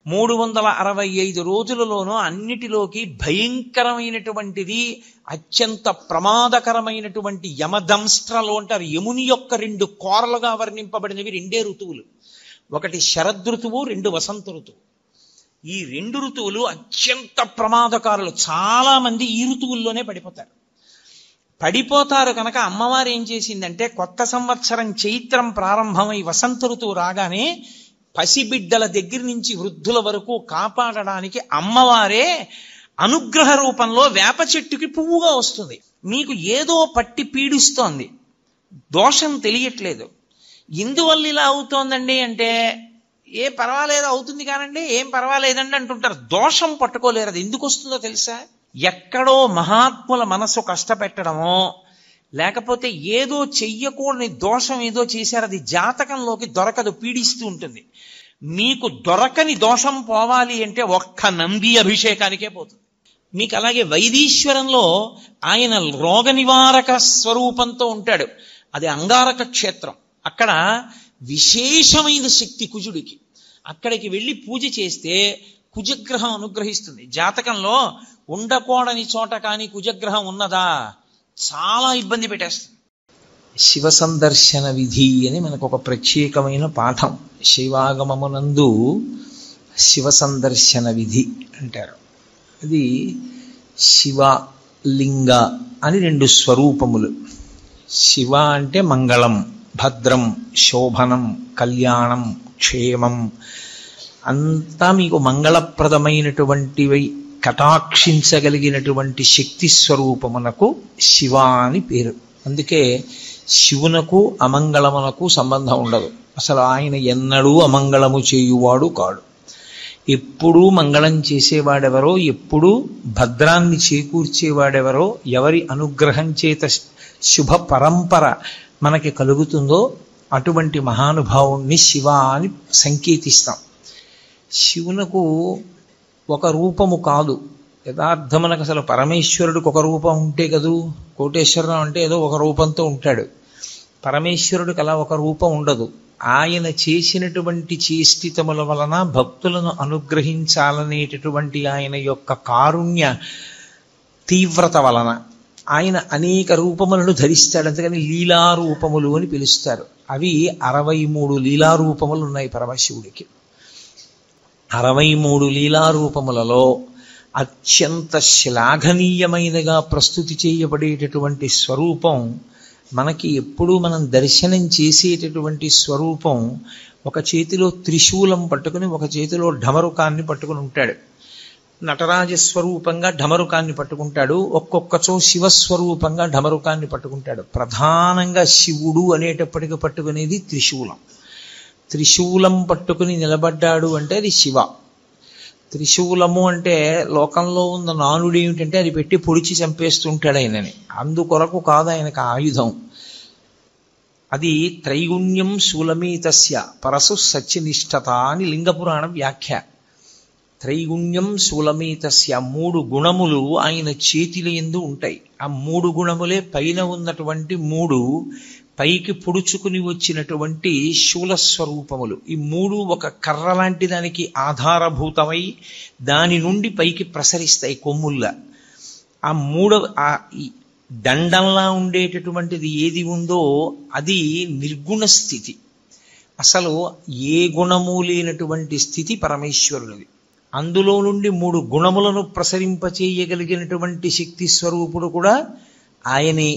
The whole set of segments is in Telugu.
365 రోజులలోనూ అన్నిటిలోకి భయంకరమైనటువంటిది, అత్యంత ప్రమాదకరమైనటువంటి యమదంస్ట్రలు అంటారు. యముని యొక్క 2 కోరలుగా వర్ణింపబడినవి 2 ఋతువులు. ఒకటి శరదృతువు, 2 వసంత ఋతువు. ఈ 2 ఋతువులు అత్యంత ప్రమాదకారులు. చాలా మంది ఈ ఋతువుల్లోనే పడిపోతారు కనుక అమ్మవారు ఏం చేసిందంటే, కొత్త సంవత్సరం చైత్రం ప్రారంభమై వసంత ఋతువు రాగానే పసిబిడ్డల దగ్గర నుంచి వృద్ధుల వరకు కాపాడడానికి అమ్మవారే అనుగ్రహ రూపంలో వేప చెట్టుకి పువ్వుగా వస్తుంది. మీకు ఏదో పట్టి పీడిస్తోంది, దోషం తెలియట్లేదు. ఎందువల్ల ఇలా అవుతోందండి అంటే, పర్వాలేదు అవుతుంది కానండి, ఏం పర్వాలేదండి అంటుంటారు. దోషం పట్టుకోలేరు. అది ఎందుకు వస్తుందో తెలుసా? ఎక్కడో మహాత్ముల మనసు కష్టపెట్టడమో, లేకపోతే ఏదో చెయ్యకూడని దోషం ఏదో చేశారు, అది జాతకంలోకి దొరకదు, పీడిస్తూ ఉంటుంది. మీకు దొరకని దోషం పోవాలి అంటే ఒక్క నంది అభిషేకానికే పోతుంది. మీకు అలాగే వైదీశ్వరంలో ఆయన రోగ నివారక స్వరూపంతో ఉంటాడు. అది అంగారక క్షేత్రం. అక్కడ విశేషమైన శక్తి కుజుడికి. అక్కడికి వెళ్ళి పూజ చేస్తే కుజగ్రహం అనుగ్రహిస్తుంది. జాతకంలో ఉండకూడని చోట కానీ కుజగ్రహం ఉన్నదా, చాలా ఇబ్బంది పెట్టేస్తుంది. శివ సందర్శన విధి అని మనకు ఒక ప్రత్యేకమైన పాఠం. శైవాగమమునందు శివ సందర్శన విధి అంటారు. అది శివ లింగ అని 2 స్వరూపములు. శివ అంటే మంగళం, భద్రం, శోభనం, కళ్యాణం, క్షేమం, అంతా మీకు మంగళప్రదమైనటువంటివి కటాక్షించగలిగినటువంటి శక్తి స్వరూపమునకు శివ అని పేరు. అందుకే శివునకు అమంగళమునకు సంబంధం ఉండదు. అసలు ఆయన ఎన్నడూ అమంగళము చేయువాడు కాడు. ఎప్పుడూ మంగళం చేసేవాడెవరో, ఎప్పుడూ భద్రాన్ని చేకూర్చేవాడెవరో, ఎవరి అనుగ్రహం చేత శుభ పరంపర మనకి కలుగుతుందో అటువంటి మహానుభావుణ్ణి శివ అని సంకేతిస్తాం. శివునకు ఒక రూపము కాదు. యథార్థమునకు అసలు పరమేశ్వరుడికి ఒక రూపం ఉంటే కదూ. కోటేశ్వరం అంటే ఏదో ఒక రూపంతో ఉంటాడు. పరమేశ్వరుడికి అలా ఒక రూపం ఉండదు. ఆయన చేసినటువంటి చేష్టితముల వలన భక్తులను అనుగ్రహించాలనేటటువంటి ఆయన యొక్క కారుణ్య తీవ్రత వలన ఆయన అనేక రూపములను ధరిస్తాడు. అందుకని లీలారూపములు అని పిలుస్తారు. అవి 63 లీలారూపములు ఉన్నాయి పరమశివుడికి. 63 లీలారూపములలో అత్యంత శ్లాఘనీయమైనగా ప్రస్తుతి చేయబడేటటువంటి స్వరూపం, మనకి ఎప్పుడూ మనం దర్శనం చేసేటటువంటి స్వరూపం, ఒక చేతిలో త్రిశూలం పట్టుకుని ఒక చేతిలో ఢమరుకాన్ని పట్టుకుని ఉంటాడు. నటరాజస్వరూపంగా ఢమరుకాన్ని పట్టుకుంటాడు, ఒక్కొక్కచో శివస్వరూపంగా ఢమరుకాన్ని పట్టుకుంటాడు. ప్రధానంగా శివుడు అనేటప్పటికి పట్టుకునేది త్రిశూలం. త్రిశూలం పట్టుకుని నిలబడ్డాడు అంటే అది శివ. త్రిశూలము అంటే లోకంలో ఉన్న నానుడు ఏమిటంటే అది పెట్టి పొడిచి చంపేస్తుంటాడు ఆయనని. అందుకొరకు కాదు ఆయనకు ఆయుధం. అది త్రైగుణ్యం శూలమేతస్య పరసు సత్యనిష్టత అని లింగపురాణం వ్యాఖ్య. త్రైగుణ్యం శూలమేతస్య, 3 గుణములు ఆయన చేతిల యందు ఉంటాయి. ఆ 3 గుణములే పైన ఉన్నటువంటి 3 పైకి పొడుచుకుని వచ్చినటువంటి శూలస్వరూపములు. ఈ 3 ఒక కర్ర లాంటి దానికి ఆధారభూతమై దాని నుండి పైకి ప్రసరిస్తాయి కొమ్ముల్లా. ఆ 3 దండంలా ఉండేటటువంటిది ఏది ఉందో అది నిర్గుణ స్థితి. అసలు ఏ గుణము లేనటువంటి స్థితి పరమేశ్వరుడిది. అందులో నుండి 3 గుణములను ప్రసరింపచేయగలిగినటువంటి శక్తి స్వరూపుడు కూడా ఆయనే.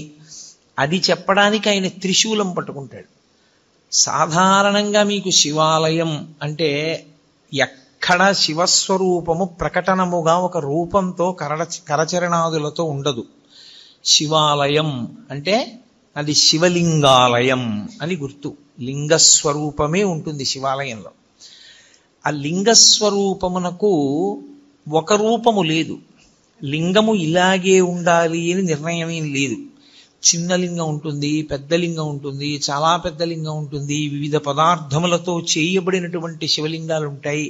అది చెప్పడానికి ఆయన త్రిశూలం పట్టుకుంటాడు. సాధారణంగా మీకు శివాలయం అంటే ఎక్కడ శివస్వరూపము ప్రకటనముగా ఒక రూపంతో కరచరణాదులతో ఉండదు. శివాలయం అంటే అది శివలింగాలయం అని గుర్తు. లింగస్వరూపమే ఉంటుంది శివాలయంలో. ఆ లింగస్వరూపమునకు ఒక రూపము లేదు. లింగము ఇలాగే ఉండాలి అని నిర్ణయం ఏం లేదు. చిన్న లింగం ఉంటుంది, పెద్ద లింగం ఉంటుంది, చాలా పెద్ద లింగం ఉంటుంది, వివిధ పదార్థములతో చేయబడినటువంటి శివలింగాలు ఉంటాయి.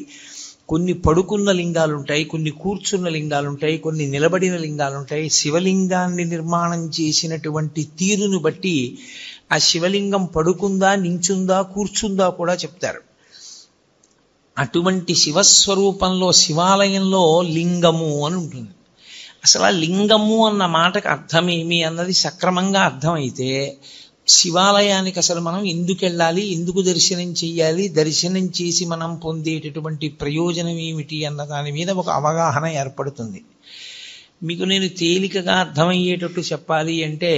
కొన్ని పడుకున్న లింగాలు ఉంటాయి, కొన్ని కూర్చున్న లింగాలు ఉంటాయి, కొన్ని నిలబడిన లింగాలు ఉంటాయి. శివలింగాన్ని నిర్మాణం చేసినటువంటి తీరును బట్టి ఆ శివలింగం పడుకుందా, నించుందా, కూర్చుందా కూడా చెప్తారు. అటువంటి శివస్వరూపంలో శివాలయంలో లింగము అని ఉంటుంది. అసలు ఆ లింగము అన్న మాటకు అర్థమేమి అన్నది సక్రమంగా అర్థమైతే శివాలయానికి అసలు మనం ఎందుకు వెళ్ళాలి, ఎందుకు దర్శనం చెయ్యాలి, దర్శనం చేసి మనం పొందేటటువంటి ప్రయోజనం ఏమిటి అన్న దాని మీద ఒక అవగాహన ఏర్పడుతుంది. మీకు నేను తేలికగా అర్థమయ్యేటట్టు చెప్పాలి అంటే,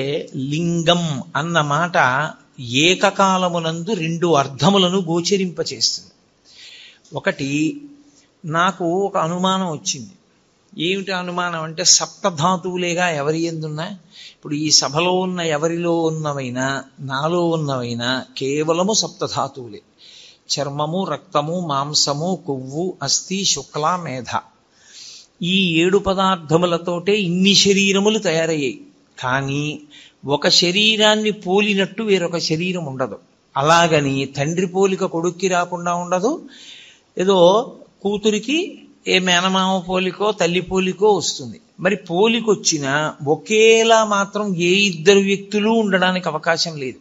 లింగం అన్న మాట ఏకకాలమునందు రెండు అర్థములను గోచరింపచేస్తుంది. ఒకటి, నాకు ఒక అనుమానం వచ్చింది. ఏమిటి అనుమానం అంటే, సప్తధాతువులేగా ఎవరి ఎందున్నా, ఇప్పుడు ఈ సభలో ఉన్న ఎవరిలో ఉన్నవైనా నాలో ఉన్నవైనా కేవలము సప్తధాతువులే. చర్మము, రక్తము, మాంసము, కొవ్వు, అస్థి, శుక్ల, మేధ, ఈ 7 పదార్థములతోటే ఇన్ని శరీరములు తయారయ్యాయి. కానీ ఒక శరీరాన్ని పోలినట్టు వేరొక శరీరం ఉండదు. అలాగని తండ్రి పోలిక కొడుక్కి రాకుండా ఉండదు, ఏదో కూతురికి ఏ మేనమామ పోలికో తల్లి పోలికో వస్తుంది. మరి పోలికొచ్చినా ఒకేలా మాత్రం ఏ 2 వ్యక్తులు ఉండడానికి అవకాశం లేదు.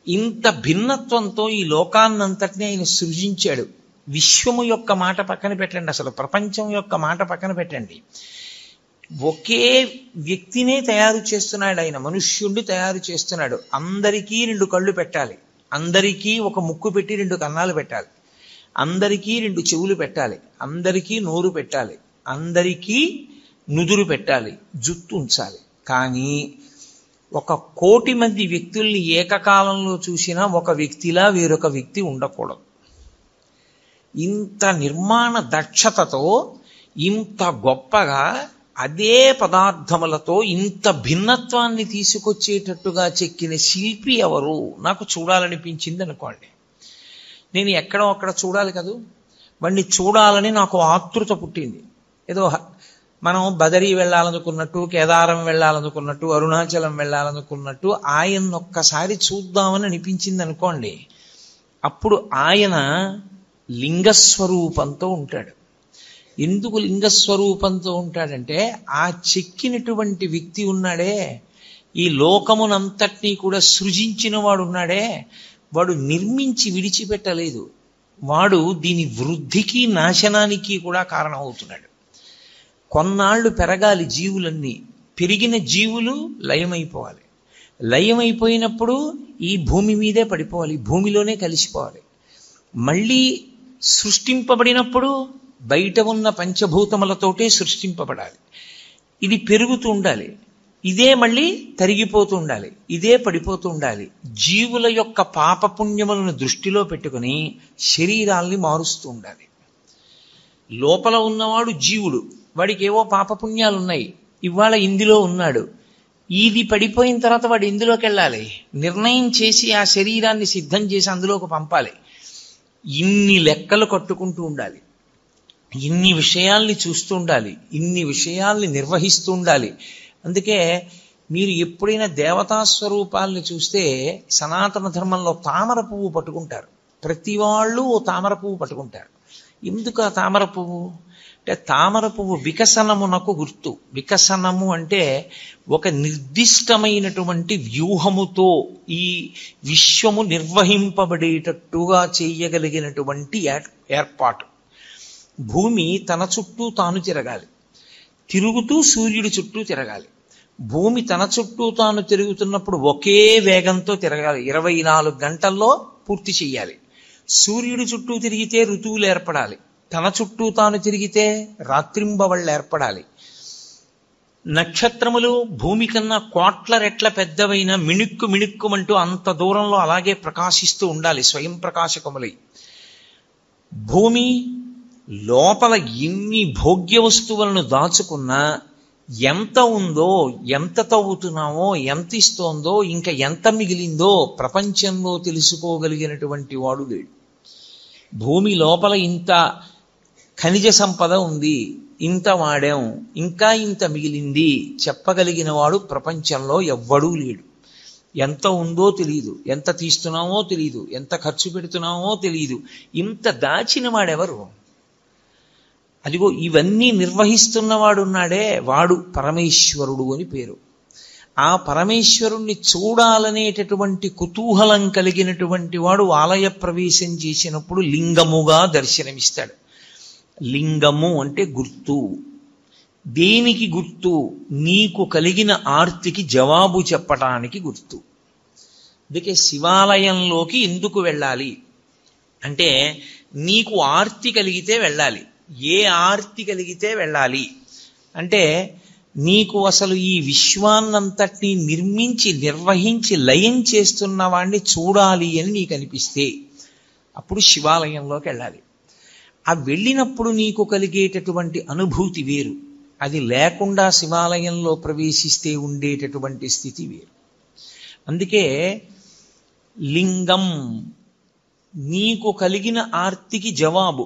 ఇంత భిన్నత్వంతో ఈ లోకాన్నంతటినీ ఆయన సృజించాడు. విశ్వము యొక్క మాట పక్కన పెట్టండి, అసలు ప్రపంచం యొక్క మాట పక్కన పెట్టండి, ఒకే వ్యక్తినే తయారు చేస్తున్నాడు ఆయన. మనుష్యుణ్ణి తయారు చేస్తున్నాడు. అందరికీ 2 కళ్ళు పెట్టాలి, అందరికీ ఒక ముక్కు పెట్టి 2 కన్నాలు పెట్టాలి, అందరికీ 2 చెవులు పెట్టాలి, అందరికీ నోరు పెట్టాలి, అందరికీ నుదురు పెట్టాలి, జుట్టు ఉంచాలి. కానీ 1,00,00,000 మంది వ్యక్తుల్ని ఏకకాలంలో చూసినా ఒక వ్యక్తిలా వేరొక వ్యక్తి ఉండకూడదు. ఇంత నిర్మాణ దక్షతతో, ఇంత గొప్పగా అదే పదార్థములతో ఇంత భిన్నత్వాన్ని తీసుకొచ్చేటట్టుగా చెక్కిన శిల్పి ఎవరు నాకు చూడాలనిపించింది అనుకోండి. నేను ఎక్కడో అక్కడ చూడాలి కదూ, వాడిని చూడాలని నాకు ఆతృత పుట్టింది. ఏదో మనం బదరీ వెళ్ళాలనుకున్నట్టు, కేదారం వెళ్ళాలనుకున్నట్టు, అరుణాచలం వెళ్ళాలనుకున్నట్టు ఆయన ఒక్కసారి చూద్దామని అనిపించింది అనుకోండి. అప్పుడు ఆయన లింగస్వరూపంతో ఉంటాడు. ఎందుకు లింగస్వరూపంతో ఉంటాడంటే, ఆ చెక్కినటువంటి వ్యక్తి ఉన్నాడే, ఈ లోకమునంతటినీ కూడా సృజించిన వాడు ఉన్నాడే, వాడు నిర్మించి విడిచిపెట్టలేదు. వాడు దీని వృద్ధికి నాశనానికి కూడా కారణమవుతున్నాడు. కొన్నాళ్ళు పెరగాలి జీవులన్నీ, పెరిగిన జీవులు లయమైపోవాలి, లయమైపోయినప్పుడు ఈ భూమి మీదే పడిపోవాలి, భూమిలోనే కలిసిపోవాలి. మళ్ళీ సృష్టింపబడినప్పుడు బయట ఉన్న పంచభూతములతోటే సృష్టింపబడాలి. ఇది పెరుగుతూ ఉండాలి, ఇదే మళ్ళీ తరిగిపోతూ ఉండాలి, ఇదే పడిపోతూ ఉండాలి. జీవుల యొక్క పాపపుణ్యములను దృష్టిలో పెట్టుకుని శరీరాల్ని మారుస్తూ ఉండాలి. లోపల ఉన్నవాడు జీవుడు, వాడికి ఏవో పాపపుణ్యాలు ఉన్నాయి, ఇవాళ ఇందులో ఉన్నాడు, ఇది పడిపోయిన తర్వాత వాడు ఇందులోకి వెళ్ళాలి, నిర్ణయం చేసి ఆ శరీరాన్ని సిద్ధం చేసి అందులోకి పంపాలి. ఇన్ని లెక్కలు కట్టుకుంటూ ఉండాలి, ఇన్ని విషయాల్ని చూస్తూ ఉండాలి, ఇన్ని విషయాల్ని నిర్వహిస్తూ ఉండాలి. అందుకే మీరు ఎప్పుడైనా దేవతా స్వరూపాల్ని చూస్తే సనాతన ధర్మంలో తామర పువ్వు పట్టుకుంటారు. ప్రతి వాళ్ళు ఓ తామర పువ్వు పట్టుకుంటారు. ఎందుకు ఆ తామర పువ్వు అంటే, తామర పువ్వు వికసనమునకు గుర్తు. వికసనము అంటే ఒక నిర్దిష్టమైనటువంటి వ్యూహముతో ఈ విశ్వము నిర్వహింపబడేటట్టుగా చేయగలిగినటువంటి ఏర్పాటు. భూమి తన చుట్టూ తాను తిరగాలి, తిరుగుతూ సూర్యుడి చుట్టూ తిరగాలి. భూమి తన చుట్టూ తాను తిరుగుతున్నప్పుడు ఒకే వేగంతో తిరగాలి, 24 గంటల్లో పూర్తి చెయ్యాలి. సూర్యుడి చుట్టూ తిరిగితే ఋతువులు ఏర్పడాలి, తన చుట్టూ తాను తిరిగితే రాత్రింబవళ్ళు ఏర్పడాలి. నక్షత్రములు భూమి కన్నా 1,00,00,000 రెట్ల పెద్దవైన మిణుక్కు మిణుక్కుమంటూ అంత దూరంలో అలాగే ప్రకాశిస్తూ ఉండాలి, స్వయం ప్రకాశకములై. భూమి లోపల ఎన్ని భోగ్య వస్తువులను దాచుకున్నా ఎంత ఉందో, ఎంత తవ్వుతున్నామో, ఎంత ఇస్తోందో, ఇంకా ఎంత మిగిలిందో ప్రపంచంలో తెలుసుకోగలిగినటువంటి వాడు లేడు. భూమి లోపల ఇంత ఖనిజ సంపద ఉంది, ఇంత వాడాం, ఇంకా ఇంత మిగిలింది చెప్పగలిగిన వాడు ప్రపంచంలో ఎవ్వడూ లేడు. ఎంత ఉందో తెలియదు, ఎంత తీస్తున్నామో తెలియదు, ఎంత ఖర్చు పెడుతున్నామో తెలియదు. ఇంత దాచిన వాడెవరు? అదిగో ఇవన్నీ నిర్వహిస్తున్నవాడున్నాడే, వాడు పరమేశ్వరుడు అని పేరు. ఆ పరమేశ్వరుణ్ణి చూడాలనేటటువంటి కుతూహలం కలిగినటువంటి వాడు ఆలయ ప్రవేశం చేసినప్పుడు లింగముగా దర్శనమిస్తాడు. లింగము అంటే గుర్తు. దేనికి గుర్తు? నీకు కలిగిన ఆర్తికి జవాబు చెప్పటానికి గుర్తు. అందుకే శివాలయంలోకి ఎందుకు వెళ్ళాలి అంటే, నీకు ఆర్తి కలిగితే వెళ్ళాలి. ఏ ఆర్తి కలిగితే వెళ్ళాలి అంటే, నీకు అసలు ఈ విశ్వాన్నంతటినీ నిర్మించి నిర్వహించి లయం చేస్తున్న వాణ్ణి చూడాలి అని నీకు అనిపిస్తే అప్పుడు శివాలయంలోకి వెళ్ళాలి. ఆ వెళ్ళినప్పుడు నీకు కలిగేటటువంటి అనుభూతి వేరు. అది లేకుండా శివాలయంలో ప్రవేశిస్తే ఉండేటటువంటి స్థితి వేరు. అందుకే లింగం నీకు కలిగిన ఆర్తికి జవాబు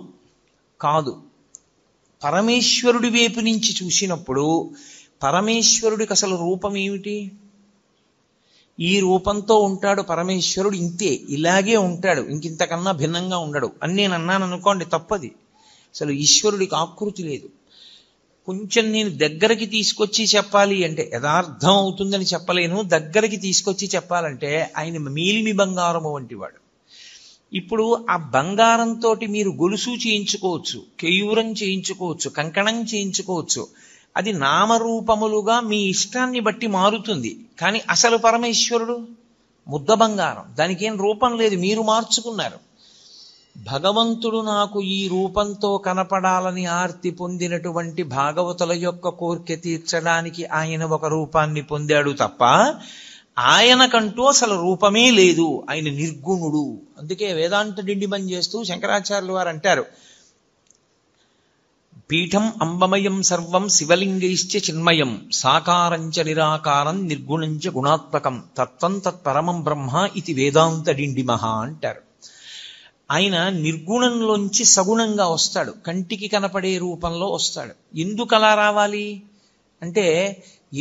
కాదు. పరమేశ్వరుడి వైపు నుంచి చూసినప్పుడు పరమేశ్వరుడికి అసలు రూపం ఏమిటి? ఈ రూపంతో ఉంటాడు పరమేశ్వరుడు, ఇంతే, ఇలాగే ఉంటాడు, ఇంకింతకన్నా భిన్నంగా ఉండడు అని నేను అన్నాను అనుకోండి, తప్పది. అసలు ఈశ్వరుడికి ఆకృతి లేదు. కొంచెం నేను దగ్గరికి తీసుకొచ్చి చెప్పాలి అంటే, యథార్థం అవుతుందని చెప్పలేను, దగ్గరికి తీసుకొచ్చి చెప్పాలంటే ఆయన మేలిమి బంగారము వంటి వాడు. ఇప్పుడు ఆ బంగారంతో మీరు గొలుసు చేయించుకోవచ్చు, కేయూరం చేయించుకోవచ్చు, కంకణం చేయించుకోవచ్చు. అది నామరూపములుగా మీ ఇష్టాన్ని బట్టి మారుతుంది. కానీ అసలు పరమేశ్వరుడు ముద్ద బంగారం, దానికి ఏం రూపం లేదు, మీరు మార్చుకున్నారు. భగవంతుడు నాకు ఈ రూపంతో కనపడాలని ఆర్తి పొందినటువంటి భాగవతుల యొక్క కోరిక తీర్చడానికి ఆయన ఒక రూపాన్ని పొందాడు తప్ప ఆయనకంటూ అసలు రూపమే లేదు. ఆయన నిర్గుణుడు. అందుకే వేదాంత డిండిమం చేస్తూ శంకరాచార్యులు వారు అంటారు, పీఠం అంబమయం సర్వం శివలింగైశ్చ చిన్మయం సాకారంచ నిరాకారం నిర్గుణంచ గుణాత్మకం తత్వం తత్పరమం బ్రహ్మ ఇది వేదాంత డిండిమహ అంటారు. ఆయన నిర్గుణంలోంచి సగుణంగా వస్తాడు, కంటికి కనపడే రూపంలో వస్తాడు. ఎందుకు అలా రావాలి అంటే,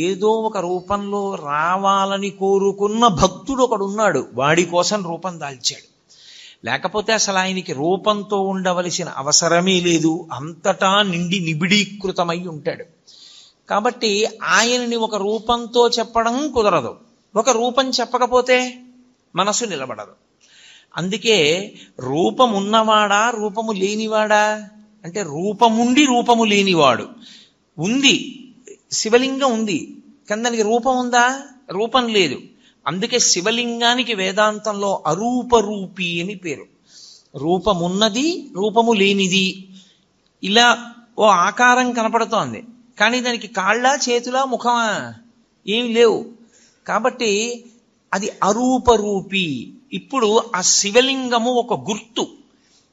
ఏదో ఒక రూపంలో రావాలని కోరుకున్న భక్తుడు ఒకడున్నాడు, వాడి కోసం రూపం దాల్చాడు. లేకపోతే అసలు ఆయనకి రూపంతో ఉండవలసిన అవసరమే లేదు, అంతటా నిండి నిబిడీకృతమై ఉంటాడు. కాబట్టి ఆయనని ఒక రూపంతో చెప్పడం కుదరదు. ఒక రూపం చెప్పకపోతే మనసు నిలబడదు. అందుకే రూపం ఉన్నవాడా రూపము లేనివాడా అంటే, రూపముండి రూపము లేనివాడు. ఉంది, శివలింగం ఉంది, కానీ దానికి రూపం ఉందా? రూపం లేదు. అందుకే శివలింగానికి వేదాంతంలో అరూపరూపి అని పేరు. రూపమున్నది, రూపము లేనిది. ఇలా ఓ ఆకారం కనపడుతోంది, కానీ దానికి కాళ్ళ, చేతుల, ముఖమా? ఏమి లేవు. కాబట్టి అది అరూపరూపి. ఇప్పుడు ఆ శివలింగము ఒక గుర్తు.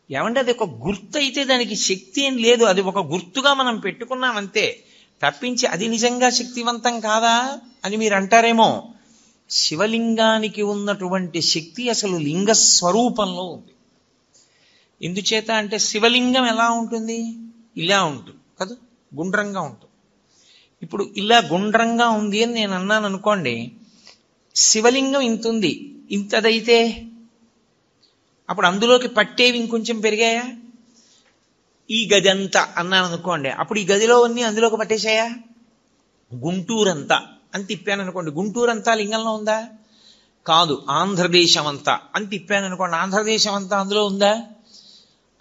ఏమంటే అది ఒక గుర్తు అయితే దానికి శక్తి ఏం లేదు, అది ఒక గుర్తుగా మనం పెట్టుకున్నామంతే తప్పించి అది నిజంగా శక్తివంతం కాదా అని మీరు అంటారేమో. శివలింగానికి ఉన్నటువంటి శక్తి అసలు లింగ స్వరూపంలో ఉంది. ఎందుచేత అంటే, శివలింగం ఎలా ఉంటుంది? ఇలా ఉంటుంది కదా, గుండ్రంగా ఉంటుంది. ఇప్పుడు ఇలా గుండ్రంగా ఉంది అని నేను అన్నాను అనుకోండి, శివలింగం ఇంత ఉంది, ఇంతదైతే అప్పుడు అందులోకి పట్టేవి ఇంకొంచెం పెరిగాయా? ఈ గది అంతా అన్నాను అనుకోండి, అప్పుడు ఈ గదిలో అన్నీ అందులోకి పట్టేశాయా? గుంటూరంతా అని తిప్పాను అనుకోండి, గుంటూరంతా లింగంలో ఉందా? కాదు. ఆంధ్రదేశం అంతా అని తిప్పాను అనుకోండి, ఆంధ్రదేశం అంతా అందులో ఉందా?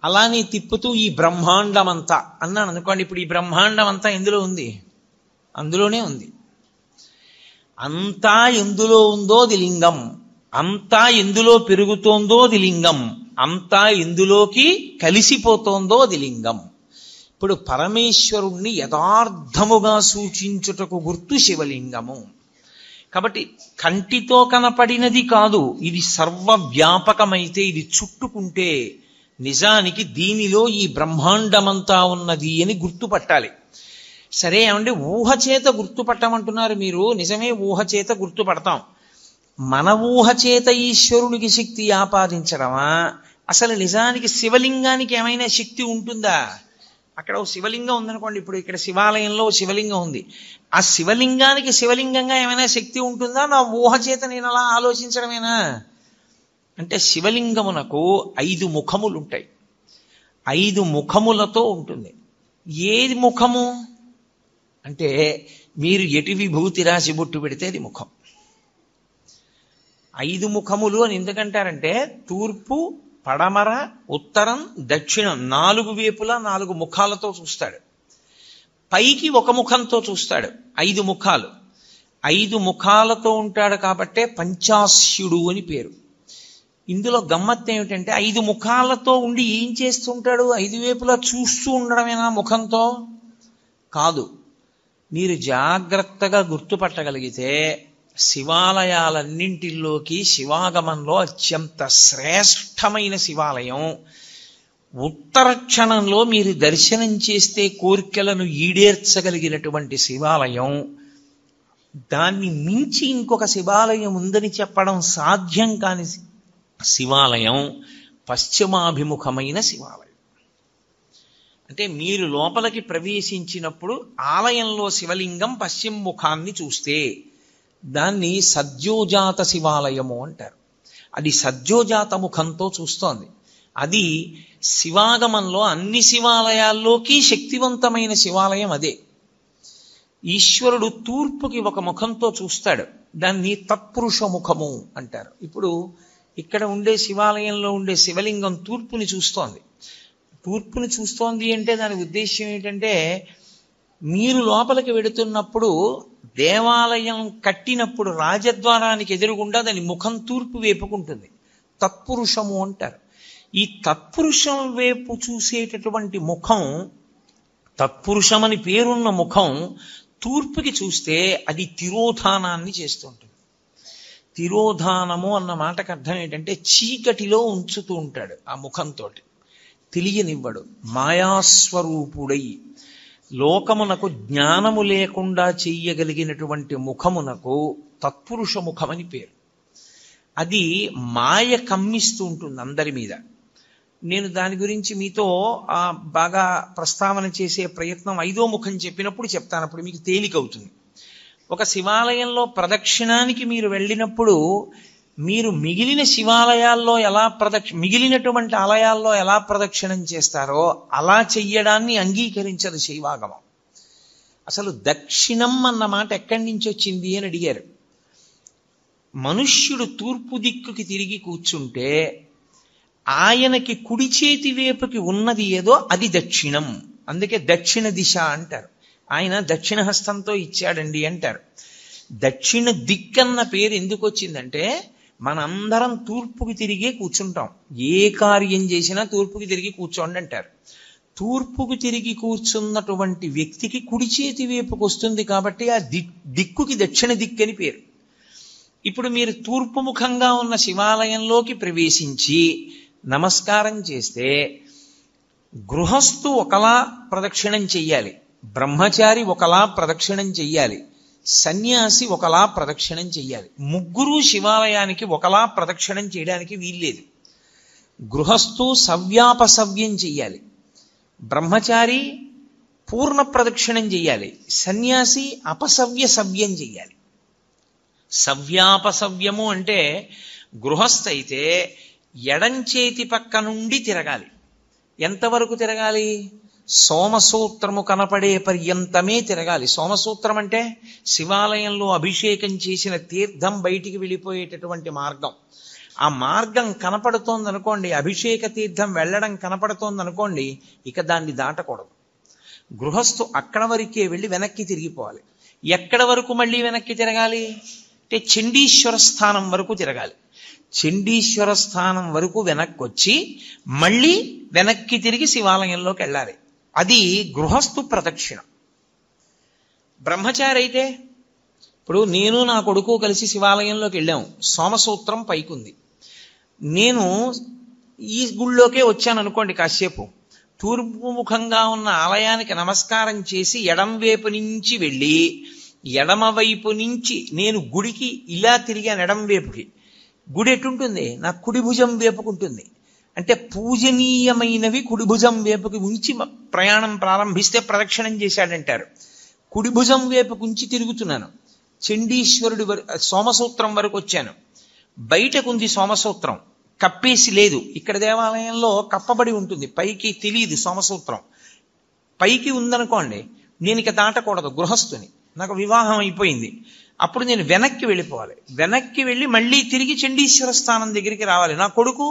అలానే తిప్పుతూ ఈ బ్రహ్మాండం అంతా అన్నాను అనుకోండి, ఇప్పుడు ఈ బ్రహ్మాండం అంతా ఎందులో ఉంది? అందులోనే ఉంది. అంతా ఎందులో ఉందో అది లింగం, అంతా ఎందులో పెరుగుతోందో అది లింగం, అంతా ఎందులోకి కలిసిపోతోందో అది లింగం. ఇప్పుడు పరమేశ్వరుణ్ణి యథార్థముగా సూచించుటకు గుర్తు శివలింగము. కాబట్టి కంటితో కనపడినది కాదు, ఇది సర్వవ్యాపకమైతే, ఇది చుట్టుకుంటే నిజానికి దీనిలో ఈ బ్రహ్మాండమంతా ఉన్నది అని గుర్తుపట్టాలి. సరే ఏమండి, ఊహ చేత గుర్తుపట్టమంటున్నారు మీరు, నిజమే, ఊహ చేత గుర్తుపడతాం. మన ఊహ చేత ఈశ్వరునికి శక్తి ఆపాదించడమా? అసలు నిజానికి శివలింగానికి ఏమైనా శక్తి ఉంటుందా? అక్కడ ఓ శివలింగం ఉందనుకోండి, ఇప్పుడు ఇక్కడ శివాలయంలో శివలింగం ఉంది, ఆ శివలింగానికి శివలింగంగా ఏమైనా శక్తి ఉంటుందా? నా ఊహ చేత నేను అలా ఆలోచించడమేనా అంటే, శివలింగమునకు 5 ముఖములు ఉంటాయి. 5 ముఖములతో ఉంటుంది. ఏది ముఖము అంటే మీరు ఎటు విభూతి రాసి బొట్టు పెడితే అది ముఖం. 5 ముఖములు అని ఎందుకంటారంటే తూర్పు, పడమర, ఉత్తరం, దక్షిణం 4 వైపులా 4 ముఖాలతో చూస్తాడు. పైకి 1 ముఖంతో చూస్తాడు. 5 ముఖాలు. 5 ముఖాలతో ఉంటాడు కాబట్టే పంచాస్యుడు అని పేరు. ఇందులో గమ్మత్తు ఏమిటంటే 5 ముఖాలతో ఉండి ఏం చేస్తుంటాడు? 5 వైపులా చూస్తూ ఉండడమేనా ముఖంతో? కాదు. మీరు జాగ్రత్తగా గుర్తుపట్టగలిగితే శివాలయాలన్నింటిలోకి శివాగమంలో అత్యంత శ్రేష్టమైన శివాలయం, ఉత్తర క్షణంలో మీరు దర్శనం చేస్తే కోరికలను ఈడేర్చగలిగినటువంటి శివాలయం, దాన్ని మించి ఇంకొక శివాలయం ఉందని చెప్పడం సాధ్యం కాని శివాలయం పశ్చిమాభిముఖమైన శివాలయం. అంటే మీరు లోపలికి ప్రవేశించినప్పుడు ఆలయంలో శివలింగం పశ్చిమ ముఖాన్ని చూస్తే దాన్ని సద్యోజాత శివాలయము అంటారు. అది సద్యోజాత ముఖంతో చూస్తోంది. అది శివాగమంలో అన్ని శివాలయాల్లోకి శక్తివంతమైన శివాలయం అదే. ఈశ్వరుడు తూర్పుకి 1 ముఖంతో చూస్తాడు. దాన్ని తత్పురుష ముఖము అంటారు. ఇప్పుడు ఇక్కడ ఉండే శివాలయంలో ఉండే శివలింగం తూర్పుని చూస్తోంది. తూర్పుని చూస్తోంది అంటే దాని ఉద్దేశ్యం ఏంటంటే మీరు లోపలికి వెడుతున్నప్పుడు దేవాలయం కట్టినప్పుడు రాజద్వారానికి ఎదురుగుండా దాని ముఖం తూర్పు వైపుకుంటుంది. తత్పురుషము అంటారు. ఈ తత్పురుషం వైపు చూసేటటువంటి ముఖం, తత్పురుషమని పేరున్న ముఖం తూర్పుకి చూస్తే అది తిరోధానాన్ని చేస్తుంటుంది. తిరోధానము అన్న మాటకు అర్థం ఏంటంటే చీకటిలో ఉంచుతూ ఉంటాడు. ఆ ముఖంతో తెలియనివ్వడు. మాయాస్వరూపుడై లోకమునకు జ్ఞానము లేకుండా చెయ్యగలిగినటువంటి ముఖమునకు తత్పురుష ముఖమని పేరు. అది మాయ కమ్మిస్తూ ఉంటుంది అందరి మీద. నేను దాని గురించి మీతో బాగా ప్రస్తావన చేసే ప్రయత్నం 5వ ముఖం చెప్పినప్పుడు చెప్తాను. అప్పుడు మీకు తేలికవుతుంది. ఒక శివాలయంలో ప్రదక్షిణానికి మీరు వెళ్ళినప్పుడు మీరు మిగిలిన శివాలయాల్లో మిగిలినటువంటి ఆలయాల్లో ఎలా ప్రదక్షిణం చేస్తారో అలా చెయ్యడాన్ని అంగీకరించదు శైవాగమం. అసలు దక్షిణం అన్న మాట ఎక్కడి నుంచి వచ్చింది అని అడిగారు. మనుష్యుడు తూర్పు దిక్కుకి తిరిగి కూర్చుంటే ఆయనకి కుడి చేతి వైపుకి ఉన్నది ఏదో అది దక్షిణం. అందుకే దక్షిణ దిశ అంటారు. ఆయన దక్షిణ హస్తంతో ఇచ్చాడండి అంటారు. దక్షిణ దిక్కన్న పేరు ఎందుకు వచ్చిందంటే మనందరం తూర్పుకి తిరిగే కూర్చుంటాం. ఏ కార్యం చేసినా తూర్పుకి తిరిగి కూర్చోండి అంటారు. తూర్పుకు తిరిగి కూర్చున్నటువంటి వ్యక్తికి కుడి చేతి వైపుకి వస్తుంది కాబట్టి ఆ దిక్కుకి దక్షిణ దిక్కు అని పేరు. ఇప్పుడు మీరు తూర్పు ముఖంగా ఉన్న శివాలయంలోకి ప్రవేశించి నమస్కారం చేస్తే గృహస్థు ఒకలా ప్రదక్షిణం చెయ్యాలి, బ్రహ్మచారి ఒకలా ప్రదక్షిణం చెయ్యాలి, సన్యాసి ఒకలా ప్రదక్షిణం చెయ్యాలి. ముగ్గురు శివాలయానికి ఒకలా ప్రదక్షిణం చేయడానికి వీల్లేదు. గృహస్థు సవ్యాపసవ్యం చెయ్యాలి, బ్రహ్మచారి పూర్ణ ప్రదక్షిణం చెయ్యాలి, సన్యాసి అపసవ్య సవ్యం చెయ్యాలి. సవ్యాపసవ్యము అంటే గృహస్థ అయితే ఎడంచేతి పక్క నుండి తిరగాలి. ఎంతవరకు తిరగాలి? సోమసూత్రము కనపడే పర్యంతమే తిరగాలి. సోమసూత్రం అంటే శివాలయంలో అభిషేకం చేసిన తీర్థం బయటికి వెళ్ళిపోయేటటువంటి మార్గం. ఆ మార్గం కనపడుతోందనుకోండి, అభిషేక తీర్థం వెళ్ళడం కనపడుతోందనుకోండి, ఇక దాన్ని దాటకూడదు. గృహస్థు అక్కడ వరకే వెళ్ళి వెనక్కి తిరిగిపోవాలి. ఎక్కడ వరకు మళ్ళీ వెనక్కి తిరగాలి అంటే చండీశ్వర స్థానం వరకు తిరగాలి. చండీశ్వర స్థానం వరకు వెనక్కి వచ్చి మళ్ళీ వెనక్కి తిరిగి శివాలయంలోకి వెళ్ళాలి. అది గృహస్థు ప్రదక్షిణ. బ్రహ్మచారి అయితే ఇప్పుడు నేను నా కొడుకు కలిసి శివాలయంలోకి వెళ్ళాము. సోమసూత్రం పైకుంది. నేను ఈ గుళ్ళోకే వచ్చాను అనుకోండి, కాసేపు తూర్పు ముఖంగా ఉన్న ఆలయానికి నమస్కారం చేసి ఎడం వైపు నుంచి వెళ్ళి ఎడమవైపు నుంచి నేను గుడికి ఇలా తిరిగాను. ఎడం వైపుకి గుడి ఎటుంటుంది? నా కుడి భుజం వైపుకుంటుంది. అంటే పూజనీయమైనవి కుడి భుజం వైపుకి ఉంచి ప్రయాణం ప్రారంభిస్తే ప్రదక్షిణం చేశాడంటారు. కుడి భుజం వైపుకు ఉంచి తిరుగుతున్నాను. చండీశ్వరుడి సోమసూత్రం వరకు వచ్చాను. బయటకుంది సోమసూత్రం, కప్పేసి లేదు. ఇక్కడ దేవాలయంలో కప్పబడి ఉంటుంది, పైకి తెలియదు సోమసూత్రం. పైకి ఉందనుకోండి, నేను ఇక దాటకూడదు, గృహస్థుని, నాకు వివాహం అయిపోయింది. అప్పుడు నేను వెనక్కి వెళ్ళిపోవాలి. వెనక్కి వెళ్ళి మళ్ళీ తిరిగి చండీశ్వర స్థానం దగ్గరికి రావాలి. నా కొడుకు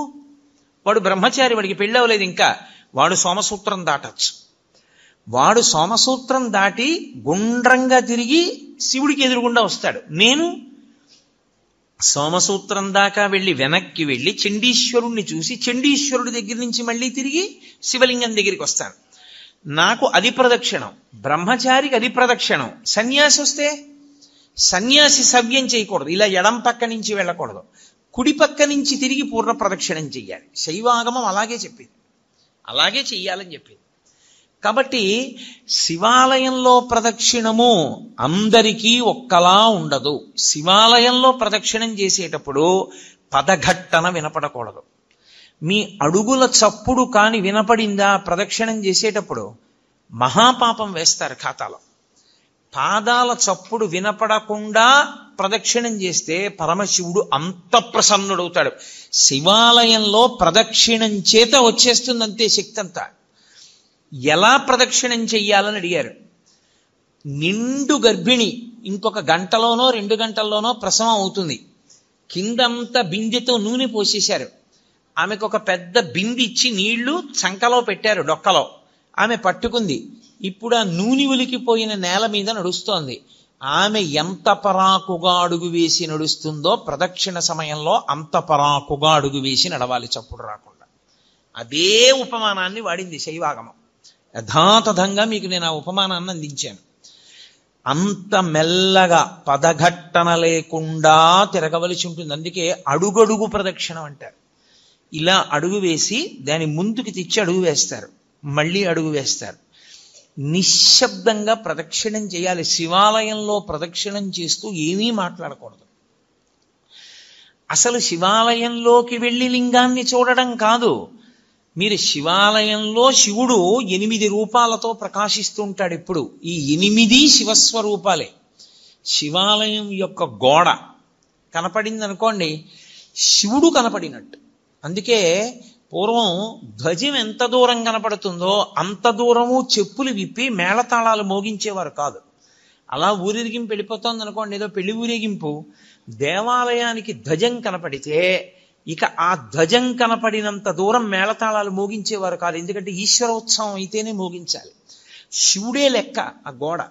వాడు బ్రహ్మచారి, వాడికి పెళ్ళి అవ్వలేదు ఇంకా, వాడు సోమసూత్రం దాటచ్చు. వాడు సోమసూత్రం దాటి గుండ్రంగా తిరిగి శివుడికి ఎదురుగుండా వస్తాడు. నేను సోమసూత్రం దాకా వెళ్ళి వెనక్కి వెళ్ళి చండీశ్వరుణ్ణి చూసి చండీశ్వరుడి దగ్గర నుంచి మళ్ళీ తిరిగి శివలింగం దగ్గరికి వస్తాను. నాకు అది ప్రదక్షిణం, బ్రహ్మచారికి అది ప్రదక్షిణం. సన్యాసి వస్తే సన్యాసి సవ్యం చేయకూడదు, ఇలా ఎడం పక్క నుంచి వెళ్ళకూడదు, కుడి పక్క నుంచి తిరిగి పూర్ణ ప్రదక్షిణం చెయ్యాలి. శైవాగమం అలాగే చెప్పింది, అలాగే చెయ్యాలని చెప్పింది. కాబట్టి శివాలయంలో ప్రదక్షిణము అందరికీ ఒక్కలా ఉండదు. శివాలయంలో ప్రదక్షిణం చేసేటప్పుడు పదఘట్టన వినపడకూడదు. మీ అడుగుల చప్పుడు కాని వినపడిందా ప్రదక్షిణం చేసేటప్పుడు మహాపాపం వేస్తారు ఖాతాలో. పాదాల చప్పుడు వినపడకుండా ప్రదక్షిణం చేస్తే పరమశివుడు అంత ప్రసన్నుడవుతాడు. శివాలయంలో ప్రదక్షిణం చేత వచ్చేస్తుందంతే శక్తి అంతా. ఎలా ప్రదక్షిణం చెయ్యాలని అడిగారు. నిండు గర్భిణి, ఇంకొక గంటలోనో 2 గంటల్లోనో ప్రసవం అవుతుంది. కిందంతా బిందెతో నూనె పోసేశారు. ఆమెకు ఒక పెద్ద బింది ఇచ్చి నీళ్లు చంకలో పెట్టారు, డొక్కలో. ఆమె పట్టుకుంది. ఇప్పుడు ఆ నూనె ఉలికిపోయిన నేల మీద నడుస్తోంది. ఆమె ఎంత పరాకుగా అడుగు వేసి నడుస్తుందో ప్రదక్షిణ సమయంలో అంత పరాకుగా అడుగు వేసి నడవాలి, చప్పుడు రాకుండా. అదే ఉపమానాన్ని వాడింది శైవాగమం. యథాతథంగా మీకు నేను ఆ ఉపమానాన్ని అందించాను. అంత మెల్లగా పదఘట్టన లేకుండా తిరగవలసి ఉంటుంది. అందుకే అడుగడుగు ప్రదక్షిణం అంటారు. ఇలా అడుగు వేసి దాని ముందుకు తెచ్చి అడుగు వేస్తారు, మళ్ళీ అడుగు వేస్తారు. నిశ్శబ్దంగా ప్రదక్షిణం చేయాలి. శివాలయంలో ప్రదక్షిణం చేస్తూ ఏమీ మాట్లాడకూడదు. అసలు శివాలయంలోకి వెళ్ళి లింగాన్ని చూడడం కాదు. మీరు శివాలయంలో శివుడు 8 రూపాలతో ప్రకాశిస్తూ ఉంటాడు. ఇప్పుడు ఈ 8 శివస్వరూపాలే. శివాలయం యొక్క గోడ కనపడింది అనుకోండి, శివుడు కనపడినట్టు. అందుకే పూర్వం ధ్వజం ఎంత దూరం కనపడుతుందో అంత దూరము చెప్పులు విప్పి మేళతాళాలు మోగించేవారు కాదు. అలా ఊరేగింపు వెళ్ళిపోతుంది అనుకోండి, ఏదో పెళ్లి ఊరేగింపు, దేవాలయానికి ధ్వజం కనపడితే ఇక ఆ ధ్వజం కనపడినంత దూరం మేళతాళాలు మోగించేవారు కాదు. ఎందుకంటే ఈశ్వరోత్సవం అయితేనే మోగించాలి. శివుడే లెక్క ఆ గోడ.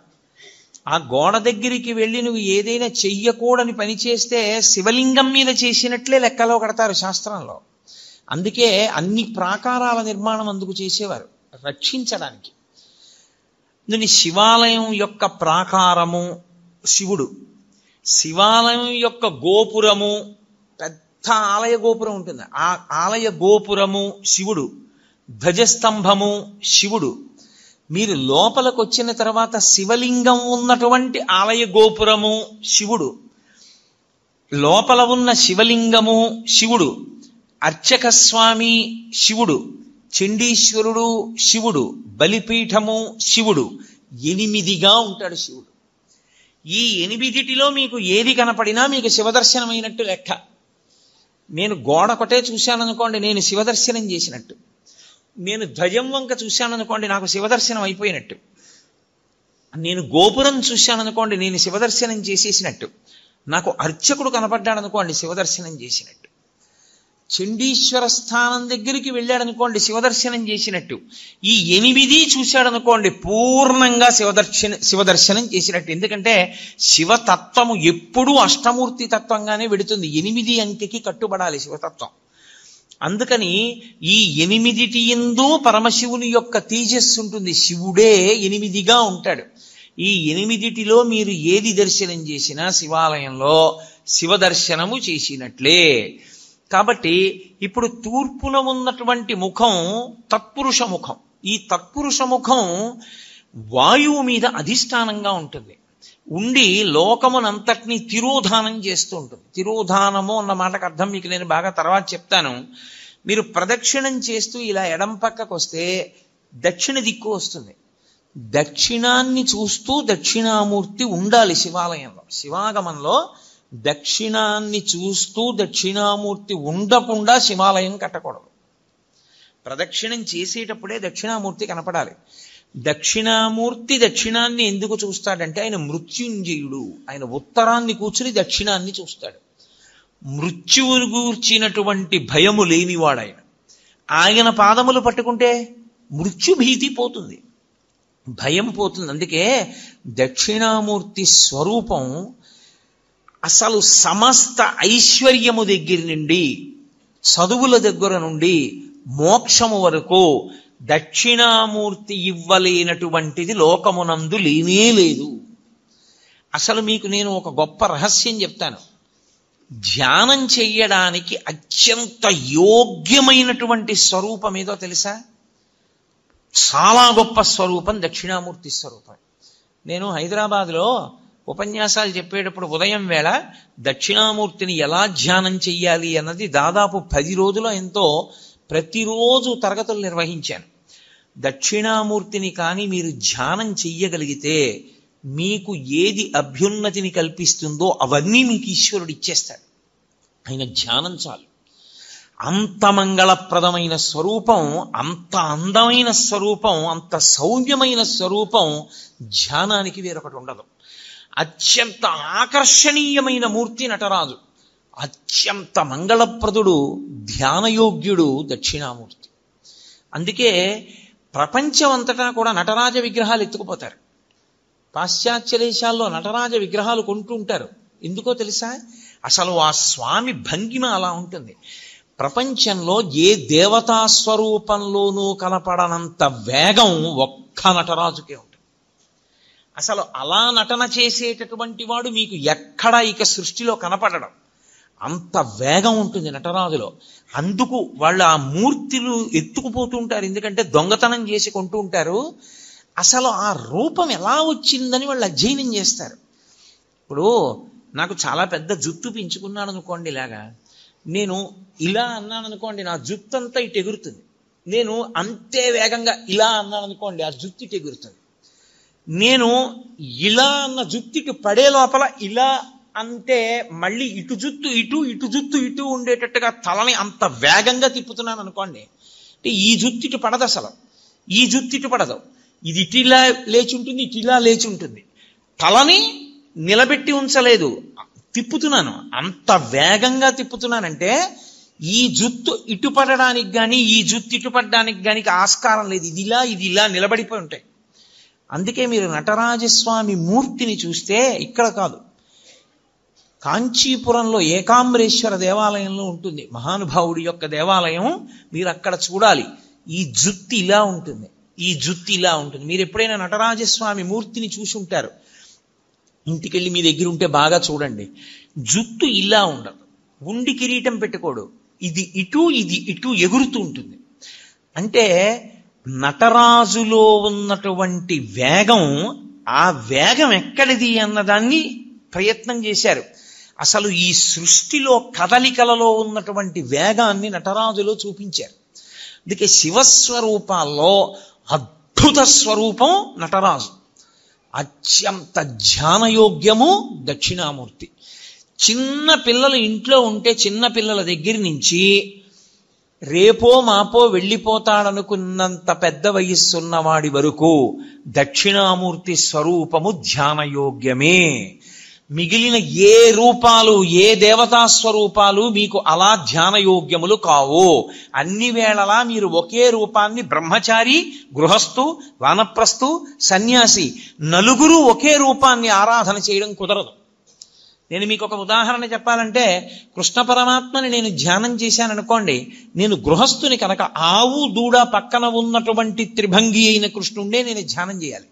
ఆ గోడ దగ్గరికి వెళ్ళి నువ్వు ఏదైనా చెయ్యకూడని పని చేస్తే శివలింగం మీద చేసినట్లే లెక్కలో కడతారు శాస్త్రంలో. అందుకే అన్ని ప్రాకారాల నిర్మాణం అందుకు చేసేవారు, రక్షించడానికి. దీని శివాలయం యొక్క ప్రాకారము శివుడు, శివాలయం యొక్క గోపురము, పెద్ద ఆలయ గోపురం ఉంటుంది, ఆ ఆలయ గోపురము శివుడు, ధ్వజస్తంభము శివుడు. మీరు లోపలికి వచ్చిన తర్వాత శివలింగం ఉన్నటువంటి ఆలయ గోపురము శివుడు, లోపల ఉన్న శివలింగము శివుడు, అర్చక స్వామి శివుడు, చండీశ్వరుడు శివుడు, బలిపీఠము శివుడు. 8గా ఉంటాడు శివుడు. ఈ 8 మీకు ఏది కనపడినా మీకు శివదర్శనమైనట్టు లెక్క. నేను గోడ ఒకటే చూశాననుకోండి, నేను శివదర్శనం చేసినట్టు. నేను ధ్వజం వంక చూశాననుకోండి, నాకు శివదర్శనం అయిపోయినట్టు. నేను గోపురం చూశాననుకోండి, నేను శివదర్శనం చేసేసినట్టు. నాకు అర్చకుడు కనపడ్డాడనుకోండి, శివదర్శనం చేసినట్టు. చండీశ్వర స్థానం దగ్గరికి వెళ్ళాడనుకోండి, శివదర్శనం చేసినట్టు. ఈ 8 చూశాడనుకోండి, పూర్ణంగా శివదర్శనం చేసినట్టు. ఎందుకంటే శివతత్వము ఎప్పుడూ అష్టమూర్తి తత్వంగానే వెడుతుంది. 8 అంకెకి కట్టుబడాలి శివతత్వం. అందుకని ఈ 8 యందు పరమశివుని యొక్క తేజస్సు ఉంటుంది. శివుడే 8గా ఉంటాడు. ఈ 8 మీరు ఏది దర్శనం చేసినా శివాలయంలో శివదర్శనము చేసినట్లే. కాబట్టి ఇప్పుడు తూర్పున ఉన్నటువంటి ముఖం తత్పురుష ముఖం. ఈ తత్పురుష ముఖం వాయువు మీద అధిష్టానంగా ఉంటుంది. ఉండి లోకమునంతటినీ తిరోధానం చేస్తూ ఉంటుంది. తిరోధానము అన్న మాటకు అర్థం మీకు నేను బాగా తర్వాత చెప్తాను. మీరు ప్రదక్షిణం చేస్తూ ఇలా ఎడం పక్కకు వస్తే దక్షిణ దిక్కు వస్తుంది. దక్షిణాన్ని చూస్తూ దక్షిణామూర్తి ఉండాలి శివాలయంలో. శివాగమంలో దక్షిణాన్ని చూస్తూ దక్షిణామూర్తి ఉండకుండా శివాలయం కట్టకూడదు. ప్రదక్షిణం చేసేటప్పుడే దక్షిణామూర్తి కనపడాలి. దక్షిణామూర్తి దక్షిణాన్ని ఎందుకు చూస్తాడంటే ఆయన మృత్యుంజయుడు. ఆయన ఉత్తరాన్ని కూర్చుని దక్షిణాన్ని చూస్తాడు. మృత్యువును గూర్చినటువంటి భయము లేనివాడు ఆయన. ఆయన పాదములు పట్టుకుంటే మృత్యుభీతి పోతుంది, భయం పోతుంది. అందుకే దక్షిణామూర్తి స్వరూపం అసలు సమస్త ఐశ్వర్యము దగ్గర నుండి, చదువుల దగ్గర నుండి, మోక్షము వరకు దక్షిణామూర్తి ఇవ్వలేనటువంటిది లోకమునందు లేనే లేదు. అసలు మీకు నేను ఒక గొప్ప రహస్యం చెప్తాను. ధ్యానం చెయ్యడానికి అత్యంత యోగ్యమైనటువంటి స్వరూపం ఏదో తెలుసా? చాలా గొప్ప స్వరూపం దక్షిణామూర్తి స్వరూపం. నేను హైదరాబాద్లో ఉపన్యాసాలు చెప్పేటప్పుడు ఉదయం వేళ దక్షిణామూర్తిని ఎలా ధ్యానం చెయ్యాలి అన్నది దాదాపు 10 రోజులు ఎంతో ప్రతిరోజు తరగతులు నిర్వహించాను. దక్షిణామూర్తిని కానీ మీరు ధ్యానం చెయ్యగలిగితే మీకు ఏది అభ్యున్నతిని కల్పిస్తుందో అవన్నీ మీకు ఈశ్వరుడు ఇచ్చేస్తాడు. ఆయన ధ్యానం చాలు. అంత మంగళప్రదమైన స్వరూపం, అంత అందమైన స్వరూపం, అంత సౌమ్యమైన స్వరూపం ధ్యానానికి వేరొకటి ఉండదు. అత్యంత ఆకర్షణీయమైన మూర్తి నటరాజు. అత్యంత మంగళప్రదుడు, ధ్యానయోగ్యుడు దక్షిణామూర్తి. అందుకే ప్రపంచం అంతటా కూడా నటరాజ విగ్రహాలు ఎత్తుకుపోతారు. పాశ్చాత్య దేశాల్లో నటరాజ విగ్రహాలు కొంటూ ఉంటారు. ఎందుకో తెలుసా? అసలు ఆ స్వామి భంగిమ అలా ఉంటుంది. ప్రపంచంలో ఏ దేవతా స్వరూపంలోనూ కనపడనంత వేగం ఒక్క నటరాజుకే ఉంటుంది. అసలు అలా నటన చేసేటటువంటి వాడు మీకు ఎక్కడా ఇక సృష్టిలో కనపడడం. అంత వేగం ఉంటుంది నటరాజులో. అందుకు వాళ్ళు ఆ మూర్తులు ఎత్తుకుపోతూ ఉంటారు. ఎందుకంటే దొంగతనం చేసి కొంటూ ఉంటారు. అసలు ఆ రూపం ఎలా వచ్చిందని వాళ్ళు అధ్యయనం చేస్తారు. ఇప్పుడు నాకు చాలా పెద్ద జుత్తు పెంచుకున్నాను అనుకోండి, ఇలాగా నేను ఇలా అన్నాను అనుకోండి, నా జుత్తు అంతా ఇటు ఎగురుతుంది. నేను అంతే వేగంగా ఇలా అన్నాను అనుకోండి, ఆ జుత్తు ఇటు ఎగురుతుంది. నేను ఇలా అన్న జుత్తు ఇటు పడే లోపల ఇలా అంటే మళ్ళీ ఇటు జుత్తు ఇటు, ఇటు జుత్తు ఇటు ఉండేటట్టుగా తలని అంత వేగంగా తిప్పుతున్నాను అనుకోండి, అంటే ఈ జుత్తు ఇటు పడదు, అసలు ఈ జుత్తు ఇటు పడదు. ఇది ఇటు ఇలా లేచి ఉంటుంది, ఇటు ఇలా లేచి ఉంటుంది. తలని నిలబెట్టి ఉంచలేదు, తిప్పుతున్నాను. అంత వేగంగా తిప్పుతున్నానంటే ఈ జుత్తు ఇటు పడడానికి కానీ ఈ జుత్తు ఇటు పడడానికి కానీ ఆస్కారం లేదు. ఇది ఇలా నిలబడిపోయి ఉంటాయి. అందుకే మీరు నటరాజస్వామి మూర్తిని చూస్తే ఇక్కడ కాదు, కాంచీపురంలో ఏకాంబరేశ్వర దేవాలయంలో ఉంటుంది మహానుభావుడి యొక్క దేవాలయం. మీరు అక్కడ చూడాలి. ఈ జుత్తు ఇలా ఉంటుంది, ఈ జుత్తు ఇలా ఉంటుంది. మీరు ఎప్పుడైనా నటరాజస్వామి మూర్తిని చూసి ఉంటారు, ఇంటికెళ్ళి మీ దగ్గర ఉంటే బాగా చూడండి. జుత్తు ఇలా ఉండదు, ఉండి కిరీటం పెట్టుకోడు, ఇది ఇటు ఇది ఇటు ఎగురుతూ ఉంటుంది. అంటే నటరాజులో ఉన్నటువంటి వేగం, ఆ వేగం ఎక్కడిది అన్నదాన్ని ప్రయత్నం చేశారు. అసలు ఈ సృష్టిలో కదలికలలో ఉన్నటువంటి వేగాన్ని నటరాజులో చూపించారు. అందుకే శివస్వరూపాల్లో అద్భుత స్వరూపం నటరాజు. అత్యంత ధ్యానయోగ్యము దక్షిణామూర్తి. చిన్న పిల్లలు ఇంట్లో ఉంటే చిన్న పిల్లల దగ్గర నుంచి రేపో మాపో వెళ్ళిపోతాడనుకున్నంత పెద్ద వయస్సున్నవాడి వరకు దక్షిణామూర్తి స్వరూపము ధ్యానయోగ్యమే. మిగిలిన ఏ రూపాలు, ఏ దేవతా స్వరూపాలు మీకు అలా ధ్యానయోగ్యములు కావు. అన్ని వేళలా మీరు ఒకే రూపాన్ని, బ్రహ్మచారి, గృహస్థు, వానప్రస్థు, సన్యాసి, నలుగురు ఒకే రూపాన్ని ఆరాధన చేయడం కుదరదు. నేను మీకు ఒక ఉదాహరణ చెప్పాలంటే, కృష్ణ పరమాత్మని నేను ధ్యానం చేశాననుకోండి, నేను గృహస్థుని కనుక ఆవు దూడ పక్కన ఉన్నటువంటి త్రిభంగి అయిన కృష్ణుండే నేను ధ్యానం చేయాలి.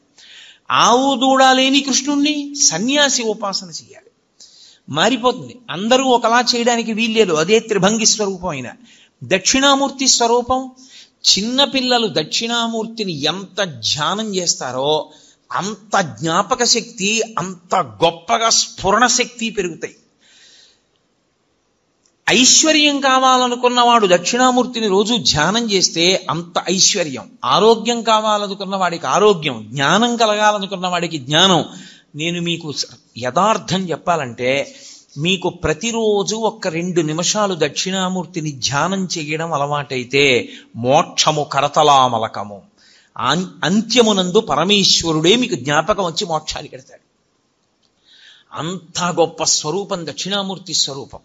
ఆవు దూడ లేని కృష్ణుణ్ణి సన్యాసి ఉపాసన చేయాలి. మారిపోతుంది. అందరూ ఒకలా చేయడానికి వీల్లేదు. అదే త్రిభంగి స్వరూపం అయిన దక్షిణామూర్తి స్వరూపం. చిన్నపిల్లలు దక్షిణామూర్తిని ఎంత ధ్యానం చేస్తారో అంత జ్ఞాపక శక్తి, అంత గొప్పగా స్ఫురణ శక్తి పెరుగుతాయి. ఐశ్వర్యం కావాలనుకున్నవాడు దక్షిణామూర్తిని రోజు ధ్యానం చేస్తే అంత ఐశ్వర్యం. ఆరోగ్యం కావాలనుకున్న వాడికి ఆరోగ్యం, జ్ఞానం కలగాలనుకున్న వాడికి జ్ఞానం. నేను మీకు యథార్థం చెప్పాలంటే, మీకు ప్రతిరోజు 1-2 నిమిషాలు దక్షిణామూర్తిని ధ్యానం చేయడం అలవాటైతే మోక్షము కరతలామలకము. అంత్యమునందు పరమేశ్వరుడే మీకు జ్ఞాపకం వచ్చి మోక్షానికి ఎడతాడు. అంత గొప్ప స్వరూపం దక్షిణామూర్తి స్వరూపం.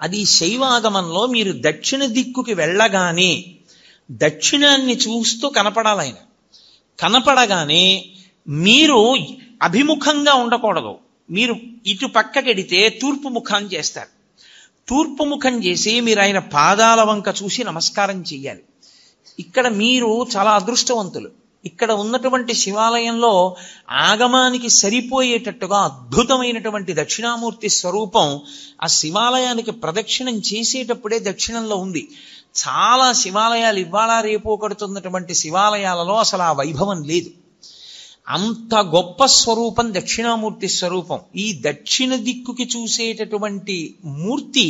అది శైవాగమంలో మీరు దక్షిణ దిక్కుకి వెళ్ళగానే దక్షిణాన్ని చూస్తూ కనపడాలి ఆయన. కనపడగానే మీరు అభిముఖంగా ఉండకూడదు. మీరు ఇటు పక్కకెడితే తూర్పు ముఖం చేస్తారు. తూర్పు ముఖం చేసి మీరు ఆయన పాదాల వంక చూసి నమస్కారం చెయ్యాలి. ఇక్కడ మీరు చాలా అదృష్టవంతులు. ఇక్కడ ఉన్నటువంటి శివాలయంలో ఆగమానికి సరిపోయేటట్టుగా అద్భుతమైనటువంటి దక్షిణామూర్తి స్వరూపం ఆ శివాలయానికి ప్రదక్షిణం చేసేటప్పుడే దక్షిణంలో ఉంది. చాలా శివాలయాలు ఇవాళ రేపు కడుతున్నటువంటి శివాలయాలలో అసలు ఆ వైభవం లేదు. అంత గొప్ప స్వరూపం దక్షిణామూర్తి స్వరూపం. ఈ దక్షిణ దిక్కుకి చూసేటటువంటి మూర్తి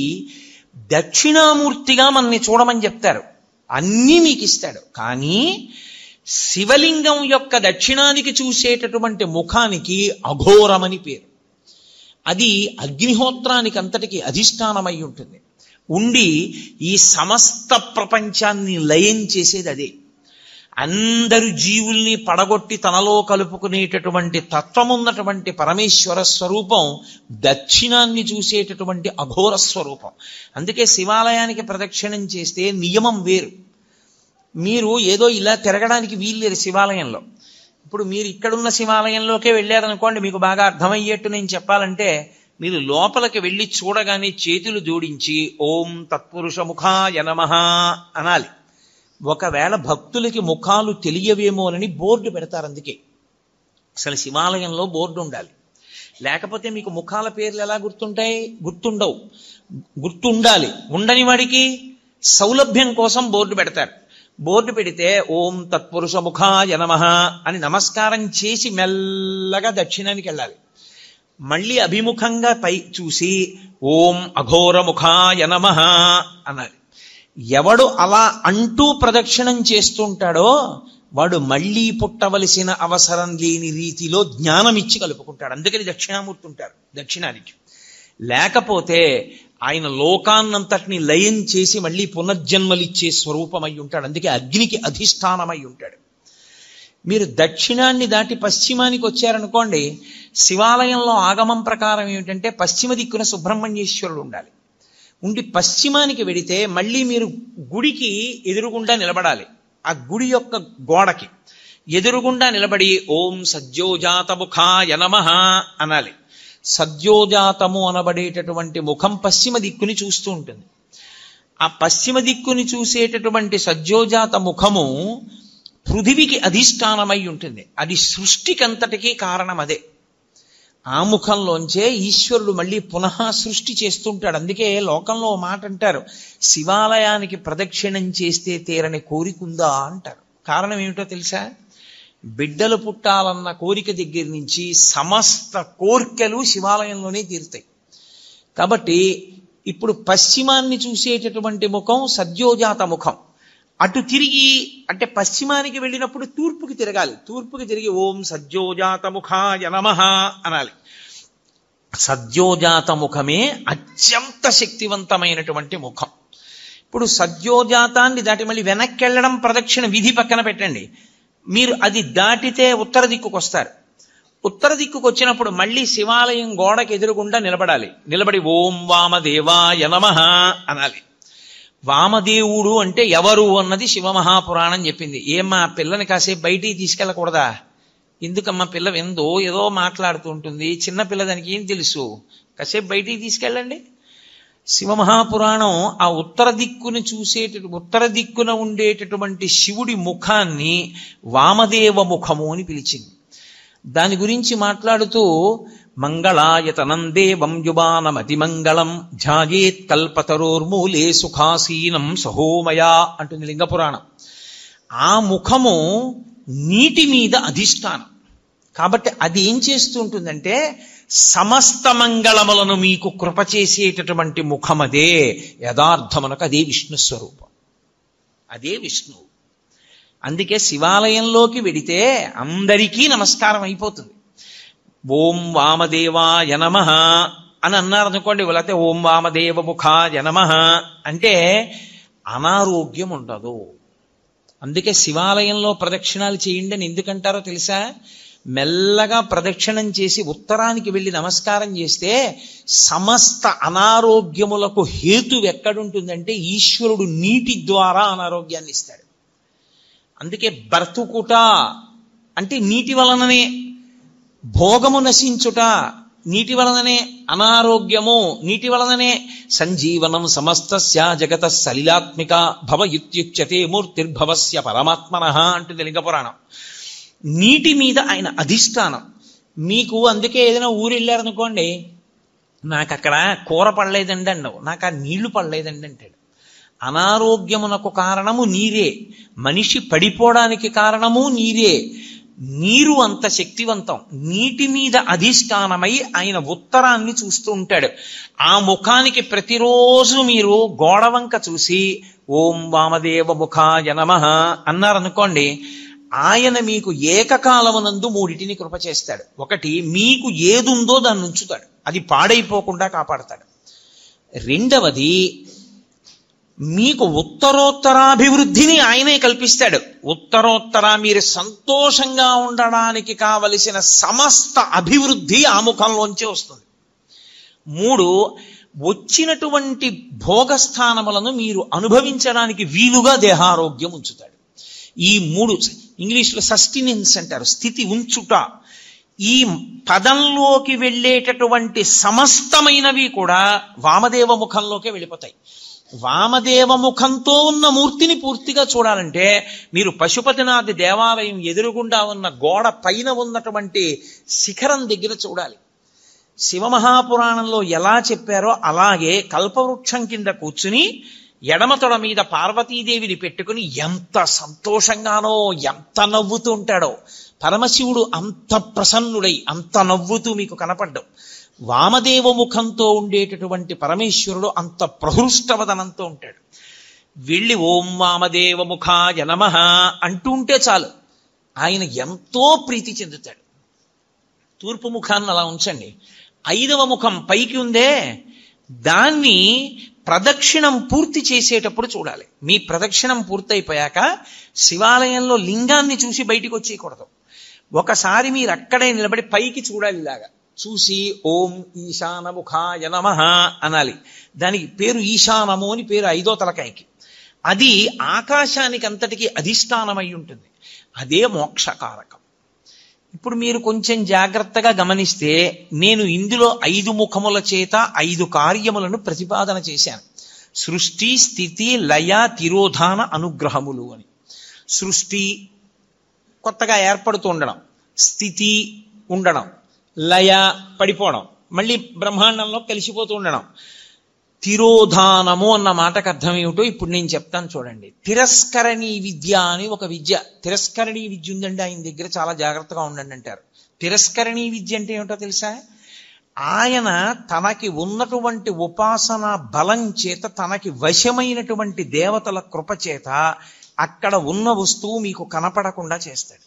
దక్షిణామూర్తిగా మనల్ని చూడమని చెప్తారు. అన్నీ మీకు ఇస్తాడు. కానీ శివలింగం యొక్క దక్షిణానికి చూసేటటువంటి ముఖానికి అఘోరమని పేరు. అది అగ్నిహోత్రానికి అంతటికి అధిష్టానమై ఉంటుంది. ఉండి ఈ సమస్త ప్రపంచాన్ని లయం చేసేది అదే. అందరు జీవుల్ని పడగొట్టి తనలో కలుపుకునేటటువంటి తత్వమున్నటువంటి పరమేశ్వర స్వరూపం దక్షిణాన్ని చూసేటటువంటి అఘోర స్వరూపం. అందుకే శివాలయానికి ప్రదక్షిణం చేస్తే నియమం వేరు. మీరు ఏదో ఇలా తిరగడానికి వీల్లేదు శివాలయంలో. ఇప్పుడు మీరు ఇక్కడున్న శివాలయంలోకే వెళ్ళారనుకోండి, మీకు బాగా అర్థమయ్యేట్టు నేను చెప్పాలంటే, మీరు లోపలికి వెళ్ళి చూడగానే చేతులు జోడించి ఓం తత్పురుష ముఖాయ నమః అనాలి. ఒకవేళ భక్తులకి ముఖాలు తెలియవేమోనని బోర్డు పెడతారు. అందుకే అసలు శివాలయంలో బోర్డు ఉండాలి. లేకపోతే మీకు ముఖాల పేర్లు ఎలా గుర్తుంటాయి? గుర్తుండవు. గుర్తుండాలి. ఉండని వాడికి సౌలభ్యం కోసం బోర్డు పెడతారు. బోర్డు పెడితే ఓం తత్పురుష ముఖాయ నమః అని నమస్కారం చేసి మెల్లగా దక్షిణానికి వెళ్ళాలి. మళ్ళీ అభిముఖంగా పై చూసి ఓం అఘోర ముఖాయ నమః అనాలి. ఎవడు అలా అంటూ ప్రదక్షిణం చేస్తుంటాడో వాడు మళ్ళీ పుట్టవలసిన అవసరం లేని రీతిలో జ్ఞానం ఇచ్చి కలుపుకుంటాడు. అందుకని దక్షిణామూర్తి ఉంటారు దక్షిణానికి. లేకపోతే ఆయన లోకాన్నంతటిని లయం చేసి మళ్ళీ పునర్జన్మలిచ్చే స్వరూపమై ఉంటాడు. అందుకే అగ్నికి అధిష్టానమై ఉంటాడు. మీరు దక్షిణాన్ని దాటి పశ్చిమానికి వచ్చారనుకోండి, శివాలయంలో ఆగమం ప్రకారం ఏమిటంటే పశ్చిమ దిక్కున సుబ్రహ్మణ్యేశ్వరుడు ఉండాలి. ఉండి పశ్చిమానికి వెడితే మళ్ళీ మీరు గుడికి ఎదురుగుండా నిలబడాలి. ఆ గుడి యొక్క గోడకి ఎదురుగుండా నిలబడి ఓం సద్యోజాతముఖాయ నమః అనాలి. సద్యోజాతము అనబడేటటువంటి ముఖం పశ్చిమ దిక్కుని చూస్తూ ఉంటుంది. ఆ పశ్చిమ దిక్కుని చూసేటటువంటి సద్యోజాత ముఖము పృథివికి అధిష్టానమై ఉంటుంది. అది సృష్టికంతటికీ కారణం అదే. ఆ ముఖంలోంచే ఈశ్వరుడు మళ్ళీ పునః సృష్టి చేస్తుంటాడు. అందుకే లోకంలో మాట అంటారు, శివాలయానికి ప్రదక్షిణం చేస్తే తీరని కోరికుందా అంటారు. కారణం ఏమిటో తెలుసా? బిడ్డలు పుట్టాలన్న కోరిక దగ్గర నుంచి సమస్త కోర్కెలు శివాలయంలోనే తీరుతాయి. కాబట్టి ఇప్పుడు పశ్చిమాన్ని చూసేటటువంటి ముఖం సద్యోజాత ముఖం. అటు తిరిగి అంటే పశ్చిమానికి వెళ్ళినప్పుడు తూర్పుకి తిరగాలి. తూర్పుకి తిరిగి ఓం సద్యోజాత ముఖాయ నమః అనాలి. సద్యోజాత ముఖమే అత్యంత శక్తివంతమైనటువంటి ముఖం. ఇప్పుడు సద్యోజాతాన్ని దాటి మళ్ళీ వెనక్కి వెళ్ళడం ప్రదక్షిణ విధి పక్కన పెట్టండి. మీరు అది దాటితే ఉత్తర దిక్కుకు వస్తారు. ఉత్తర దిక్కుకు వచ్చినప్పుడు మళ్ళీ శివాలయం గోడకి ఎదురుగుండా నిలబడాలి. నిలబడి ఓం వామదేవాయ నమః అనాలి. వామదేవుడు అంటే ఎవరు అన్నది శివమహాపురాణం చెప్పింది. ఏమ్మా పిల్లని కాసేపు బయటికి తీసుకెళ్ళకూడదా? ఎందుకమ్మా పిల్ల ఎందో ఏదో మాట్లాడుతూ ఉంటుంది, చిన్నపిల్ల దానికి ఏం తెలుసు, కాసేపు బయటికి తీసుకెళ్ళండి. శివమహాపురాణం ఆ ఉత్తర దిక్కున ఉండేటటువంటి శివుడి ముఖాన్ని వామదేవ ముఖము అని పిలిచింది. దాని గురించి మాట్లాడుతూ మంగళాయతనం దేవం యువానమతిమంగళం ఝాయేత్ కల్పతరోర్మూలే సుఖాసీనం సహోమయా అంటుంది లింగపురాణం. ఆ ముఖము నీటి మీద అధిష్టానం కాబట్టి అది ఏం చేస్తూ ఉంటుందంటే సమస్త మంగళములను మీకు కృప చేసేటటువంటి ముఖమదే. యథార్థమునకు అదే విష్ణు స్వరూపం, అదే విష్ణువు. అందుకే శివాలయంలోకి వెడితే అందరికీ నమస్కారం అయిపోతుంది. ఓం వామదేవాయ నమః అని అన్నారనుకోండి, లేకపోతే ఓం వామదేవ ముఖాయ నమః అంటే అనారోగ్యం ఉండదు. అందుకే శివాలయంలో ప్రదక్షిణాలు చేయండి అని ఎందుకంటారో తెలుసా? మెల్లగా ప్రదక్షిణం చేసి ఉత్తరానికి వెళ్ళి నమస్కారం చేస్తే సమస్త అనారోగ్యములకు హేతు ఎక్కడుంటుందంటే ఈశ్వరుడు నీటి ద్వారా అనారోగ్యాన్ని ఇస్తాడు. అందుకే బ్రతుకుట అంటే నీటి వలననే, భోగము నశించుట నీటి వలననే, అనారోగ్యము నీటి వలననే. సంజీవనం సమస్తస్య జగత సలిలాత్మిక భవయుత్యుచ్యతే మూర్తిర్భవస్య పరమాత్మనః అంటుంది లింగ పురాణం. నీటి మీద ఆయన అధిష్టానం. మీకు అందుకే ఏదైనా ఊరు వెళ్ళారనుకోండి, నాకు అక్కడ కూర పడలేదండి అన్నావు, నాకు ఆ నీళ్లు పడలేదండి అంటాడు. అనారోగ్యమునకు కారణము నీరే, మనిషి పడిపోవడానికి కారణము నీరే. నీరు అంత శక్తివంతం. నీటి మీద అధిష్టానమై ఆయన ఉత్తరాన్ని చూస్తూ ఉంటాడు. ఆ ముఖానికి ప్రతిరోజు మీరు గోడవంక చూసి ఓం వామదేవ ముఖాయ నమః అన్నారనుకోండి, ఆయన మీకు ఏకకాలమునందు మూడిటిని కృప చేస్తాడు. ఒకటి, మీకు ఏదుందో దాన్ని ఉంచుతాడు, అది పాడైపోకుండా కాపాడతాడు. రెండవది, మీకు ఉత్తరోత్తరాభివృద్ధిని ఆయనే కల్పిస్తాడు. ఉత్తరోత్తర మీరు సంతోషంగా ఉండడానికి కావలసిన సమస్త అభివృద్ధి ఆ ముఖంలోంచే వస్తుంది. మూడు, వచ్చినటువంటి భోగస్థానములను మీరు అనుభవించడానికి వీలుగా దేహారోగ్యం ఉంచుతాడు. ఈ మూడు ఇంగ్లీష్లో సస్టినెన్స్ అంటారు, స్థితి ఉంచుట. ఈ పదంలోకి వెళ్ళేటటువంటి సమస్తమైనవి కూడా వామదేవ ముఖంలోకే వెళ్ళిపోతాయి. వామదేవ ముఖంతో ఉన్న మూర్తిని పూర్తిగా చూడాలంటే మీరు పశుపతినాథ్ దేవాలయం ఎదురుగుండా ఉన్న గోడ పైన ఉన్నటువంటి శిఖరం దగ్గర చూడాలి. శివమహాపురాణంలో ఎలా చెప్పారో అలాగే కల్పవృక్షం కింద కూర్చుని ఎడమతొడ మీద పార్వతీదేవిని పెట్టుకుని ఎంత సంతోషంగానో, ఎంత నవ్వుతూ ఉంటాడో. పరమశివుడు అంత ప్రసన్నుడై అంత నవ్వుతూ మీకు కనపడ్డావు. వామదేవ ముఖంతో ఉండేటటువంటి పరమేశ్వరుడు అంత ప్రహృష్టవదనంతో ఉంటాడు. వెళ్ళి ఓం వామదేవ ముఖాయ నమః అంటూ ఉంటే చాలు, ఆయన ఎంతో ప్రీతి చెందుతాడు. తూర్పు ముఖాన్ని అలా ఉంచండి. 5వ ముఖం పైకి ఉందే, దాన్ని ప్రదక్షిణం పూర్తి చేసేటప్పుడు చూడాలి. మీ ప్రదక్షిణం పూర్తయిపోయాక శివాలయంలో లింగాన్ని చూసి బయటికి వచ్చేయకూడదు. ఒకసారి మీరు అక్కడే నిలబడి పైకి చూడాలి. ఇలాగా చూసి ఓం ఈశానముఖాయ నమః అనాలి. దానికి పేరు ఈశానము అని పేరు 5వ తలకాయకి. అది ఆకాశానికి అంతటికి అధిష్టానమై ఉంటుంది. అదే మోక్షకారకం. ఇప్పుడు మీరు కొంచెం జాగ్రత్తగా గమనిస్తే నేను ఇందులో 5 ముఖముల చేత 5 కార్యములను ప్రతిపాదన చేశాను. సృష్టి, స్థితి, లయ, తిరోధాన, అనుగ్రహములు అని. సృష్టి కొత్తగా ఏర్పడుతూ ఉండడం, స్థితి ఉండడం, లయ పడిపోవడం, మళ్ళీ బ్రహ్మాండంలో కలిసిపోతూ ఉండడం. తిరోధానము అన్న మాటకు అర్థం ఏమిటో ఇప్పుడు నేను చెప్తాను చూడండి. తిరస్కరణీ విద్య అని ఒక విద్య, తిరస్కరణీ విద్య ఉందండి ఆయన దగ్గర, చాలా జాగ్రత్తగా ఉండండి అంటారు. తిరస్కరణీ విద్య అంటే ఏమిటో తెలుసా? ఆయన తనకి ఉన్నటువంటి ఉపాసన బలం చేత, తనకి వశమైనటువంటి దేవతల కృప చేత అక్కడ ఉన్న వస్తువు మీకు కనపడకుండా చేస్తాడు.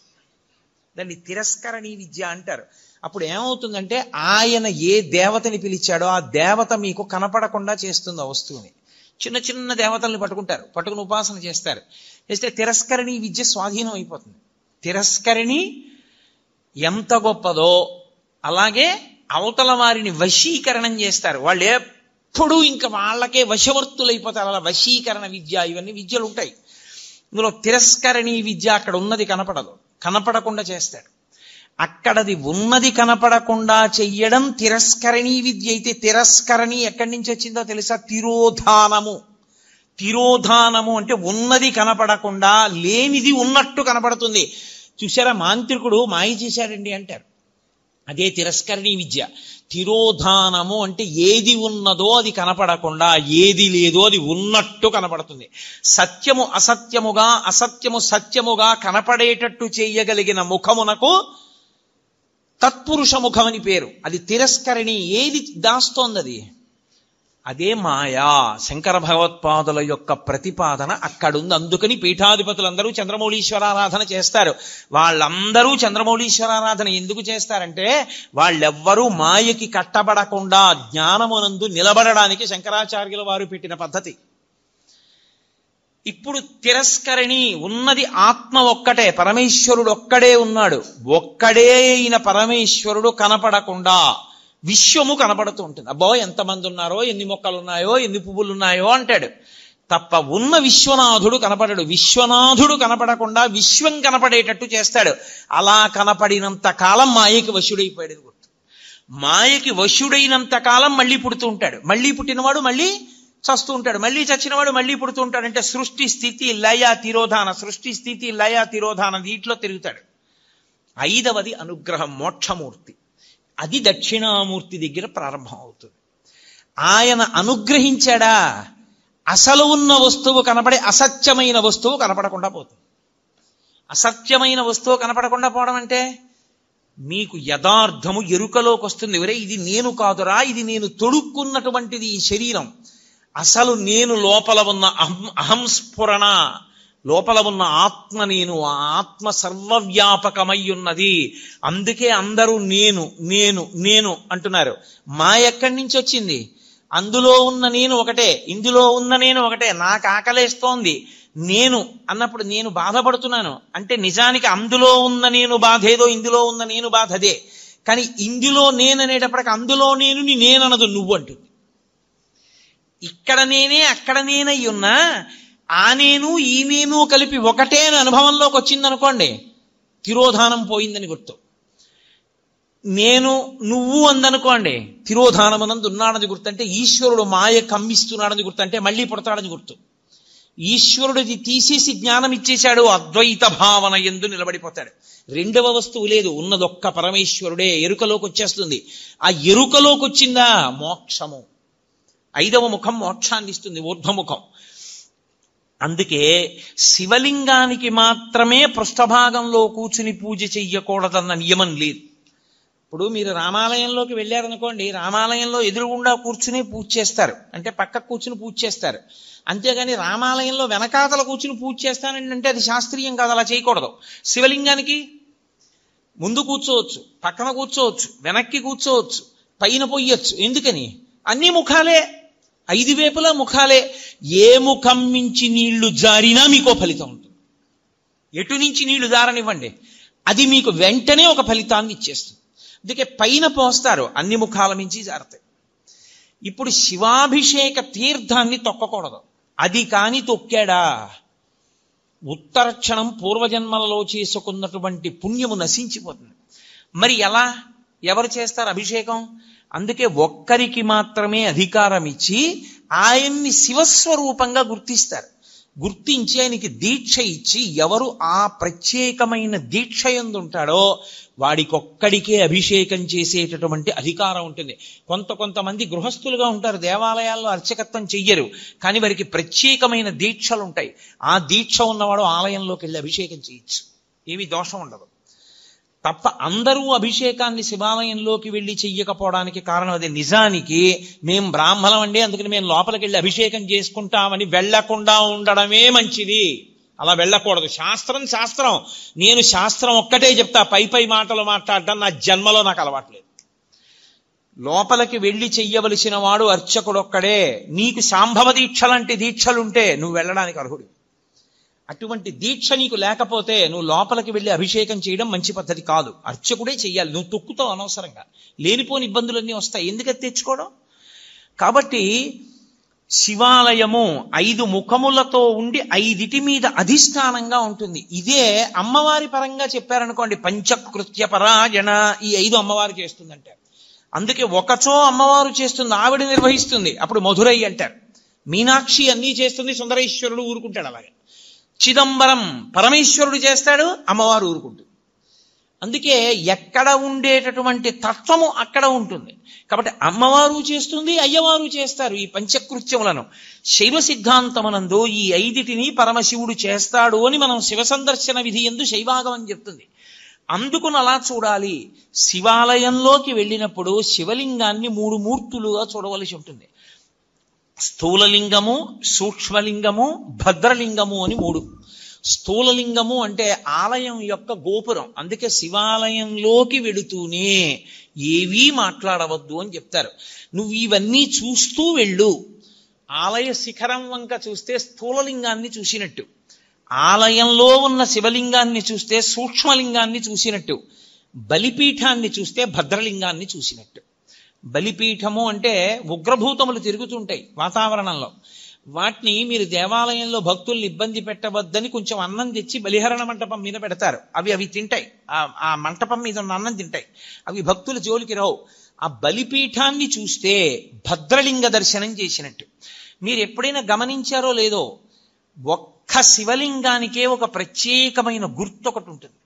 దాన్ని తిరస్కరణీ విద్య అంటారు. అప్పుడు ఏమవుతుందంటే ఆయన ఏ దేవతని పిలిచాడో ఆ దేవత మీకు కనపడకుండా చేస్తుంది ఆ వస్తువుని. చిన్న చిన్న దేవతల్ని పట్టుకుని ఉపాసన చేస్తారు. చేస్తే తిరస్కరణీ విద్య స్వాధీనం అయిపోతుంది. తిరస్కరణి ఎంత గొప్పదో అలాగే అవతల వారిని వశీకరణం చేస్తారు. వాళ్ళు ఎప్పుడూ ఇంకా వాళ్ళకే వశవర్తులైపోతారు. అలా వశీకరణ విద్య, ఇవన్నీ విద్యలు ఉంటాయి. ఇందులో తిరస్కరణీ విద్య అక్కడ ఉన్నది కనపడదు, కనపడకుండా చేస్తాడు. అక్కడది ఉన్నది కనపడకుండా చెయ్యడం తిరస్కరణీ విద్య అయితే, తిరస్కరణి ఎక్కడి నుంచి వచ్చిందో తెలుసా? తిరోధానము. తిరోధానము అంటే ఉన్నది కనపడకుండా లేనిది ఉన్నట్టు కనపడుతుంది. చూసారా, మాంత్రికుడు మాయ చేశాడండి అంటారు. అదే తిరస్కరణీ విద్య. తిరోధానము అంటే ఏది ఉన్నదో అది కనపడకుండా, ఏది లేదో అది ఉన్నట్టు కనపడుతుంది. సత్యము అసత్యముగా, అసత్యము సత్యముగా కనపడేటట్టు చేయగలిగిన ముఖమునకు తత్పురుష ముఖం అని పేరు. అది తిరస్కరణి. ఏది దాస్తోంది అది? అదే మాయా. శంకర భగవత్పాదుల యొక్క ప్రతిపాదన అక్కడుంది. అందుకని పీఠాధిపతులందరూ చంద్రమౌళీశ్వరారాధన చేస్తారు. వాళ్ళందరూ చంద్రమౌళీశ్వరారాధన ఎందుకు చేస్తారంటే వాళ్ళెవ్వరూ మాయకి కట్టబడకుండా జ్ఞానమునందు నిలబడడానికి శంకరాచార్యుల వారు పెట్టిన పద్ధతి. ఇప్పుడు తిరస్కరణి ఉన్నది ఆత్మ ఒక్కటే, పరమేశ్వరుడు ఒక్కడే ఉన్నాడు. ఒక్కడే అయిన పరమేశ్వరుడు కనపడకుండా విశ్వము కనపడుతూ ఉంటుంది. అబ్బో ఎంతమంది ఉన్నారో, ఎన్ని మొక్కలు ఉన్నాయో, ఎన్ని పువ్వులు ఉన్నాయో అంటాడు తప్ప ఉన్న విశ్వనాథుడు కనపడడు. విశ్వనాథుడు కనపడకుండా విశ్వం కనపడేటట్టు చేస్తాడు. అలా కనపడినంత కాలం మాయకి వశుడైపోయాడు. గుర్తు, మాయకి వశుడైనంత కాలం మళ్ళీ పుడుతూ ఉంటాడు. మళ్ళీ పుట్టినవాడు మళ్ళీ చస్తూ ఉంటాడు, మళ్ళీ చచ్చినవాడు మళ్ళీ పుడుతూ ఉంటాడు. అంటే సృష్టి స్థితి లయ తిరోధాన, సృష్టి స్థితి లయ తిరోధాన వీటిలో తిరుగుతాడు. ఐదవది అనుగ్రహం, మోక్షమూర్తి. అది దక్షిణామూర్తి దగ్గర ప్రారంభం అవుతుంది. ఆయన అనుగ్రహించాడా అసలు ఉన్న వస్తువు కనపడే అసత్యమైన వస్తువు కనపడకుండా పోతుంది. అసత్యమైన వస్తువు కనపడకుండా పోవడం అంటే మీకు యథార్థము ఎరుకలోకి వస్తుంది. ఎవరే ఇది నేను కాదురా, ఇది నేను తొడుక్కున్నటువంటిది ఈ శరీరం. అసలు నేను లోపల ఉన్న అహంస్ఫురణ, లోపల ఉన్న ఆత్మ నేను, ఆ ఆత్మ సర్వవ్యాపకమై ఉన్నది. అందుకే అందరూ నేను నేను నేను అంటున్నారు. మా ఎక్కడి నుంచి వచ్చింది? అందులో ఉన్న నేను ఒకటే, ఇందులో ఉన్న నేను ఒకటే. నాకు ఆకలేస్తోంది నేను అన్నప్పుడు నేను బాధపడుతున్నాను అంటే నిజానికి అందులో ఉన్న నేను బాధ ఏదో, ఇందులో ఉన్న నేను బాధ అదే. కానీ ఇందులో నేను అనేటప్పటికి అందులో నేను నేననదు, నువ్వు అంటుంది. ఇక్కడ నేనే అక్కడ నేనై ఉన్నా ఆ నేను ఈ నేను కలిపి ఒకటే అని అనుభవంలోకి వచ్చిందనుకోండి, తిరోధానం పోయిందని గుర్తు. నేను నువ్వు అందనుకోండి, తిరోధానమునందు ఉన్నాడని గుర్తు. అంటే ఈశ్వరుడు మాయ కమ్మిస్తున్నాడని గుర్తు, అంటే మళ్ళీ పుడతాడని గుర్తు. ఈశ్వరుడిది తీసేసి జ్ఞానం ఇచ్చేశాడు, అద్వైత భావన యందు నిలబడిపోతాడు. రెండవ వస్తువు లేదు, ఉన్నదొక్క పరమేశ్వరుడే. ఎరుకలోకి వచ్చేస్తుంది. ఆ ఎరుకలోకి వచ్చిందా మోక్షము. ఐదవ ముఖం మోక్షాన్ని ఇస్తుంది, ఊర్ధ్వముఖం. అందుకే శివలింగానికి మాత్రమే పృష్ఠభాగంలో కూర్చుని పూజ చెయ్యకూడదన్న నియమం లేదు. ఇప్పుడు మీరు రామాలయంలోకి వెళ్ళారనుకోండి, రామాలయంలో ఎదురుగుండా కూర్చుని పూజ చేస్తారు, అంటే పక్కకు కూర్చుని పూజ చేస్తారు. అంతేగాని రామాలయంలో వెనకాతల కూర్చుని పూజ చేస్తానండి అంటే అది శాస్త్రీయం కాదు, అలా చేయకూడదు. శివలింగానికి ముందు కూర్చోవచ్చు, పక్కన కూర్చోవచ్చు, వెనక్కి కూర్చోవచ్చు, పైన పొయ్యొచ్చు. ఎందుకని? అన్ని ముఖాలే, ఐదు వైపులా ముఖాలే. ఏ ముఖం నుంచి నీళ్లు జారినా మీకో ఫలితం ఉంటుంది. ఎటు నుంచి నీళ్లు జారనివ్వండి, అది మీకు వెంటనే ఒక ఫలితాన్ని ఇచ్చేస్తుంది. అందుకే పైన పోస్తారు, అన్ని ముఖాల నుంచి జారుతాయి. ఇప్పుడు శివాభిషేక తీర్థాన్ని తొక్కకూడదు. అది కాని తొక్కాడా ఉత్తర క్షణం పూర్వజన్మలలో చేసుకున్నటువంటి పుణ్యము నశించిపోతుంది. మరి ఎలా, ఎవరు చేస్తారు అభిషేకం? అందుకే ఒక్కరికి మాత్రమే అధికారం ఇచ్చి ఆయన్ని శివస్వరూపంగా గుర్తిస్తారు. గుర్తించి ఆయనకి దీక్ష ఇచ్చి ఎవరు ఆ ప్రత్యేకమైన దీక్ష యందు ఉంటాడో వాడికొక్కడికే అభిషేకం చేసేటటువంటి అధికారం ఉంటుంది. కొంతమంది గృహస్థులుగా ఉంటారు, దేవాలయాల్లో అర్చకత్వం చెయ్యరు, కానీ వారికి ప్రత్యేకమైన దీక్షలు ఉంటాయి. ఆ దీక్ష ఉన్నవాడు ఆలయంలోకి వెళ్ళి అభిషేకం చేయొచ్చు, ఏమీ దోషం ఉండదు. తప్ప అందరూ అభిషేకాన్ని శివాలయంలోకి వెళ్ళి చెయ్యకపోవడానికి కారణం అదే. నిజానికి మేం బ్రాహ్మణం అండి, అందుకని మేము లోపలికి వెళ్ళి అభిషేకం చేసుకుంటామని వెళ్లకుండా ఉండడమే మంచిది. అలా వెళ్ళకూడదు. శాస్త్రం శాస్త్రం, నేను శాస్త్రం ఒక్కటే చెప్తా, పై మాటలు మాట్లాడడం నా జన్మలో నాకు అలవాట్లేదు. లోపలికి వెళ్ళి చెయ్యవలసిన వాడు అర్చకుడొక్కడే. నీకు శాంభవ దీక్ష లాంటి దీక్షలుంటే నువ్వు వెళ్ళడానికి అర్హుడు. అటువంటి దీక్ష నీకు లేకపోతే నువ్వు లోపలికి వెళ్ళి అభిషేకం చేయడం మంచి పద్ధతి కాదు. అర్చకుడే చెయ్యాలి. నువ్వు తొక్కుతావు అనవసరంగా, లేనిపోని ఇబ్బందులన్నీ వస్తాయి. ఎందుకని తెచ్చుకోవడం? కాబట్టి శివాలయము 5 ముఖములతో ఉండి 5 మీద అధిష్టానంగా ఉంటుంది. ఇదే అమ్మవారి పరంగా చెప్పారనుకోండి, పంచకృత్య పరాయణ, ఈ 5 అమ్మవారు చేస్తుందంటారు. అందుకే ఒకచో అమ్మవారు చేస్తుంది, ఆవిడ నిర్వహిస్తుంది, అప్పుడు మధురై అంటారు. మీనాక్షి అన్నీ చేస్తుంది, సుందరేశ్వరుడు ఊరుకుంటాడు. అలాగే చిదంబరం పరమేశ్వరుడు చేస్తాడు, అమ్మవారు ఊరుకుంటుంది. అందుకే ఎక్కడ ఉండేటటువంటి తత్వము అక్కడ ఉంటుంది. కాబట్టి అమ్మవారు చేస్తుంది, అయ్యవారు చేస్తారు ఈ పంచకృత్యములను. శైవ సిద్ధాంతమనందు ఈ 5 పరమశివుడు చేస్తాడు అని మనం శివ సందర్శన విధి యందు శైవాగమని చెప్తుంది. అందుకుని అలా చూడాలి. శివాలయంలోకి వెళ్ళినప్పుడు శివలింగాన్ని 3 మూర్తులుగా చూడవలసి ఉంటుంది. స్థూలలింగము, సూక్ష్మలింగము, భద్రలింగము అని 3. స్థూలలింగము అంటే ఆలయం యొక్క గోపురం. అందుకే శివాలయంలోకి వెడుతూనే ఏవీ మాట్లాడవద్దు అని చెప్తారు. నువ్వు ఇవన్నీ చూస్తూ వెళ్ళు. ఆలయ శిఖరం వంక చూస్తే స్థూలలింగాన్ని చూసినట్టు, ఆలయంలో ఉన్న శివలింగాన్ని చూస్తే సూక్ష్మలింగాన్ని చూసినట్టు, బలిపీఠాన్ని చూస్తే భద్రలింగాన్ని చూసినట్టు. బలిపీఠము అంటే ఉగ్రభూతములు తిరుగుతుంటాయి వాతావరణంలో, వాటిని మీరు దేవాలయంలో భక్తుల్ని ఇబ్బంది పెట్టవద్దని కొంచెం అన్నం తెచ్చి బలిహరణ మంటపం మీద పెడతారు. అవి తింటాయి, ఆ మంటపం మీద ఉన్న అన్నం తింటాయి, అవి భక్తుల జోలికి రావు. ఆ బలిపీఠాన్ని చూస్తే భద్రలింగ దర్శనం చేసినట్టు. మీరు ఎప్పుడైనా గమనించారో లేదో, ఒక్క శివలింగానికే ఒక ప్రత్యేకమైన గుర్తు ఒకటి ఉంటుంది.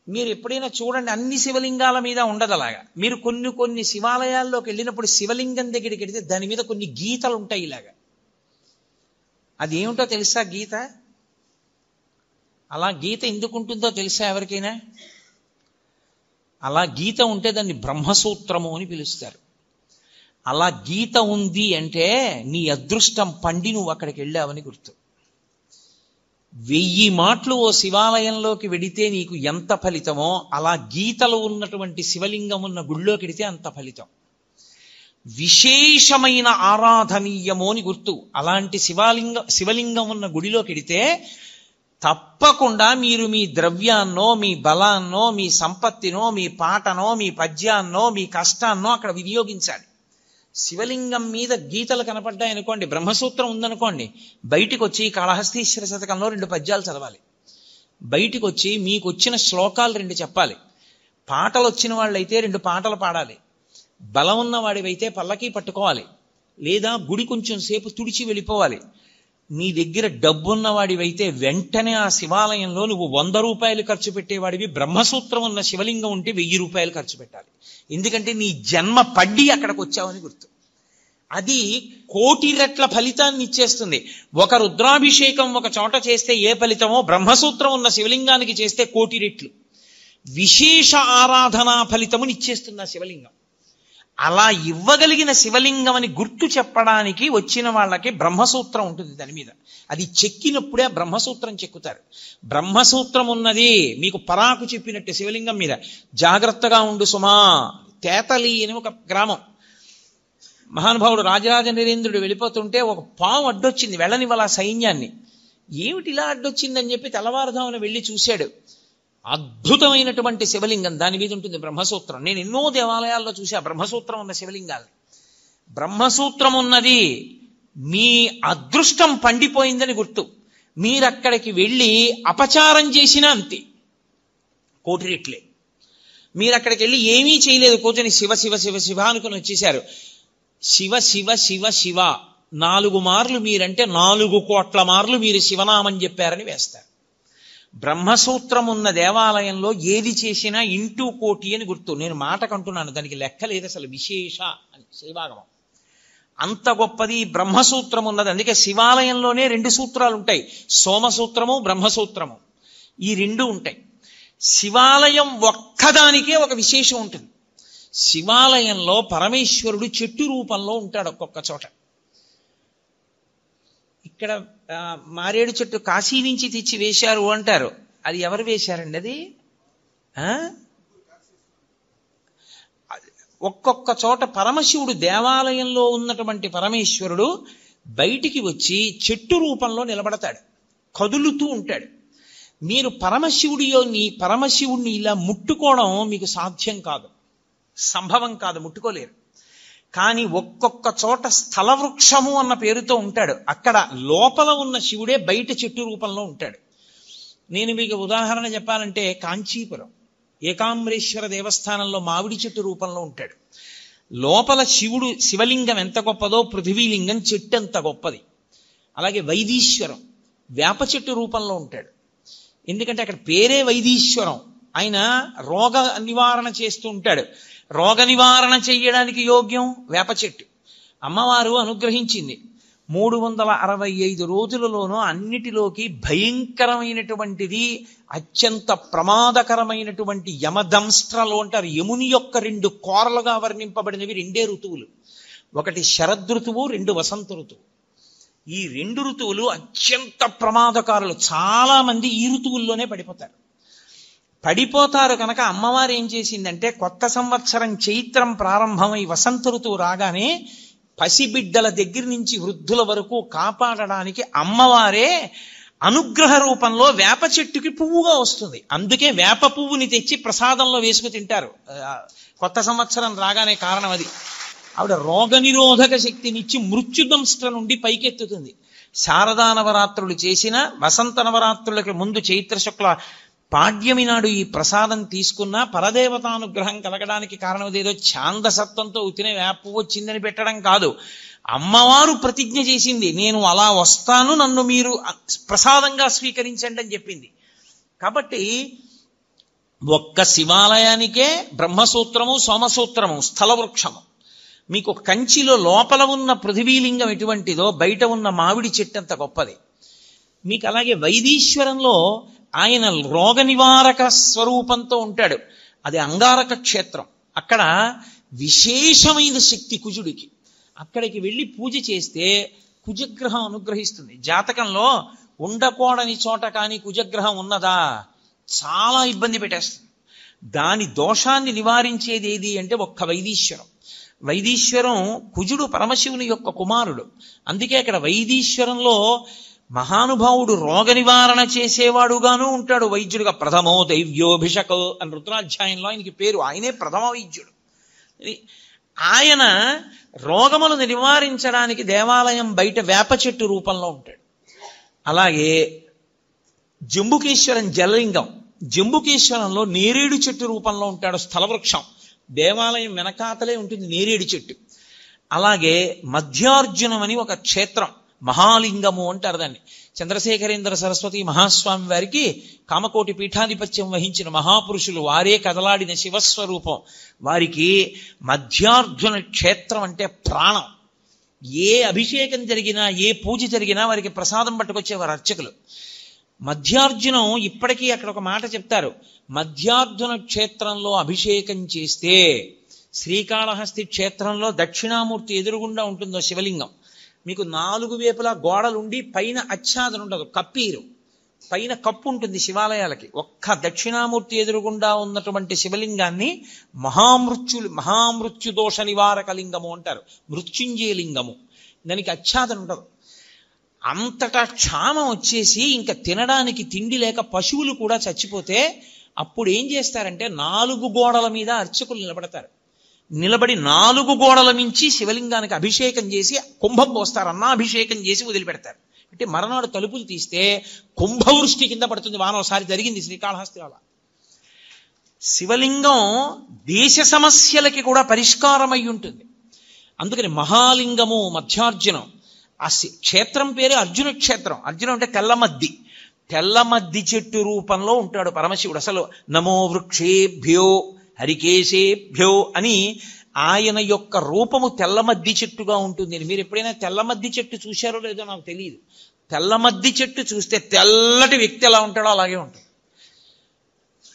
మీరు ఎప్పుడైనా చూడండి, అన్ని శివలింగాల మీద ఉండదు అలాగా. మీరు కొన్ని శివాలయాల్లోకి వెళ్ళినప్పుడు శివలింగం దగ్గరికి వెళితే దాని మీద కొన్ని గీతలు ఉంటాయి ఇలాగా. అది ఏమిటో తెలుసా గీత? అలా గీత ఎందుకు ఉంటుందో తెలుసా ఎవరికైనా? అలా గీత ఉంటే దాన్ని బ్రహ్మసూత్రము అని పిలుస్తారు. అలా గీత ఉంది అంటే నీ అదృష్టం పండి నువ్వు అక్కడికి వెళ్ళావని గుర్తు. 1000 మాటలు ఓ శివాలయంలోకి వెడితే నీకు ఎంత ఫలితమో, అలా గీతలు ఉన్నటువంటి శివలింగం ఉన్న గుళ్ళోకి వెడితే అంత ఫలితం. విశేషమైన ఆరాధనీయమో అని గుర్తు. అలాంటి శివలింగం ఉన్న గుడిలోకి వెడితే తప్పకుండా మీరు మీ ద్రవ్యాన్నో, మీ బలాన్నో, మీ సంపత్తినో, మీ పాటనో, మీ పద్యాన్నో, మీ కష్టాన్నో అక్కడ వినియోగించాలి. శివలింగం మీద గీతలు కనపడ్డాయనుకోండి, బ్రహ్మసూత్రం ఉందనుకోండి, బయటికి వచ్చి కాళహస్తీశ్వర శతకంలో 2 పద్యాలు చదవాలి. బయటికి వచ్చి మీకు వచ్చిన శ్లోకాలు 2 చెప్పాలి. పాటలు వచ్చిన వాళ్ళైతే 2 పాటలు పాడాలి. బలం ఉన్నవాడివైతే పల్లకి పట్టుకోవాలి, లేదా గుడి కొంచెం సేపు తుడిచి వెళ్ళిపోవాలి. నీ దగ్గర డబ్బున్నవాడివైతే వెంటనే ఆ శివాలయంలో నువ్వు 100 రూపాయలు ఖర్చు పెట్టేవాడివి, బ్రహ్మసూత్రం ఉన్న శివలింగం ఉంటే 1000 రూపాయలు ఖర్చు పెట్టాలి. ఎందుకంటే నీ జన్మ పడ్డి అక్కడికి వచ్చావని గుర్తు. అది 1,000,000 రెట్ల ఫలితాన్ని ఇచ్చేస్తుంది. ఒక రుద్రాభిషేకం ఒక చోట చేస్తే ఏ ఫలితమో, బ్రహ్మసూత్రం ఉన్న శివలింగానికి చేస్తే 1,000,000 రెట్లు విశేష ఆరాధనా ఫలితముని ఇచ్చేస్తుంది ఆ శివలింగం. అలా ఇవ్వగలిగిన శివలింగం అని గుర్తు చెప్పడానికి వచ్చిన వాళ్ళకి బ్రహ్మసూత్రం ఉంటుంది దాని మీద. అది చెక్కినప్పుడే ఆ బ్రహ్మసూత్రం చెక్కుతారు. బ్రహ్మసూత్రం ఉన్నది మీకు పరాకు చెప్పినట్టు శివలింగం మీద. జాగ్రత్తగా ఉండు సుమా. తేతలి అని ఒక గ్రామం. మహానుభావుడు రాజరాజ నరేంద్రుడు వెళ్ళిపోతుంటే ఒక పాము అడ్డొచ్చింది, వెళ్ళనివ్వాల సైన్యాన్ని. ఏమిటి ఇలా అడ్డొచ్చిందని చెప్పి తెల్లవారుదామున వెళ్ళి చూశాడు. అద్భుతమైనటువంటి శివలింగం, దాని మీద ఉంటుంది బ్రహ్మసూత్రం. నేను ఎన్నో దేవాలయాల్లో చూసా బ్రహ్మసూత్రం ఉన్న శివలింగాలు. బ్రహ్మసూత్రం ఉన్నది మీ అదృష్టం పండిపోయిందని గుర్తు. మీరక్కడికి వెళ్ళి అపచారం చేసినా అంతే, 1,000,000 రెట్లే. మీరు అక్కడికి వెళ్ళి ఏమీ చేయలేదు, కూర్చొని శివ శివ శివ శివ అనుకుని వచ్చేశారు. శివ శివ శివ శివ 4 మార్లు మీరంటే 4 కోట్ల మార్లు మీరు శివనామం చెప్పారని వేస్తారు. బ్రహ్మసూత్రం ఉన్న దేవాలయంలో ఏది చేసినా 1,000,000,000 అని గుర్తు. నేను మాటకంటున్నాను, దానికి లెక్క లేదు అసలు. విశేష అని శైవాగమం అంత గొప్పది బ్రహ్మసూత్రం ఉన్నది. అందుకే శివాలయంలోనే 2 సూత్రాలు ఉంటాయి, సోమసూత్రము బ్రహ్మసూత్రము. ఈ 2 ఉంటాయి. శివాలయం ఒక్కదానికే ఒక విశేషం ఉంటుంది. శివాలయంలో పరమేశ్వరుడు చెట్టు రూపంలో ఉంటాడు ఒక్కొక్క చోట. ఇక్కడ మారేడు చెట్టు కాశీ నుంచి తెచ్చి వేశారు అంటారు. అది ఎవరు వేశారండి? అది ఒక్కొక్క చోట పరమశివుడు, దేవాలయంలో ఉన్నటువంటి పరమేశ్వరుడు బయటికి వచ్చి చెట్టు రూపంలో నిలబడతాడు, కదులుతూ ఉంటాడు. మీరు పరమశివుడిని ఇలా ముట్టుకోవడం మీకు సాధ్యం కాదు, సంభవం కాదు, ముట్టుకోలేరు. కానీ ఒక్కొక్క చోట స్థల వృక్షము అన్న పేరుతో ఉంటాడు. అక్కడ లోపల ఉన్న శివుడే బయట చెట్టు రూపంలో ఉంటాడు. నేను మీకు ఉదాహరణ చెప్పాలంటే, కాంచీపురం ఏకాంబరేశ్వర దేవస్థానంలో మామిడి చెట్టు రూపంలో ఉంటాడు. లోపల శివలింగం ఎంత గొప్పదో పృథివీలింగం చెట్టు ఎంత గొప్పది. అలాగే వైదీశ్వరం వేప చెట్టు రూపంలో ఉంటాడు. ఎందుకంటే అక్కడ పేరే వైదీశ్వరం. ఆయన రోగ నివారణ చేస్తూ ఉంటాడు. రోగ నివారణ చెయ్యడానికి యోగ్యం వేప చెట్టు. అమ్మవారు అనుగ్రహించింది. 365 రోజులలోనూ అన్నిటిలోకి భయంకరమైనటువంటిది, అత్యంత ప్రమాదకరమైనటువంటి యమదంస్ట్రలు అంటారు. యముని యొక్క 2 కోరలుగా వర్ణింపబడినవి 2 ఋతువులు. ఒకటి శరదృతువు, 2 వసంత ఋతువు. ఈ 2 ఋతువులు అత్యంత ప్రమాదకారులు. చాలా మంది ఈ ఋతువుల్లోనే పడిపోతారు కనుక అమ్మవారు ఏం చేసిందంటే, కొత్త సంవత్సరం చైత్రం ప్రారంభమై వసంత ఋతువు రాగానే పసిబిడ్డల దగ్గర నుంచి వృద్ధుల వరకు కాపాడడానికి అమ్మవారే అనుగ్రహ రూపంలో వేప చెట్టుకి పువ్వుగా వస్తుంది. అందుకే వేప పువ్వుని తెచ్చి ప్రసాదంలో వేసుకు తింటారు కొత్త సంవత్సరం రాగానే. కారణం అది. ఆవిడ రోగనిరోధక శక్తినిచ్చి మృత్యుదంష్ట నుండి పైకెత్తుతుంది. శారదా నవరాత్రులు చేసిన వసంత నవరాత్రులకి ముందు చైత్ర శుక్ల పాడ్యమి నాడు ఈ ప్రసాదం తీసుకున్నా పరదేవతానుగ్రహం కలగడానికి కారణం ఏదో ఛాందసత్వంతో ఉతినే వేప వచ్చిందని పెట్టడం కాదు. అమ్మవారు ప్రతిజ్ఞ చేసింది, నేను అలా వస్తాను, నన్ను మీరు ప్రసాదంగా స్వీకరించండి అని చెప్పింది. కాబట్టి ఒక్క శివాలయానికే బ్రహ్మసూత్రము, సోమసూత్రము, స్థలవృక్షము. మీకు కంచిలో లోపల ఉన్న పృథివీలింగం ఎటువంటిదో బయట ఉన్న మామిడి చెట్టు అంత గొప్పది. మీకు అలాగే వైదీశ్వరంలో ఆయన రోగ నివారక స్వరూపంతో ఉంటాడు. అది అంగారక క్షేత్రం. అక్కడ విశేషమైన శక్తి కుజుడికి. అక్కడికి వెళ్ళి పూజ చేస్తే కుజగ్రహం అనుగ్రహిస్తుంది. జాతకంలో ఉండకూడని చోట కానీ కుజగ్రహం ఉన్నదా చాలా ఇబ్బంది పెట్టేస్తుంది. దాని దోషాన్ని నివారించేది ఏది అంటే ఒక్క వైదీశ్వరం. వైదీశ్వరం కుజుడు పరమశివుని యొక్క కుమారుడు. అందుకే అక్కడ వైదీశ్వరంలో మహానుభావుడు రోగ నివారణ చేసేవాడుగాను ఉంటాడు. వైద్యుడిగా ప్రథమో దైవ్యోభిషకో అని రుద్రాధ్యాయంలో ఆయనకి పేరు. ఆయనే ప్రథమ వైద్యుడు. ఆయన రోగములను నివారించడానికి దేవాలయం బయట వేప చెట్టు రూపంలో ఉంటాడు. అలాగే జంబుకేశ్వరం జలలింగం. జంబుకేశ్వరంలో నేరేడు చెట్టు రూపంలో ఉంటాడు, స్థలవృక్షం. దేవాలయం వెనకాతలే ఉంటుంది నేరేడు చెట్టు. అలాగే మధ్యార్జునం అని ఒక క్షేత్రం, మహాలింగము అంటారు దాన్ని. చంద్రశేఖరేంద్ర సరస్వతి మహాస్వామి వారికి కామకోటి పీఠాధిపత్యం వహించిన మహాపురుషులు, వారే కదలాడిన శివస్వరూపం. వారికి మధ్యార్జున క్షేత్రం అంటే ప్రాణం. ఏ అభిషేకం జరిగినా, ఏ పూజ జరిగినా వారికి ప్రసాదం పట్టుకొచ్చేవారు అర్చకులు. మధ్యార్జునం ఇప్పటికీ అక్కడ ఒక మాట చెప్తారు, మధ్యార్జున క్షేత్రంలో అభిషేకం చేస్తే, శ్రీకాళహస్తి క్షేత్రంలో దక్షిణామూర్తి ఎదురుగుండా ఉంటుందో శివలింగం, మీకు 4 వైపులా గోడలుండి పైన ఆచ్ఛాదన ఉండదు, కప్పీరు, పైన కప్పు ఉంటుంది శివాలయాలకి. ఒక్క దక్షిణామూర్తి ఎదురుగుండా ఉన్నటువంటి శివలింగాన్ని మహామృత్యు దోష నివారక లింగము అంటారు, మృత్యుంజయ లింగము. దానికి ఆచ్ఛాదన ఉండదు. అంతటా క్షామం వచ్చేసి ఇంకా తినడానికి తిండి లేక పశువులు కూడా చచ్చిపోతే అప్పుడు ఏం చేస్తారంటే 4 గోడల మీద అర్చకులు నిలబడతారు. నిలబడి 4 గోడల నుంచి శివలింగానికి అభిషేకం చేసి కుంభం పోస్తారు, అన్నాభిషేకం చేసి వదిలిపెడతారు. అంటే మరణాడు తలుపులు తీస్తే కుంభవృష్టి కింద పడుతుంది వాన. ఒకసారి జరిగింది శ్రీకాళహస్తి వల్ల. శివలింగం దేశ సమస్యలకి కూడా పరిష్కారం అయి ఉంటుంది. అందుకని మహాలింగము మధ్యార్జునం. ఆ క్షేత్రం పేరు అర్జున క్షేత్రం. అర్జునం అంటే తెల్లమద్ది. తెల్లమద్ది చెట్టు రూపంలో ఉంటాడు పరమశివుడు. అసలు నమో వృక్షేభ్యో హరికేశేభ్యో అని ఆయన యొక్క రూపము తెల్లమద్ది చెట్టుగా ఉంటుంది. మీరు ఎప్పుడైనా తెల్లమద్ది చెట్టు చూశారో లేదో నాకు తెలియదు. తెల్లమద్ది చెట్టు చూస్తే తెల్లటి వ్యక్తి ఎలా ఉంటాడో అలాగే ఉంటుంది.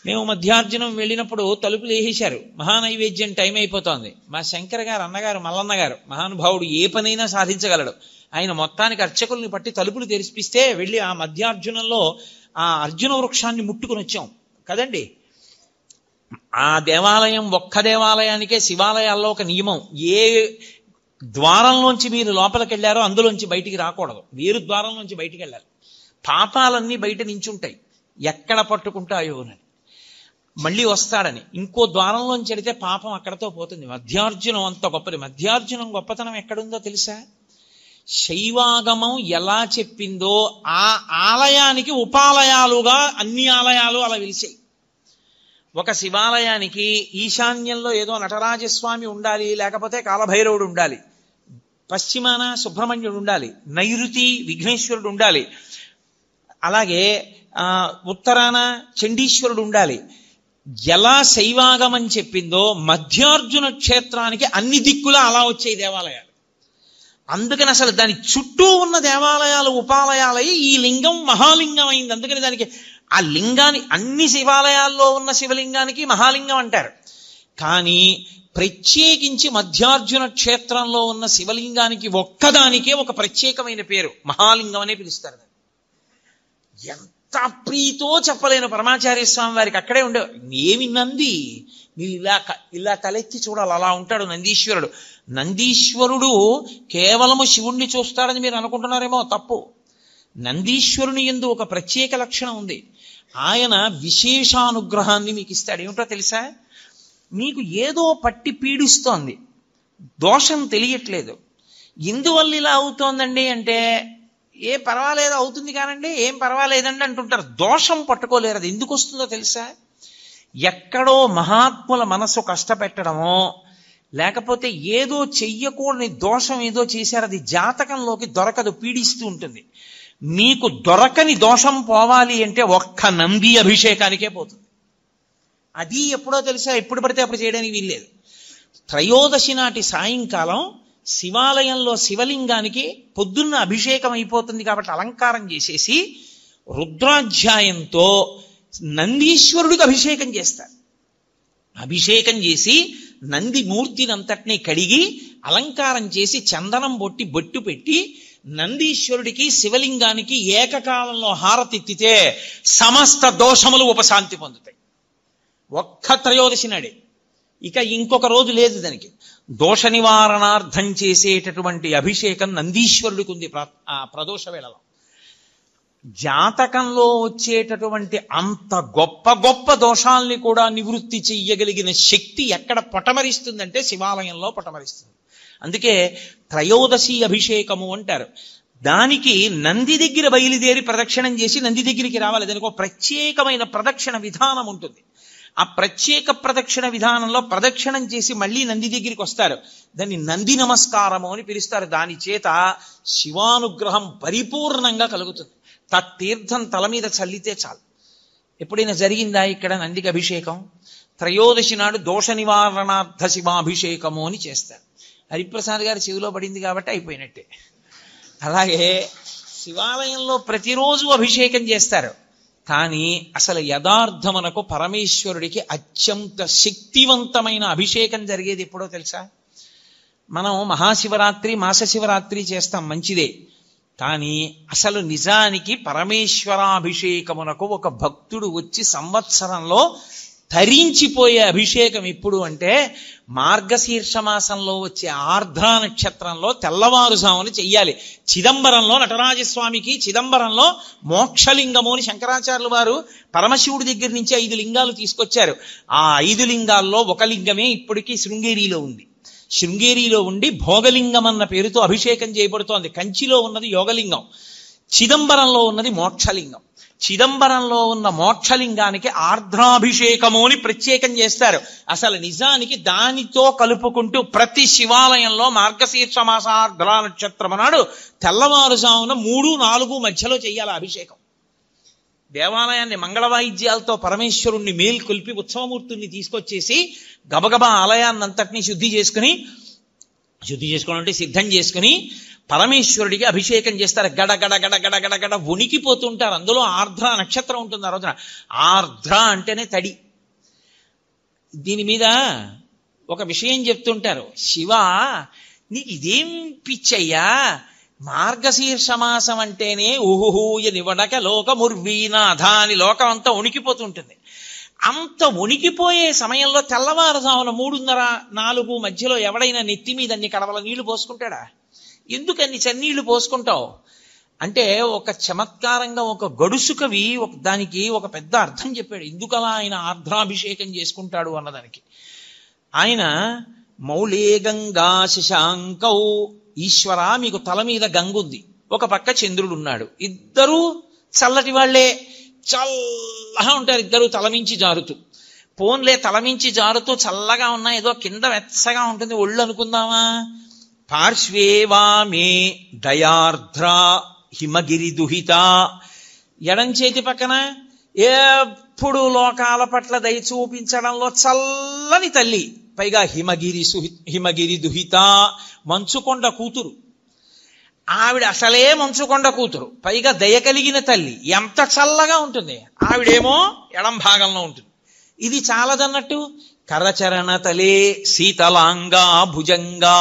మేము మధ్యార్జునం వెళ్ళినప్పుడు తలుపులు వేసేశారు, మహానైవేద్యం టైం అయిపోతోంది. మా శంకర్ గారు అన్నగారు, మల్లన్న గారు, మహానుభావుడు, ఏ పనైనా సాధించగలడు. ఆయన మొత్తానికి అర్చకుల్ని పట్టి తలుపులు తెరిపిస్తే వెళ్ళి ఆ మధ్యార్జునంలో ఆ అర్జున వృక్షాన్ని ముట్టుకుని వచ్చాం కదండి. ఆ దేవాలయం ఒక్క దేవాలయానికే శివాలయాల్లో ఒక నియమం, ఏ ద్వారంలోంచి మీరు లోపలికి వెళ్ళారో అందులోంచి బయటికి రాకూడదు, వేరు ద్వారంలోంచి బయటికి వెళ్ళాలి. పాపాలన్నీ బయట నించుంటాయి, ఎక్కడ పట్టుకుంటాయో అని, మళ్ళీ వస్తాడని. ఇంకో ద్వారంలోంచి వెళితే పాపం అక్కడతో పోతుంది. మధ్యార్జునం అంత గొప్పది. మధ్యార్జునం గొప్పతనం ఎక్కడుందో తెలుసా? శైవాగమం ఎలా చెప్పిందో ఆ ఆలయానికి ఉపాలయాలుగా అన్ని ఆలయాలు అలా వెలిసాయి. ఒక శివాలయానికి ఈశాన్యంలో ఏదో నటరాజస్వామి ఉండాలి, లేకపోతే కాలభైరవుడు ఉండాలి, పశ్చిమాన సుబ్రహ్మణ్యుడు ఉండాలి, నైరుతి విఘ్నేశ్వరుడు ఉండాలి, అలాగే ఉత్తరాన చండీశ్వరుడు ఉండాలి. ఎలా శైవాగమం చెప్పిందో మధ్యార్జున క్షేత్రానికి అన్ని దిక్కులా అలా వచ్చాయి దేవాలయాలు. అందుకని అసలు దాని చుట్టూ ఉన్న దేవాలయాలు ఉపాలయాలై ఈ లింగం మహాలింగం అయింది. అందుకని దానికి ఆ లింగాన్ని, అన్ని శివాలయాల్లో ఉన్న శివలింగానికి మహాలింగం అంటారు. కానీ ప్రత్యేకించి మధ్యార్జున క్షేత్రంలో ఉన్న శివలింగానికి ఒక్కదానికే ఒక ప్రత్యేకమైన పేరు, మహాలింగం అనే పిలుస్తారు. ఎంత ప్రీతో చెప్పలేను పరమాచార్య స్వామి వారికి. అక్కడే ఉండే ఏమి నంది, మీరు ఇలా తలెత్తి చూడాలి, అలా ఉంటాడు నందీశ్వరుడు. నందీశ్వరుడు కేవలము శివుణ్ణి చూస్తాడని మీరు అనుకుంటున్నారేమో, తప్పు. నందీశ్వరుని యందు ఒక ప్రత్యేక లక్షణం ఉంది. ఆయన విశేషానుగ్రహాన్ని మీకు ఇస్తాడు. ఏమిటో తెలుసా? మీకు ఏదో పట్టి పీడిస్తోంది, దోషం తెలియట్లేదు. ఎందువల్ల ఇలా అవుతోందండి అంటే, ఏ పర్వాలేదు అవుతుంది కానండి, ఏం పర్వాలేదండి అంటుంటారు. దోషం పట్టుకోలేరు. అది ఎందుకు వస్తుందో తెలుసా? ఎక్కడో మహాత్ముల మనసు కష్టపెట్టడమో, లేకపోతే ఏదో చెయ్యకూడని దోషం ఏదో చేశారు, అది జాతకంలోకి దొరకదు, పీడిస్తూ ఉంటుంది. మీకు దొరకని దోషం పోవాలి అంటే ఒక్క నంది అభిషేకానికే పోతుంది. అది ఎప్పుడో తెలుసా? ఎప్పుడు పడితే అప్పుడు చేయడానికి వీల్లేదు. త్రయోదశి నాటి సాయంకాలం శివాలయంలో శివలింగానికి పొద్దున్న అభిషేకం అయిపోతుంది కాబట్టి అలంకారం చేసేసి రుద్రాధ్యాయంతో నందీశ్వరుడికి అభిషేకం చేస్తారు. అభిషేకం చేసి నంది మూర్తినంతటినీ కడిగి అలంకారం చేసి చందనం బొట్టు పెట్టి నందీశ్వరుడికి శివలింగానికి ఏకకాలంలో హారతిత్తితే సమస్త దోషములు ఉపశాంతి పొందుతాయి. ఒక్క త్రయోదశి నాడే. ఇక ఇంకొక రోజు లేదు దానికి. దోష నివారణార్థం చేసేటటువంటి అభిషేకం నందీశ్వరుడికి ఉంది ప్రదోష వేళలో. జాతకంలో వచ్చేటటువంటి అంత గొప్ప గొప్ప దోషాల్ని కూడా నివృత్తి చెయ్యగలిగిన శక్తి ఎక్కడ పటమరిస్తుందంటే శివాలయంలో పటమరిస్తుంది. అందుకే త్రయోదశి అభిషేకము అంటారు. దానికి నంది దగ్గర బయలుదేరి ప్రదక్షిణం చేసి నంది దగ్గరికి రావాలి. దానికి ఒక ప్రత్యేకమైన ప్రదక్షిణ విధానం ఉంటుంది. ఆ ప్రత్యేక ప్రదక్షిణ విధానంలో ప్రదక్షిణం చేసి మళ్ళీ నంది దగ్గరికి వస్తారు. దాన్ని నంది నమస్కారము అని పిలుస్తారు. దాని చేత శివానుగ్రహం పరిపూర్ణంగా కలుగుతుంది. తత్తీర్థం తల మీద చల్లితే చాలు. ఎప్పుడైనా జరిగిందా ఇక్కడ నందికి అభిషేకం? త్రయోదశి నాడు దోష నివారణార్థ శివాభిషేకము అని చేస్తారు. హరిప్రసాద్ గారి చెవిలో పడింది కాబట్టి అయిపోయినట్టే. అలాగే శివాలయంలో ప్రతిరోజు అభిషేకం చేస్తారు. కానీ అసలు యథార్థమునకు పరమేశ్వరుడికి అత్యంత శక్తివంతమైన అభిషేకం జరిగేది ఎప్పుడో తెలుసా? మనం మహాశివరాత్రి, మాస శివరాత్రి చేస్తాం, మంచిదే. కానీ అసలు నిజానికి పరమేశ్వరాభిషేకమునకు ఒక భక్తుడు వచ్చి సంవత్సరంలో తరించిపోయే అభిషేకం ఎప్పుడు అంటే మార్గశీర్ష మాసంలో వచ్చే ఆర్ద్ర నక్షత్రంలో తెల్లవారుజామున చెయ్యాలి. చిదంబరంలో నటరాజస్వామికి చిదంబరంలో మోక్షలింగము అని శంకరాచార్యులు వారు పరమశివుడి దగ్గర నుంచి 5 లింగాలు తీసుకొచ్చారు. ఆ 5 లింగాల్లో ఒక లింగమే ఇప్పటికీ శృంగేరిలో ఉంది. శృంగేరిలో ఉండి భోగలింగం అన్న పేరుతో అభిషేకం చేయబడుతోంది. కంచిలో ఉన్నది యోగలింగం, చిదంబరంలో ఉన్నది మోక్షలింగం. చిదంబరంలో ఉన్న మోక్షలింగానికి ఆర్ద్రాభిషేకము అని ప్రత్యేకం చేస్తారు. అసలు నిజానికి దానితో కలుపుకుంటూ ప్రతి శివాలయంలో మార్గశీర్ష మాస ఆర్ద్ర నక్షత్రం నాడు తెల్లవారుజామున 3-4 మధ్యలో చెయ్యాలి అభిషేకం. దేవాలయాన్ని మంగళవాయిద్యాలతో పరమేశ్వరుణ్ణి మేల్కొల్పి ఉత్సవమూర్తుల్ని తీసుకొచ్చేసి గబగబా ఆలయాన్నంతటినీ శుద్ధి చేసుకోవాలంటే సిద్ధం చేసుకుని పరమేశ్వరుడికి అభిషేకం చేస్తారు. గడగడ గడగడ గడగడ వణికిపోతుంటారు. అందులో ఆర్ద్ర నక్షత్రం ఉంటుంది ఆ రోజున. ఆర్ద్ర అంటేనే తడి. దీని మీద ఒక విషయం చెప్తుంటారు. శివ, నీకు ఇదేం పిచ్చయ్యా, మార్గశీర్ష మాసం అంటేనే ఊహూయ నివడక లోకముర్వీనాథ అని లోకం అంతా వణికిపోతుంటుంది. అంత వణికిపోయే సమయంలో తెల్లవారుజామున 3:30-4 మధ్యలో ఎవడైనా నెత్తి మీద అన్ని కడవల నీళ్లు పోసుకుంటాడా? ఎందుకన్ని చన్నీళ్లు పోసుకుంటావు అంటే ఒక చమత్కారంగా ఒక గడుసు కవి దానికి ఒక పెద్ద అర్థం చెప్పాడు. ఎందుకలా ఆయన ఆర్ద్రాభిషేకం చేసుకుంటాడు అన్నదానికి. ఆయన మౌళే గంగా శశాంకౌ, ఈశ్వర మీకు తల మీద గంగుంది, ఒక పక్క చంద్రుడు ఉన్నాడు, ఇద్దరూ చల్లటి వాళ్లే, చల్లగా ఉంటారు ఇద్దరు తలమించి జారుతూ. పోన్లే తలమించి జారుతూ చల్లగా ఉన్నా ఏదో కింద వెచ్చగా ఉంటుంది ఒళ్ళు అనుకుందామా? పార్శ్వే వామే దయార్ద్ర హిమగిరి దుహిత, ఎడం చేతి పక్కన ఎప్పుడు లోకాల పట్ల దయ చూపించడంలో చల్లని తల్లి, పైగా హిమగిరి దుహిత మంచుకొండ కూతురు. ఆవిడ అసలే మంచుకొండ కూతురు, పైగా దయ కలిగిన తల్లి. ఎంత చల్లగా ఉంటుంది. ఆవిడేమో ఎడం భాగంలో ఉంటుంది. ఇది చాలదన్నట్టు కరచరణ తలే శీతలాంగా భుజంగా,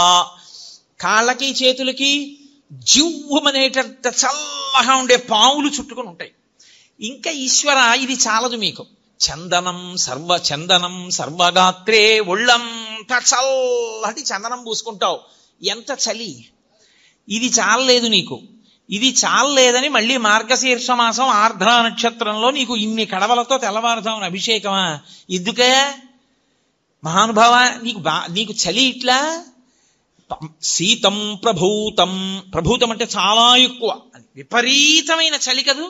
కాళ్ళకి చేతులకి జివ్వమనేటంత చల్లగా ఉండే పావులు చుట్టుకొని ఉంటాయి. ఇంకా ఈశ్వర ఇది చాలదు మీకు. చందనం సర్వగాత్రే, ఒళ్ళంతా చల్లటి చందనం పూసుకుంటావు, ఎంత చలి. ఇది చాలలేదు నీకు. ఇది చాలలేదని మళ్ళీ మార్గశీర్ష మాసం ఆర్ద్రా నక్షత్రంలో నీకు ఇన్ని కడవలతో తెల్లవారుజామున అభిషేకమా? ఎందుకే మహానుభావ, నీకు చలి ఇట్లా? శీతం ప్రభూతం అంటే చాలా ఎక్కువ, విపరీతమైన చలి కదూ.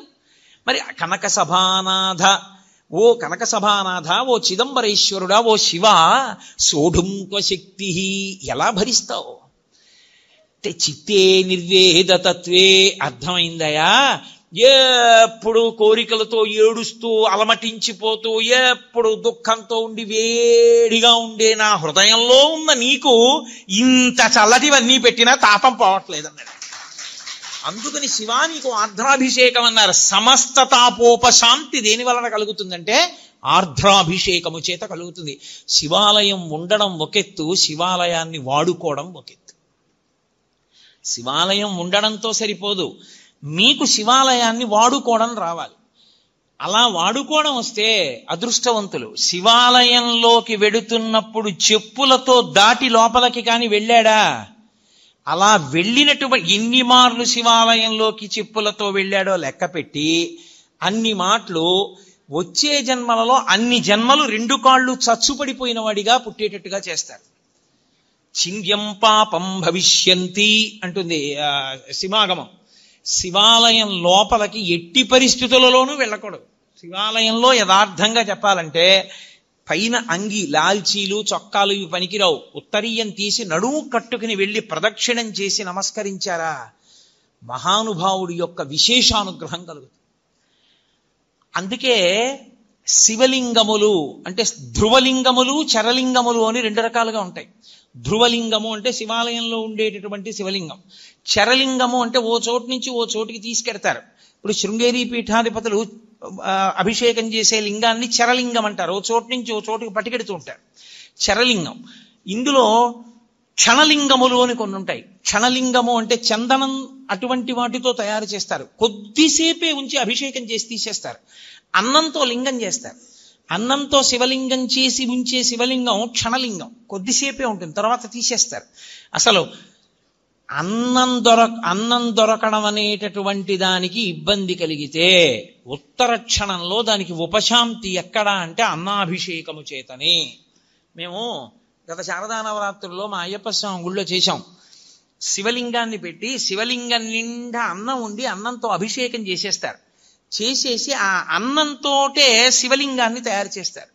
మరి కనక సభానాథ, ఓ చిదంబరేశ్వరుడా, ఓ శివ, సోఢుంత్వ శక్తి, ఎలా భరిస్తావు? చిత్తే నిర్వేదతత్వే, అర్థమైందయా? ఎప్పుడు కోరికలతో ఏడుస్తూ అలమటించిపోతూ ఎప్పుడు దుఃఖంతో ఉండి వేడిగా ఉండే నా హృదయంలో ఉన్న నీకు ఇంత చల్లటివన్నీ పెట్టినా తాపం పోవట్లేదన్నాడు. అందుకని శివా నీకు ఆర్ద్రాభిషేకం అన్నారు. సమస్త తాపోపశాంతి దేని వలన కలుగుతుందంటే ఆర్ద్రాభిషేకము చేత కలుగుతుంది. శివాలయం ఉండడం ఒకెత్తు, శివాలయాన్ని వాడుకోవడం ఒకెత్తు. శివాలయం ఉండడంతో సరిపోదు, మీకు శివాలయాన్ని వాడుకోవడం రావాలి. అలా వాడుకోవడం వస్తే అదృష్టవంతులు. శివాలయంలోకి వెడుతున్నప్పుడు చెప్పులతో దాటి లోపలికి కాని వెళ్ళాడా? అలా వెళ్ళినటువంటి ఎన్ని మార్లు శివాలయంలోకి చెప్పులతో వెళ్ళాడో లెక్క పెట్టి అన్ని మాటలు వచ్చే జన్మలలో అన్ని జన్మలు 2 కాళ్ళు చచ్చుపడిపోయిన వాడిగా పుట్టేటట్టుగా చేస్తారు. చింద్యం పాపం భవిష్యంతి అంటుంది శివాగమం. శివాలయం లోపలికి ఎట్టి పరిస్థితులలోనూ వెళ్ళకూడదు. శివాలయంలో యథార్థంగా చెప్పాలంటే పైన అంగి, లాల్చీలు, చొక్కాలు ఇవి పనికిరావు. ఉత్తరీయం తీసి నడుము కట్టుకుని వెళ్ళి ప్రదక్షిణం చేసి నమస్కరించారా, మహానుభావుడి యొక్క విశేషానుగ్రహం కలుగుతుంది. అందుకే శివలింగములు అంటే ధ్రువలింగములు, చరలింగములు అని 2 రకాలుగా ఉంటాయి. ధ్రువలింగము అంటే శివాలయంలో ఉండేటటువంటి శివలింగం. చరలింగము అంటే ఓ చోటు నుంచి ఓ చోటికి తీసుకెడతారు. ఇప్పుడు శృంగేరి పీఠాధిపతులు అభిషేకం చేసే లింగాన్ని చరలింగం అంటారు. ఓ చోటు నుంచి ఓ చోటుకి పట్టుకెడుతూ ఉంటారు, చరలింగం. ఇందులో క్షణలింగములు అని కొన్ని ఉంటాయి. క్షణలింగము అంటే చందనం అటువంటి వాటితో తయారు చేస్తారు. కొద్దిసేపే ఉంచి అభిషేకం చేసి తీసేస్తారు. అన్నంతో లింగం చేస్తారు. అన్నంతో శివలింగం చేసి ఉంచే శివలింగం క్షణలింగం, కొద్దిసేపే ఉంటుంది, తర్వాత తీసేస్తారు. అసలు అన్నం దొరకడం అనేటటువంటి దానికి ఇబ్బంది కలిగితే ఉత్తర క్షణంలో దానికి ఉపశాంతి ఎక్కడా అంటే అన్నాభిషేకము చేతనే. మేము గత శారదా నవరాత్రుల్లో మా అయ్యప్ప స్వామి గుళ్ళో చేశాం. శివలింగాన్ని పెట్టి శివలింగం నిండా అన్నం ఉండి అన్నంతో అభిషేకం చేసేస్తారు. చేసేసి ఆ అన్నంతోటే శివలింగాన్ని తయారు చేస్తారు.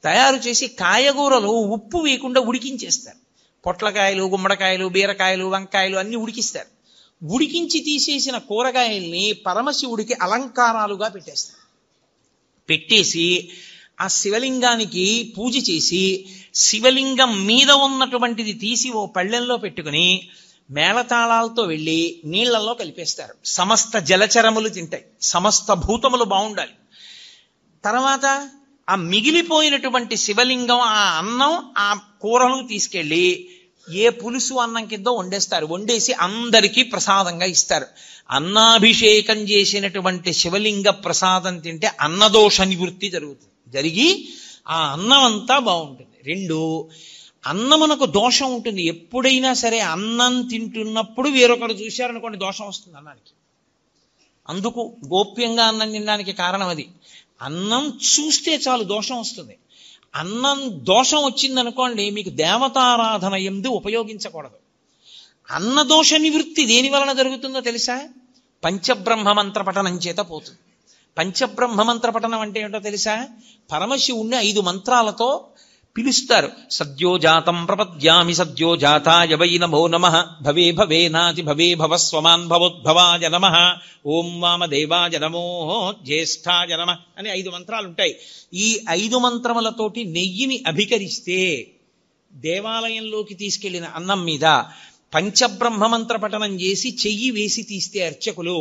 తయారు చేసి కాయగూరలు ఉప్పు వేయకుండా ఉడికించేస్తారు. పొట్లకాయలు, గుమ్మడికాయలు, బీరకాయలు, వంకాయలు అన్ని ఉడికిస్తారు. ఉడికించి తీసేసిన కూరగాయల్ని పరమశివుడికి అలంకారాలుగా పెట్టేస్తారు. పెట్టేసి ఆ శివలింగానికి పూజ చేసి శివలింగం మీద ఉన్నటువంటిది తీసి ఓ పళ్ళెంలో పెట్టుకుని మేళతాళాలతో వెళ్ళి నీళ్లలో కలిపేస్తారు. సమస్త జలచరములు తింటాయి, సమస్త భూతములు బాగుండాలి. తర్వాత ఆ మిగిలిపోయినటువంటి శివలింగం, ఆ అన్నం, ఆ కూరలు తీసుకెళ్ళి ఏ పులుసు అన్నం కిందో వండేస్తారు. వండేసి అందరికీ ప్రసాదంగా ఇస్తారు. అన్నాభిషేకం చేసినటువంటి శివలింగ ప్రసాదం తింటే అన్నదోష నివృత్తి జరుగుతుంది. జరిగి ఆ అన్నం అంతా బాగుంటుంది. 2, అన్నమునకు దోషం ఉంటుంది. ఎప్పుడైనా సరే అన్నం తింటున్నప్పుడు వేరొకరు చూశారనుకోండి దోషం వస్తుంది అన్నానికి. అందుకు గోప్యంగా అన్నం తినడానికి కారణం అది. అన్నం చూస్తే చాలు దోషం వస్తుంది. అన్నం దోషం వచ్చిందనుకోండి మీకు దేవతారాధన యందు ఉపయోగించకూడదు. అన్నదోష నివృత్తి దేని వలన జరుగుతుందో తెలుసా? పంచబ్రహ్మ మంత్ర పఠనం చేత పోతుంది. పంచబ్రహ్మ మంత్ర పఠనం అంటే ఏంటో తెలుసా? పరమశివుణ్ణి 5 మంత్రాలతో పిలుస్తారు. సద్యోజాతం ప్రపద్యామి సద్యోజాతాయ వై నమో నమః, భవే భవేనాతి భవే భవస్వమాన్ భవోద్భవాయ నమః, ఓం వామదేవాయ నమో జ్యేష్ఠాయ నమః అని 5 మంత్రాలు ఉంటాయి. ఈ 5 మంత్రములతోటి నెయ్యిని అభికరిస్తే దేవాలయంలోకి తీసుకెళ్లిన అన్నం మీద పంచబ్రహ్మ మంత్ర పఠనం చేసి చెయ్యి వేసి తీస్తే అర్చకులు,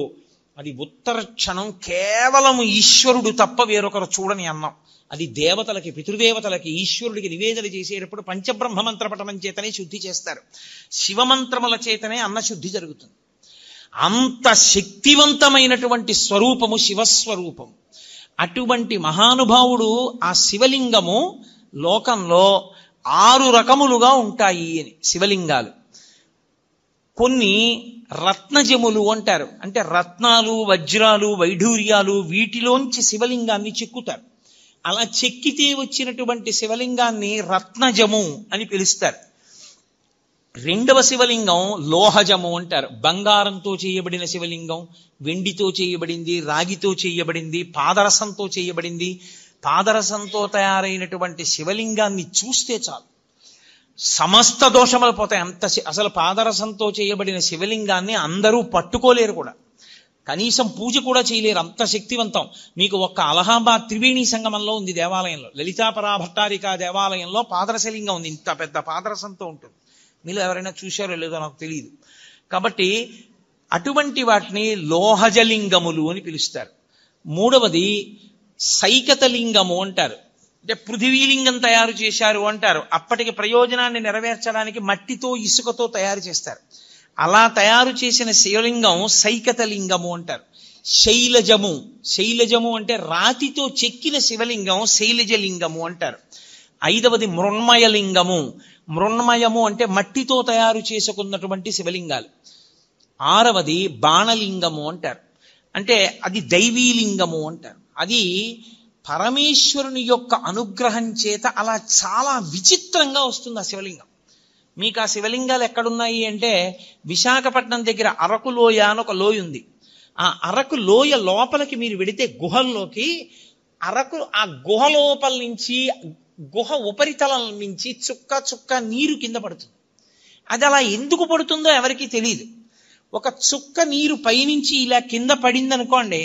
అది ఉత్తర క్షణం కేవలం ఈశ్వరుడు తప్ప వేరొకరు చూడని అన్నం. అది దేవతలకి, పితృదేవతలకి, ఈశ్వరుడికి నివేదన చేసేటప్పుడు పంచబ్రహ్మ మంత్ర పఠనం చేతనే శుద్ధి చేస్తారు. శివమంత్రముల చేతనే అన్నశుద్ధి జరుగుతుంది. అంత శక్తివంతమైనటువంటి స్వరూపము శివస్వరూపం. అటువంటి మహానుభావుడు ఆ శివలింగము లోకంలో 6 రకములుగా ఉంటాయి అని శివలింగాలు. కొన్ని రత్నజములు అంటారు, అంటే రత్నాలు, వజ్రాలు, వైఢూర్యాలు వీటిలోంచి శివలింగాన్ని చెక్కుతారు. అలా చెక్కితే వచ్చినటువంటి శివలింగాన్ని రత్నజము అని పిలుస్తారు. రెండవ శివలింగం లోహజము అంటారు. బంగారంతో చేయబడిన శివలింగం, వెండితో చేయబడింది, రాగితో చేయబడింది, పాదరసంతో చేయబడింది. పాదరసంతో తయారైనటువంటి శివలింగాన్ని చూస్తే చాలు సమస్త దోషములు పోతాయి. అసలు పాదరసంతో చేయబడిన శివలింగాన్ని అందరూ పట్టుకోలేరు కూడా, కనీసం పూజ కూడా చేయలేరు, అంత శక్తివంతం. మీకు ఒక్క అలహాబాద్ త్రివేణి సంగమంలో ఉంది దేవాలయంలో, లలితాపరా భట్టారికా దేవాలయంలో పాదరసలింగం ఉంది. ఇంత పెద్ద పాదరసంతో ఉంటుంది. మీరు ఎవరైనా చూశారో లేదో నాకు తెలియదు. కాబట్టి అటువంటి వాటిని లోహజలింగములు అని పిలుస్తారు. మూడవది సైకతలింగము అంటారు, అంటే పృథివీలింగం తయారు చేశారు అంటారు. అప్పటికి ప్రయోజనాన్ని నెరవేర్చడానికి మట్టితో ఇసుకతో తయారు చేస్తారు. అలా తయారు చేసిన శివలింగం సైకతలింగము అంటారు. శైలజము, శైలజము అంటే రాతితో చెక్కిన శివలింగం శైలజలింగము అంటారు. ఐదవది మృణ్మయలింగము, మృణ్మయము అంటే మట్టితో తయారు చేసుకున్నటువంటి శివలింగాలు. ఆరవది బాణలింగము అంటారు, అంటే అది దైవీలింగము అంటారు. అది పరమేశ్వరుని యొక్క అనుగ్రహం చేత అలా చాలా విచిత్రంగా వస్తుంది ఆ శివలింగం. మీకు ఆ శివలింగాలు ఎక్కడున్నాయి అంటే విశాఖపట్నం దగ్గర అరకు లోయ అని ఒక లోయ ఉంది. ఆ అరకు లోయ లోపలికి మీరు వెడితే గుహల్లోకి, అరకు ఆ గుహ లోపల నుంచి, గుహ ఉపరితలం నుంచి చుక్క చుక్క నీరు కింద పడుతుంది. అది అలా ఎందుకు పడుతుందో ఎవరికీ తెలియదు. ఒక చుక్క నీరు పైనుంచి ఇలా కింద పడింది అనుకోండి,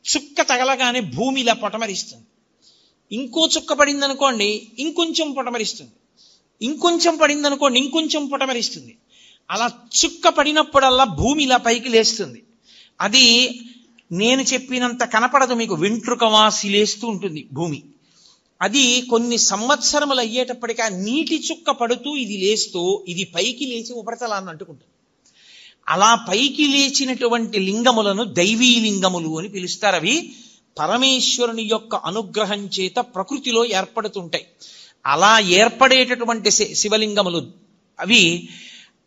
చుక్క తగలగానే భూమి ఇలా పొటమరిస్తుంది. ఇంకో చుక్క పడింది అనుకోండి, ఇంకొంచెం పొటమరిస్తుంది. ఇంకొంచెం పడింది అనుకోండి, ఇంకొంచెం పొటమరిస్తుంది. అలా చుక్క పడినప్పుడల్లా భూమి ఇలా పైకి లేస్తుంది. అది నేను చెప్పినంత కనపడదు మీకు, వెంట్రుక వాసి లేస్తూ ఉంటుంది భూమి. అది కొన్ని సంవత్సరములు అయ్యేటప్పటికీ ఆ నీటి చుక్క పడుతూ ఇది లేస్తూ ఇది పైకి లేచి ఉపరితలాన్ని అంటుకుంటుంది. అలా పైకి లేచినటువంటి లింగములను దైవీ లింగములు అని పిలుస్తారు. అవి పరమేశ్వరుని యొక్క అనుగ్రహం చేత ప్రకృతిలో ఏర్పడుతుంటాయి. అలా ఏర్పడేటటువంటి శివలింగములు అవి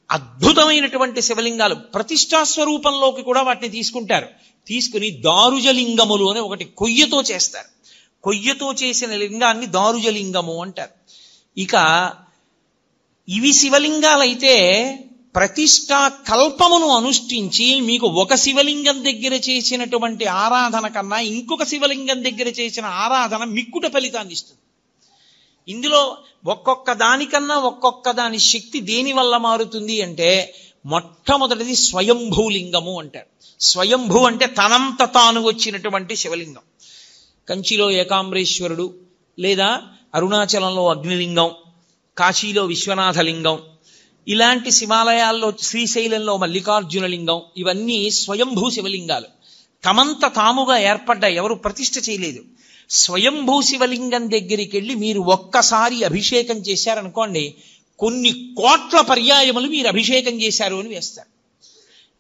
అద్భుతమైనటువంటి శివలింగాలు. ప్రతిష్టా స్వరూపంలోకి కూడా వాటిని తీసుకుంటారు. తీసుకుని దారుజలింగములు అని ఒకటి కొయ్యతో చేస్తారు. కొయ్యతో చేసిన లింగాన్ని దారుజలింగము అంటారు. ఇక ఇవి శివలింగాలైతే ప్రతిష్టా కల్పమును అనుష్ఠించి మీకు ఒక శివలింగం దగ్గర చేసినటువంటి ఆరాధన కన్నా ఇంకొక శివలింగం దగ్గర చేసిన ఆరాధన మిక్కుట ఫలితాన్ని ఇస్తుంది. ఇందులో ఒక్కొక్క దానికన్నా ఒక్కొక్క దాని శక్తి దేని వల్ల మారుతుంది అంటే మొట్టమొదటిది స్వయంభూలింగము అంటారు. స్వయంభూ అంటే తనంత తాను వచ్చినటువంటి శివలింగం. కంచిలో ఏకాంబరేశ్వరుడు, లేదా అరుణాచలంలో అగ్నిలింగం, కాశీలో విశ్వనాథలింగం, ఇలాంటి శివాలయాల్లో శ్రీశైలంలో మల్లికార్జునలింగం, ఇవన్నీ స్వయంభూ శివలింగాలు. తమంత తాముగా ఏర్పడ్డాయి, ఎవరు ప్రతిష్ఠ చేయలేదు. స్వయంభూ శివలింగం దగ్గరికి వెళ్ళి మీరు ఒక్కసారి అభిషేకం చేశారనుకోండి, కొన్ని కోట్ల పర్యాయములు మీరు అభిషేకం చేశారు అని వేస్తారు.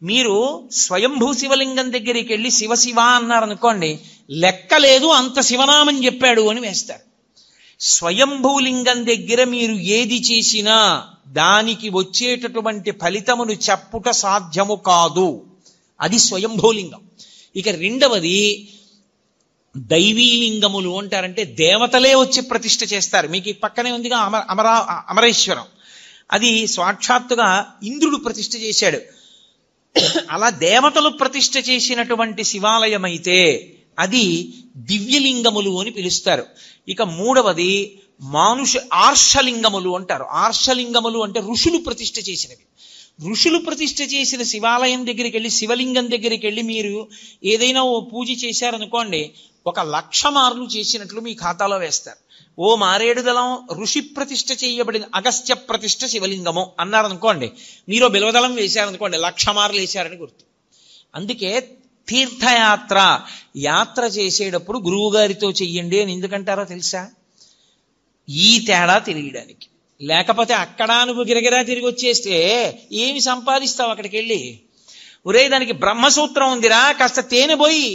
మీరు స్వయంభూ శివలింగం దగ్గరికి వెళ్ళి శివ శివ అన్నారనుకోండి, లెక్కలేదు అంత శివనామం చెప్పాడు అని వేస్తారు. స్వయంభూలింగం దగ్గర మీరు ఏది చేసినా దానికి వచ్చేటటువంటి ఫలితమును చెప్పుట సాధ్యము కాదు. అది స్వయంభూలింగం. ఇక రెండవది దైవీలింగములు అంటారంటే దేవతలే వచ్చి ప్రతిష్ఠ చేస్తారు. మీకు ఈ పక్కనే ఉందిగా అమరేశ్వరం, అది సాక్షాత్తుగా ఇంద్రుడు ప్రతిష్ఠ చేశాడు. అలా దేవతలు ప్రతిష్ఠ చేసినటువంటి శివాలయం అయితే అది దివ్యలింగములు అని పిలుస్తారు. ఇక మూడవది ఆర్షలింగములు అంటారు. ఆర్షలింగములు అంటే ఋషులు ప్రతిష్ఠ చేసినవి. ఋషులు ప్రతిష్ఠ చేసిన శివాలయం దగ్గరికి వెళ్ళి, శివలింగం దగ్గరికి వెళ్ళి మీరు ఏదైనా ఓ పూజ చేశారనుకోండి, 1,00,000 మార్లు చేసినట్లు మీ ఖాతాలో వేస్తారు. ఓ మారేడుదలం ఋషి ప్రతిష్ఠ చేయబడిన అగస్త్య ప్రతిష్ఠ శివలింగము అన్నారనుకోండి, మీరు బిల్వదళం వేశారనుకోండి, 1,00,000 మార్లు వేశారని గుర్తు. అందుకే తీర్థయాత్ర యాత్ర చేసేటప్పుడు గురువు గారితో చెయ్యండి అని ఎందుకంటారో తెలుసా? ఈ తేడా తెలియడానికి. లేకపోతే అక్కడ నువ్వు గిరగిరా తిరిగి వచ్చేస్తే ఏమి సంపాదిస్తావు అక్కడికి వెళ్ళి? ఒరే దానికి బ్రహ్మసూత్రం ఉందిరా, కాస్త తేనె పోయి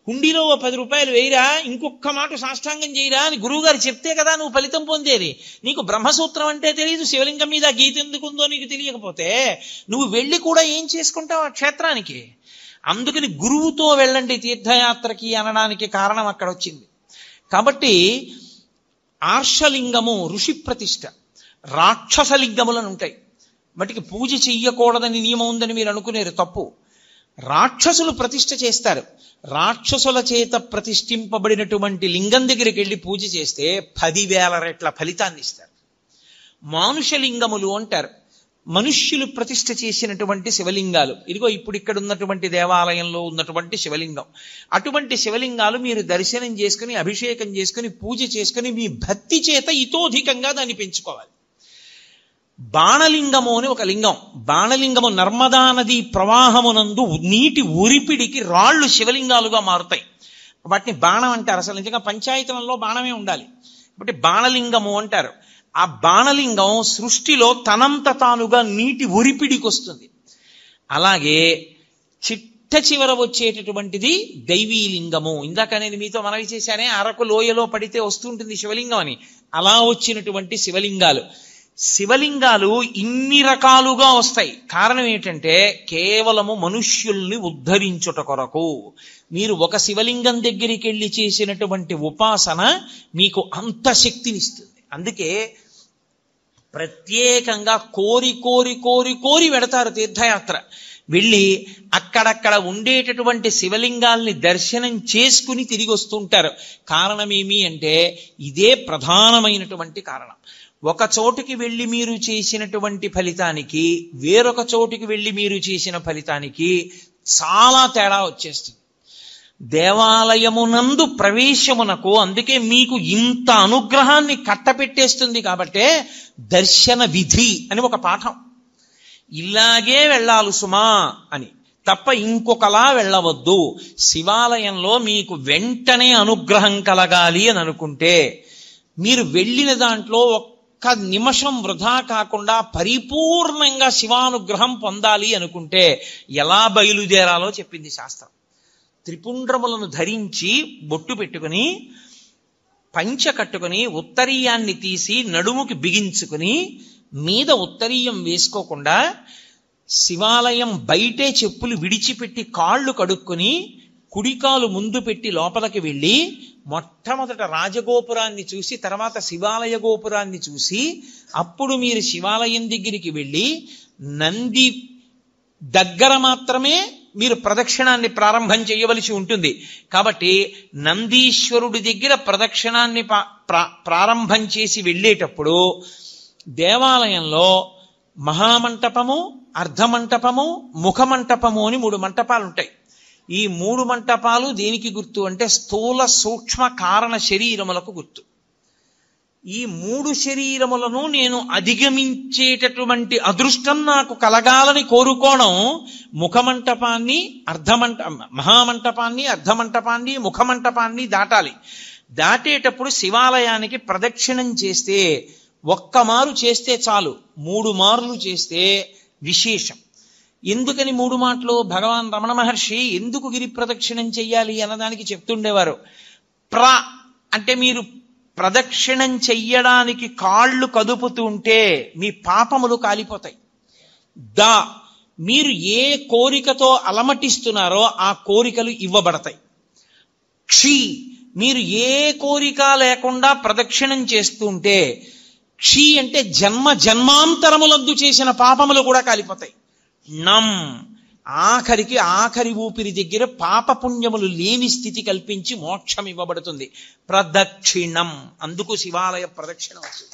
హుండీలో ఓ 10 రూపాయలు వేయిరా, ఇంకొక మాట సాష్టాంగం చేయరా అని గురువుగారు చెప్తే కదా నువ్వు ఫలితం పొందేది. నీకు బ్రహ్మసూత్రం అంటే తెలియదు, శివలింగం మీద గీత ఎందుకుందో నీకు తెలియకపోతే నువ్వు వెళ్ళి కూడా ఏం చేసుకుంటావు ఆ క్షేత్రానికి? అందుకని గురువుతో వెళ్ళండి తీర్థయాత్రకి అనడానికి కారణం అక్కడ వచ్చింది. కాబట్టి ఆర్షలింగము ఋషి ప్రతిష్ఠ, రాక్షసలింగములను ఉంటాయి. వాటికి పూజ చెయ్యకూడదని నియమం ఉందని మీరు అనుకునేరు, తప్పు. రాక్షసులు ప్రతిష్ఠ చేస్తారు. రాక్షసుల చేత ప్రతిష్ఠింపబడినటువంటి లింగం దగ్గరికి వెళ్ళి పూజ చేస్తే 10,000 రెట్ల ఫలితాన్ని ఇస్తారు. మానుషలింగములు అంటారు, మనుష్యులు ప్రతిష్ఠ చేసినటువంటి శివలింగాలు. ఇదిగో ఇప్పుడు ఇక్కడ ఉన్నటువంటి దేవాలయంలో ఉన్నటువంటి శివలింగం. అటువంటి శివలింగాలు మీరు దర్శనం చేసుకుని, అభిషేకం చేసుకుని, పూజ చేసుకుని మీ భక్తి చేత ఇతోధికంగా దాన్ని పెంచుకోవాలి. బాణలింగము అని ఒక లింగం. బాణలింగము నర్మదా నది ప్రవాహమునందు నీటి ఉరిపిడికి రాళ్లు శివలింగాలుగా మారుతాయి. వాటిని బాణం అంటారు. అసలు నిజంగా పంచాయతనంలో బాణమే ఉండాలి. కాబట్టి బాణలింగము అంటారు. ఆ బాణలింగం సృష్టిలో తనంత తానుగా నీటి ఉరిపిడికి వస్తుంది. అలాగే చిట్ట చివర వచ్చేటటువంటిది దైవీలింగము. ఇందాక నేను మీతో మనవి చేశానే, అరకు లోయలో పడితే వస్తుంటుంది శివలింగం అని. అలా వచ్చినటువంటి శివలింగాలు. శివలింగాలు ఇన్ని రకాలుగా వస్తాయి. కారణం ఏంటంటే కేవలము మనుష్యుల్ని ఉద్ధరించుట కొరకు. మీరు ఒక శివలింగం దగ్గరికి వెళ్ళి చేసినటువంటి ఉపాసన మీకు అంత శక్తినిస్తుంది. అందుకే ప్రత్యేకంగా కోరి కోరి కోరి కోరి వెడతారు తీర్థయాత్ర. వెళ్ళి అక్కడక్కడ ఉండేటటువంటి శివలింగాల్ని దర్శనం చేసుకుని తిరిగి వస్తుంటారు. కారణమేమి అంటే ఇదే ప్రధానమైనటువంటి కారణం. ఒక చోటుకి వెళ్ళి మీరు చేసినటువంటి ఫలితానికి వేరొక చోటుకి వెళ్ళి మీరు చేసిన ఫలితానికి చాలా తేడా వచ్చేస్తుంది. దేవాలయమునందు ప్రవేశమునకు అందుకే మీకు ఇంత అనుగ్రహాన్ని కట్టపెట్టేస్తుంది. కాబట్టే దర్శన విధి అని ఒక పాఠం. ఇలాగే వెళ్ళాలి సుమా అని తప్ప ఇంకొకలా వెళ్ళవద్దు. శివాలయంలో మీకు వెంటనే అనుగ్రహం కలగాలి అని అనుకుంటే మీరు వెళ్ళిన దాంట్లో ఒక్క నిమిషం వృధా కాకుండా పరిపూర్ణంగా శివానుగ్రహం పొందాలి అనుకుంటే ఎలా బయలుదేరాలో చెప్పింది శాస్త్రం. త్రిపుండ్రములను ధరించి బొట్టు పెట్టుకుని పంచ కట్టుకుని ఉత్తరీయాన్ని తీసి నడుముకి బిగించుకుని మీద ఉత్తరీయం వేసుకోకుండా శివాలయం బయటే చెప్పులు విడిచిపెట్టి కాళ్ళు కడుక్కుని కుడికాలు ముందు పెట్టి లోపలికి వెళ్ళి మొట్టమొదట రాజగోపురాన్ని చూసి తర్వాత శివాలయ గోపురాన్ని చూసి అప్పుడు మీరు శివాలయం దగ్గరికి వెళ్ళి నంది దగ్గర మాత్రమే మీరు ప్రదక్షిణాన్ని ప్రారంభం చేయవలసి ఉంటుంది. కాబట్టి నందీశ్వరుడి దగ్గర ప్రదక్షిణాన్ని ప్రారంభం చేసి వెళ్ళేటప్పుడు దేవాలయంలో మహామంటపము, అర్ధమంటపము, ముఖమంటపము అని 3 మంటపాలు ఉంటాయి. ఈ 3 మంటపాలు దేనికి గుర్తు అంటే స్థూల సూక్ష్మ కారణ శరీరములకు గుర్తు. ఈ 3 శరీరములను నేను అధిగమించేటటువంటి అదృష్టం నాకు కలగాలని కోరుకోవడం ముఖమంటపాన్ని, మహామంటపాన్ని, అర్ధమంటపాన్ని, ముఖమంటపాన్ని దాటాలి. దాటేటప్పుడు శివాలయానికి ప్రదక్షిణం చేస్తే ఒక్క మారు చేస్తే చాలు, 3 మార్లు చేస్తే విశేషం. ఎందుకని 3 మాటలు? భగవాన్ రమణ మహర్షి ఎందుకు గిరి ప్రదక్షిణం చెయ్యాలి అన్నదానికి చెప్తుండేవారు. అంటే మీరు ప్రదక్షిణం చెయ్యడానికి కాళ్ళు కదుపుతుంటే మీ పాపములు కాలిపోతాయి. మీరు ఏ కోరికతో అలమటిస్తున్నారో ఆ కోరికలు ఇవ్వబడతాయి. మీరు ఏ కోరిక లేకుండా ప్రదక్షిణం చేస్తుంటే అంటే జన్మ జన్మాంతరములందు చేసిన పాపములు కూడా కాలిపోతాయి. ఆఖరి ఊపిరి దగ్గర పాపపుణ్యములు లేని స్థితి కల్పించి మోక్షం ఇవ్వబడుతుంది. ప్రదక్షిణం, అందుకు శివాలయ ప్రదక్షిణం వచ్చింది.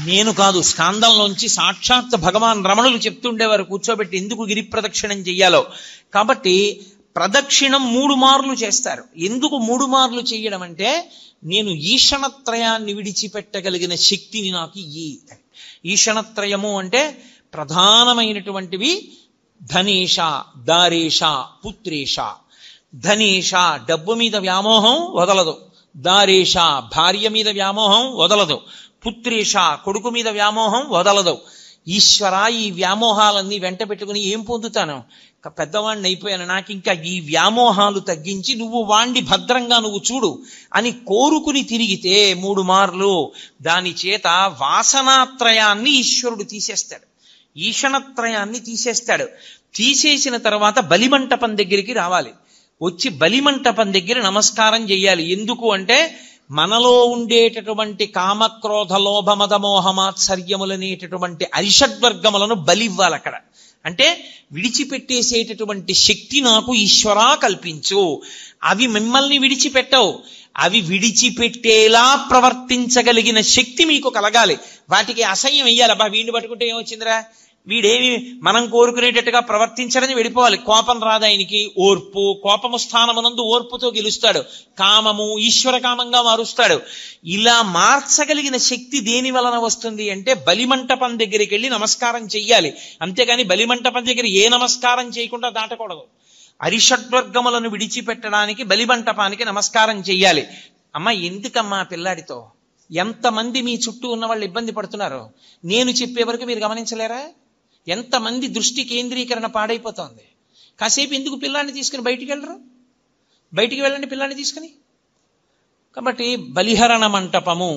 నేను కాదు, స్కాందంలోంచి సాక్షాత్ భగవాన్ రమణులు చెప్తుండేవారు కూర్చోబెట్టి ఎందుకు గిరి ప్రదక్షిణం చెయ్యాలో. కాబట్టి ప్రదక్షిణం 3 మార్లు చేస్తారు. ఎందుకు 3 మార్లు చేయడం అంటే నేను ఈషణత్రయాన్ని విడిచిపెట్టగలిగిన శక్తిని నాకు ఇయ్యి. ఈషణత్రయము అంటే ప్రధానమైనటువంటివి ధనేష, దారేష, పుత్రేష. ధనేష డబ్బు మీద వ్యామోహం వదలదు, దారేష భార్య మీద వ్యామోహం వదలదు, పుత్రేష కొడుకు మీద వ్యామోహం వదలదు. ఈశ్వర ఈ వ్యామోహాలన్నీ వెంట పెట్టుకుని ఏం పొందుతాను, పెద్దవాడిని అయిపోయాను, నాకు ఇంకా ఈ వ్యామోహాలు తగ్గించి నువ్వు వాణ్ణి భద్రంగా నువ్వు చూడు అని కోరుకుని తిరిగితే 3 మార్లు దాని చేత వాసనాత్రయాన్ని ఈశ్వరుడు తీసేస్తాడు, ఈషణత్రయాన్ని తీసేస్తాడు. తీసేసిన తర్వాత బలిమంటపం దగ్గరికి రావాలి. వచ్చి బలిమంటపం దగ్గర నమస్కారం చెయ్యాలి. ఎందుకు అంటే మనలో ఉండేటటువంటి కామక్రోధ లోభమద మోహమాత్సర్యములనేటటువంటి అరిషడ్వర్గములను బలివ్వాలి అక్కడ. అంటే విడిచిపెట్టేసేటటువంటి శక్తి నాకు ఈశ్వరా కల్పించు. అవి మిమ్మల్ని విడిచిపెట్టవు, అవి విడిచిపెట్టేలా ప్రవర్తించగలిగిన శక్తి మీకు కలగాలి. వాటికి అసహ్యం వెయ్యాలి. అబ్బా వీడిని పట్టుకుంటే ఏమొచ్చిందిరా, వీడేమి మనం కోరుకునేటట్టుగా ప్రవర్తించడని వెళ్ళిపోవాలి. కోపం రాదు ఆయనకి, ఓర్పు, కోపము స్థానమునందు ఓర్పుతో గెలుస్తాడు. కామము ఈశ్వర కామంగా మారుస్తాడు. ఇలా మార్చగలిగిన శక్తి దేని వలన వస్తుంది అంటే బలిమంటపం దగ్గరికి వెళ్ళి నమస్కారం చెయ్యాలి. అంతేగాని బలిమంటపం దగ్గర ఏ నమస్కారం చేయకుండా దాటకూడదు. అరిషడ్వర్గములను విడిచిపెట్టడానికి బలిమంటపానికి నమస్కారం చెయ్యాలి. అమ్మ ఎందుకమ్మా పిల్లాడితో ఎంతమంది మీ చుట్టూ ఉన్న వాళ్ళు ఇబ్బంది పడుతున్నారు, నేను చెప్పే వరకు మీరు గమనించలేరా? ఎంతమంది దృష్టి కేంద్రీకరణ పాడైపోతోంది. కాసేపు ఎందుకు పిల్లాన్ని తీసుకుని బయటికి వెళ్ళరు? బయటికి వెళ్ళండి పిల్లాన్ని తీసుకుని. కాబట్టి బలిహరణ మంటపము,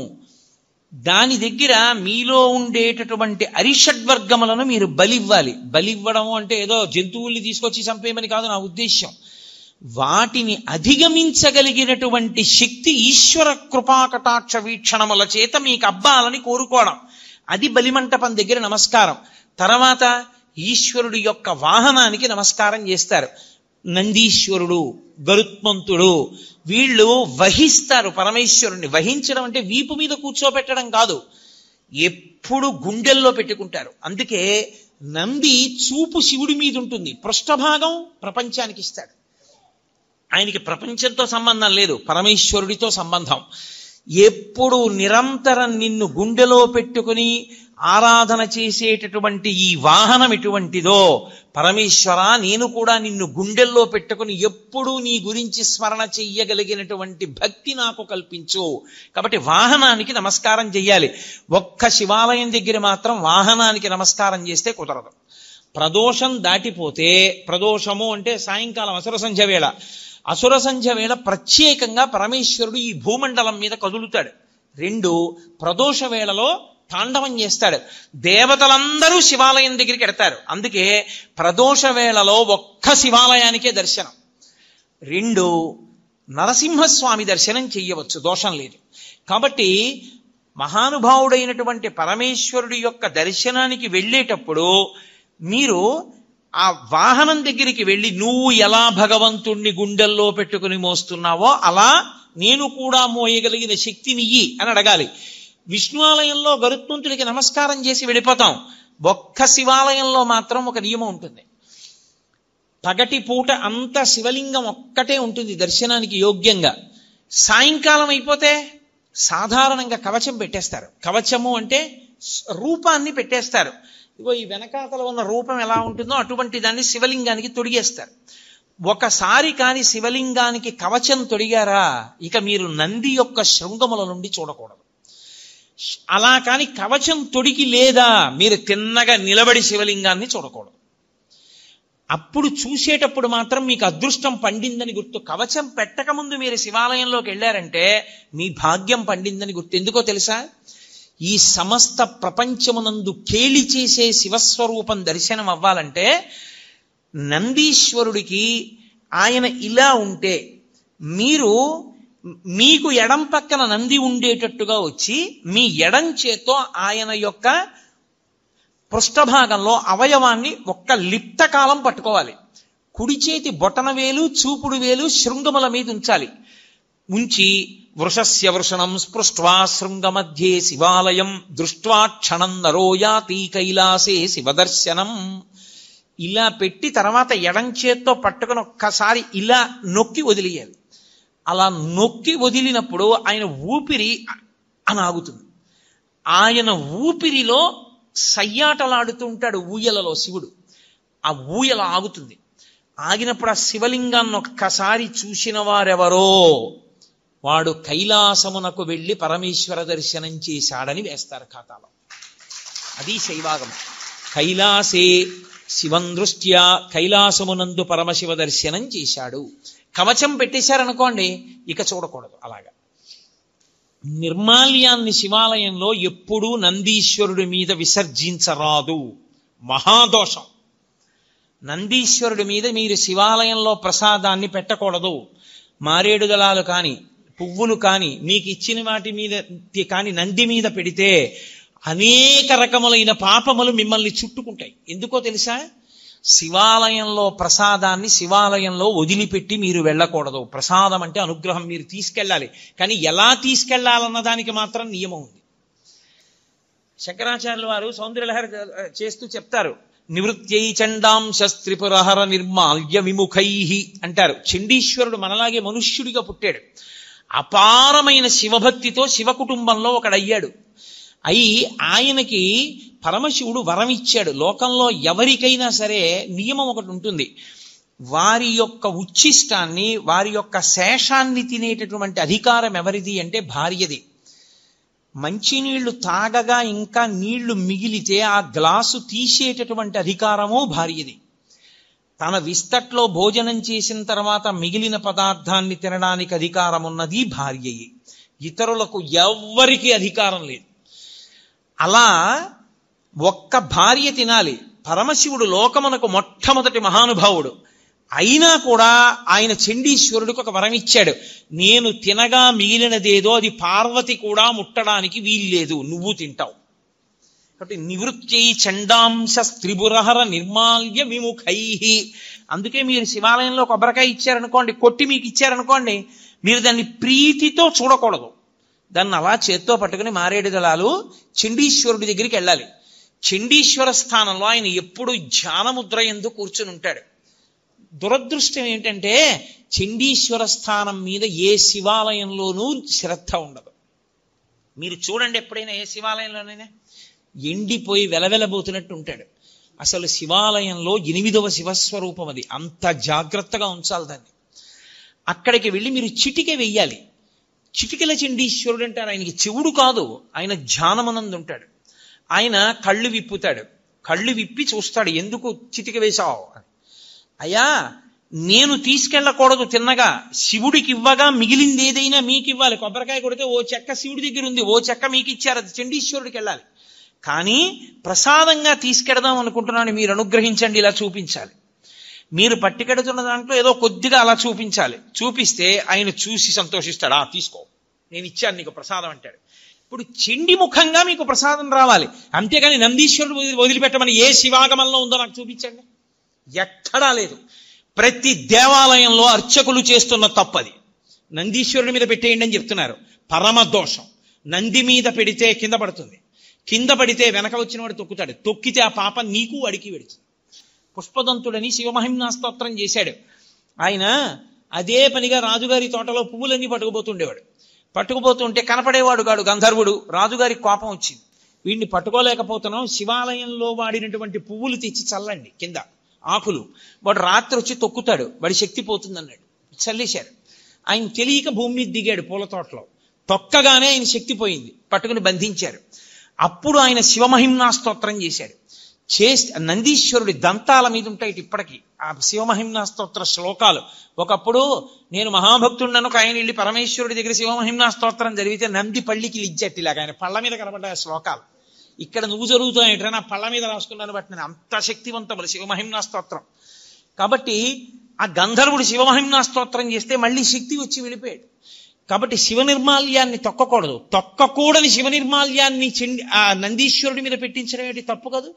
దాని దగ్గర మీలో ఉండేటటువంటి అరిషడ్వర్గములను మీరు బలివ్వాలి. బలివ్వడము అంటే ఏదో జంతువుల్ని తీసుకొచ్చి చంపేయమని కాదు నా ఉద్దేశ్యం. వాటిని అధిగమించగలిగినటువంటి శక్తి ఈశ్వర కృపాకటాక్ష వీక్షణముల చేత మీకు అబ్బాలని కోరుకోవడం, అది బలిమంటపం దగ్గర నమస్కారం. తర్వాత ఈశ్వరుడు యొక్క వాహనానికి నమస్కారం చేస్తారు. నందీశ్వరుడు, గరుత్మంతుడు వీళ్ళు వహిస్తారు పరమేశ్వరుణ్ణి. వహించడం అంటే వీపు మీద కూర్చోబెట్టడం కాదు, ఎప్పుడు గుండెల్లో పెట్టుకుంటారు. అందుకే నంది చూపు శివుడి మీద ఉంటుంది, పృష్ఠభాగం ప్రపంచానికి ఇస్తాడు. ఆయనకి ప్రపంచంతో సంబంధం లేదు, పరమేశ్వరుడితో సంబంధం. ఎప్పుడు నిరంతరం నిన్ను గుండెలో పెట్టుకుని ఆరాధన చేసేటటువంటి ఈ వాహనం ఎటువంటిదో, పరమేశ్వర నేను కూడా నిన్ను గుండెల్లో పెట్టుకుని ఎప్పుడూ నీ గురించి స్మరణ చెయ్యగలిగినటువంటి భక్తి నాకు కల్పించు. కాబట్టి వాహనానికి నమస్కారం చెయ్యాలి. ఒక్క శివాలయం దగ్గర మాత్రం వాహనానికి నమస్కారం చేస్తే కుదరదు. ప్రదోషం దాటిపోతే, ప్రదోషము అంటే సాయంకాలం అసుర సంధ్య వేళ, అసుర సంధ్య వేళ ప్రత్యేకంగా పరమేశ్వరుడు ఈ భూమండలం మీద కదులుతాడు. 2 ప్రదోష వేళలో తాండవం చేస్తాడు. దేవతలందరూ శివాలయం దగ్గరికి ఎడతారు. అందుకే ప్రదోష వేళలో ఒక్క శివాలయానికే దర్శనం. 2 నరసింహస్వామి దర్శనం చెయ్యవచ్చు, దోషం లేదు. కాబట్టి మహానుభావుడైనటువంటి పరమేశ్వరుడి యొక్క దర్శనానికి వెళ్ళేటప్పుడు మీరు ఆ వాహనం దగ్గరికి వెళ్ళి నువ్వు ఎలా భగవంతుణ్ణి గుండెల్లో పెట్టుకుని మోస్తున్నావో అలా నేను కూడా మోయగలిగిన శక్తినియ్యి అని అడగాలి. విష్ణు ఆలయంలో గరుత్మంతుడికి నమస్కారం చేసి వెళ్ళిపోతాం. ఒక్క శివాలయంలో మాత్రం ఒక నియమం ఉంటుంది. పగటి పూట అంతా శివలింగం ఒక్కటే ఉంటుంది దర్శనానికి యోగ్యంగా. సాయంకాలం అయిపోతే సాధారణంగా కవచం పెట్టేస్తారు. కవచము అంటే రూపాన్ని పెట్టేస్తారు. ఇగో ఈ వెనకాతల ఉన్న రూపం ఎలా ఉంటుందో అటువంటి దాన్ని శివలింగానికి తొడిగేస్తారు. ఒకసారి కాని శివలింగానికి కవచం తొడిగారా ఇక మీరు నంది యొక్క శృంగముల నుండి చూడకూడదు. అలా కాని కవచం తొడిగి లేదా మీరు తిన్నగా నిలబడి శివలింగాన్ని చూడకూడదు. అప్పుడు చూసేటప్పుడు మాత్రం మీకు అదృష్టం పండిందని గుర్తు. కవచం పెట్టకముందు మీరు శివాలయంలోకి వెళ్ళారంటే మీ భాగ్యం పండిందని గుర్తు. ఎందుకో తెలుసా? ఈ సమస్త ప్రపంచమునందు కేళి చేసే శివస్వరూపం దర్శనం అవ్వాలంటే నందీశ్వరుడికి ఆయన ఇలా ఉంటే మీకు ఎడం పక్కన నంది ఉండేటట్టుగా వచ్చి మీ ఎడం చేత్తో ఆయన యొక్క పృష్ఠభాగంలో అవయవాన్ని ఒక్క లిప్తకాలం పట్టుకోవాలి. కుడి చేతి బొటన వేలు చూపుడు వేలు శృంగముల మీద ఉంచాలి. ఉంచి వృషస్య వృషణం స్పృష్ట్వా శృంగమధ్యే శివాలయం దృష్ట్వా క్షణం నరోయాతి కైలాసే శివదర్శనం ఇలా పెట్టి తర్వాత ఎడం చేత్తో పట్టుకుని ఒక్కసారి ఇలా నొక్కి వదిలేయాలి. అలా నొక్కి వదిలినప్పుడు ఆయన ఊపిరి అని ఆగుతుంది. ఆయన ఊపిరిలో సయ్యాటలాడుతూ ఉంటాడు ఊయలలో శివుడు. ఆ ఊయల ఆగుతుంది. ఆగినప్పుడు ఆ శివలింగాన్ని ఒక్కసారి చూసిన వారెవరో వాడు కైలాసమునకు వెళ్ళి పరమేశ్వర దర్శనం చేశాడని వేస్తారు ఖాతాలో. అది శైవాగమం. కైలాసే శివం దృష్ట్యా కైలాసమునందు పరమశివ దర్శనం చేశాడు. కవచం పెట్టేశారనుకోండి, ఇక చూడకూడదు. అలాగా నిర్మాల్యాన్ని శివాలయంలో ఎప్పుడూ నందీశ్వరుడి మీద విసర్జించరాదు, మహాదోషం. నందీశ్వరుడి మీద మీరు శివాలయంలో ప్రసాదాన్ని పెట్టకూడదు. మారేడు దళాలు కానీ పువ్వులు కానీ మీకు ఇచ్చిన వాటి మీద కానీ నంది మీద పెడితే అనేక రకములైన పాపములు మిమ్మల్ని చుట్టుకుంటాయి. ఎందుకో తెలుసా? శివాలయంలో ప్రసాదాన్ని శివాలయంలో వదిలిపెట్టి మీరు వెళ్ళకూడదు. ప్రసాదం అంటే అనుగ్రహం, మీరు తీసుకెళ్ళాలి. కానీ ఎలా తీసుకెళ్లాలన్న దానికి మాత్రం నియమం ఉంది. శంకరాచార్యుల వారు సౌందర్యలహరి చేస్తూ చెప్తారు, నివృత్యై చండాంశస్త్రిపురహర నిర్మాల్య విముఖై అంటారు. చండీశ్వరుడు మనలాగే మనుష్యుడిగా పుట్టాడు. అపారమైన శివభక్తితో శివ కుటుంబంలో ఒకడయ్యాడు. ఆయనకి పరమశివుడు వరం ఇచ్చాడు. లోకంలో ఎవరికైనా సరే నియమం ఒకటి ఉంటుంది, వారి యొక్క ఉచ్ఛిష్టాన్ని వారి యొక్క శేషాన్ని తినేటటువంటి అధికారం ఎవరిది అంటే భార్యది. మంచినీళ్లు తాగగా ఇంకా నీళ్లు మిగిలితే ఆ గ్లాసు తీసేటటువంటి అధికారము భార్యది. తన విస్తట్లో భోజనం చేసిన తర్వాత మిగిలిన పదార్థాన్ని తినడానికి అధికారం ఉన్నది భార్యయే. ఇతరులకు ఎవ్వరికీ అధికారం లేదు. అలా ఒక్క భార్య తినాలి. పరమశివుడు లోకమునకు మొట్టమొదటి మహానుభావుడు అయినా కూడా ఆయన చండీశ్వరుడికి ఒక వరం ఇచ్చాడు, నేను తినగా మిగిలినదేదో అది పార్వతి కూడా ముట్టడానికి వీల్లేదు, నువ్వు తింటావు. కాబట్టి నివృత్యై చండాంశ స్త్రిపురహర నిర్మాల్య విముఖై. అందుకే మీరు శివాలయంలో కొబ్బరికాయ ఇచ్చారనుకోండి, కొట్టి మీకు ఇచ్చారనుకోండి, మీరు దాన్ని ప్రీతితో చూడకూడదు. దాన్ని అలా చేత్తో పట్టుకుని మారేడు దళాలు చండీశ్వరుడి దగ్గరికి వెళ్ళాలి. చండీశ్వర స్థానంలో ఆయన ఎప్పుడు ధ్యానముద్ర యందు కూర్చుని ఉంటాడు. దురదృష్టం ఏంటంటే చండీశ్వర స్థానం మీద ఏ శివాలయంలోనూ శ్రద్ధ ఉండదు. మీరు చూడండి, ఎప్పుడైనా ఏ శివాలయంలోనైనా ఎండిపోయి వెలవెలబోతున్నట్టు ఉంటాడు. అసలు శివాలయంలో 8వ శివస్వరూపం అది, అంత జాగ్రత్తగా ఉంచాలి దాన్ని. అక్కడికి వెళ్ళి మీరు చిటికె వెయ్యాలి. చిటికెల చండీశ్వరుడు అంటారు. ఆయనకి చెవుడు కాదు, ఆయన ధ్యానమునందు ఉంటాడు. ఆయన కళ్ళు విప్పుతాడు, కళ్ళు విప్పి చూస్తాడు, ఎందుకు చిటిక వేశావు అని. అయ్యా, నేను తీసుకెళ్ళకూడదు తిన్నగా, శివుడికి ఇవ్వగా మిగిలింది ఏదైనా మీకు ఇవ్వాలి. కొబ్బరికాయ కొడితే ఓ చెక్క శివుడి దగ్గర ఉంది, ఓ చెక్క మీకు ఇచ్చారు, అది చండీశ్వరుడికి వెళ్ళాలి. కానీ ప్రసాదంగా తీసుకెడదాం అనుకుంటున్నాను, మీరు అనుగ్రహించండి, ఇలా చూపించాలి. మీరు పట్టుకెడుతున్న దాంట్లో ఏదో కొద్దిగా అలా చూపించాలి. చూపిస్తే ఆయన చూసి సంతోషిస్తాడు, తీసుకో, నేను ఇచ్చాను నీకు ప్రసాదం అంటాడు. ఇప్పుడు చండి ముఖంగా మీకు ప్రసాదం రావాలి, అంతేగాని నందీశ్వరుడు వదిలిపెట్టమని ఏ శివాగమంలో ఉందో నాకు చూపించండి. ఎక్కడా లేదు. ప్రతి దేవాలయంలో అర్చకులు చేస్తున్న తప్పది. నందీశ్వరుడి మీద పెట్టేయండి అని చెప్తున్నారు, పరమ దోషం. నంది మీద పెడితే కింద పడుతుంది, కింద పడితే వెనక వచ్చిన వాడు తొక్కుతాడు, తొక్కితే ఆ పాప నీకు అడికి పెడుతుంది. పుష్పదంతుడని శివమహిమ్నా స్తోత్రం చేశాడు. ఆయన అదే పనిగా రాజుగారి తోటలో పువ్వులన్నీ పట్టుకుపోతుండేవాడు. పట్టుకుపోతుంటే కనపడేవాడు కాడు గంధర్వుడు. రాజుగారికి కోపం వచ్చింది, వీడిని పట్టుకోలేకపోతున్నాం, శివాలయంలో వాడినటువంటి పువ్వులు తెచ్చి చల్లండి కింద ఆకులు. వాడు రాత్రి వచ్చి తొక్కుతాడు, వాడి శక్తి పోతుంది అన్నాడు. చల్లేశారు. ఆయన తెలియక భూమి మీద దిగాడు పూల తోటలో. తొక్కగానే ఆయన శక్తి పోయింది, పట్టుకుని బంధించారు. అప్పుడు ఆయన శివమహిమ్నా స్తోత్రం చేశాడు. నందీశ్వరుడి దంతాల మీద ఉంటాయి ఇప్పటికీ ఆ శివమహిమ్నా స్తోత్ర శ్లోకాలు. ఒకప్పుడు నేను మహాభక్తుడినను ఆయన వెళ్ళి పరమేశ్వరుడి దగ్గర శివమహిమ్నా స్తోత్రం జరిగితే నంది పళ్ళికి లిజ్జట్టిలాగా ఆయన పళ్ళ మీద కనబడ్డాయి ఆ శ్లోకాలు. ఇక్కడ నువ్వు జరుగుతాయంటే నా పళ్ళ మీద రాసుకున్నాను, బట్టి నేను అంత శక్తివంతములు శివమహిమ్నా స్తోత్రం. కాబట్టి ఆ గంధర్వుడు శివమహిమ్నా స్తోత్రం చేస్తే మళ్ళీ శక్తి వచ్చి వెళ్ళిపోయాడు. కాబట్టి శివ నిర్మాల్యాన్ని తొక్కకూడదు. తొక్కకూడని శివ నిర్మాల్యాన్ని ఆ నందీశ్వరుడి మీద పెట్టించడం ఏంటి? తప్పు కాదు.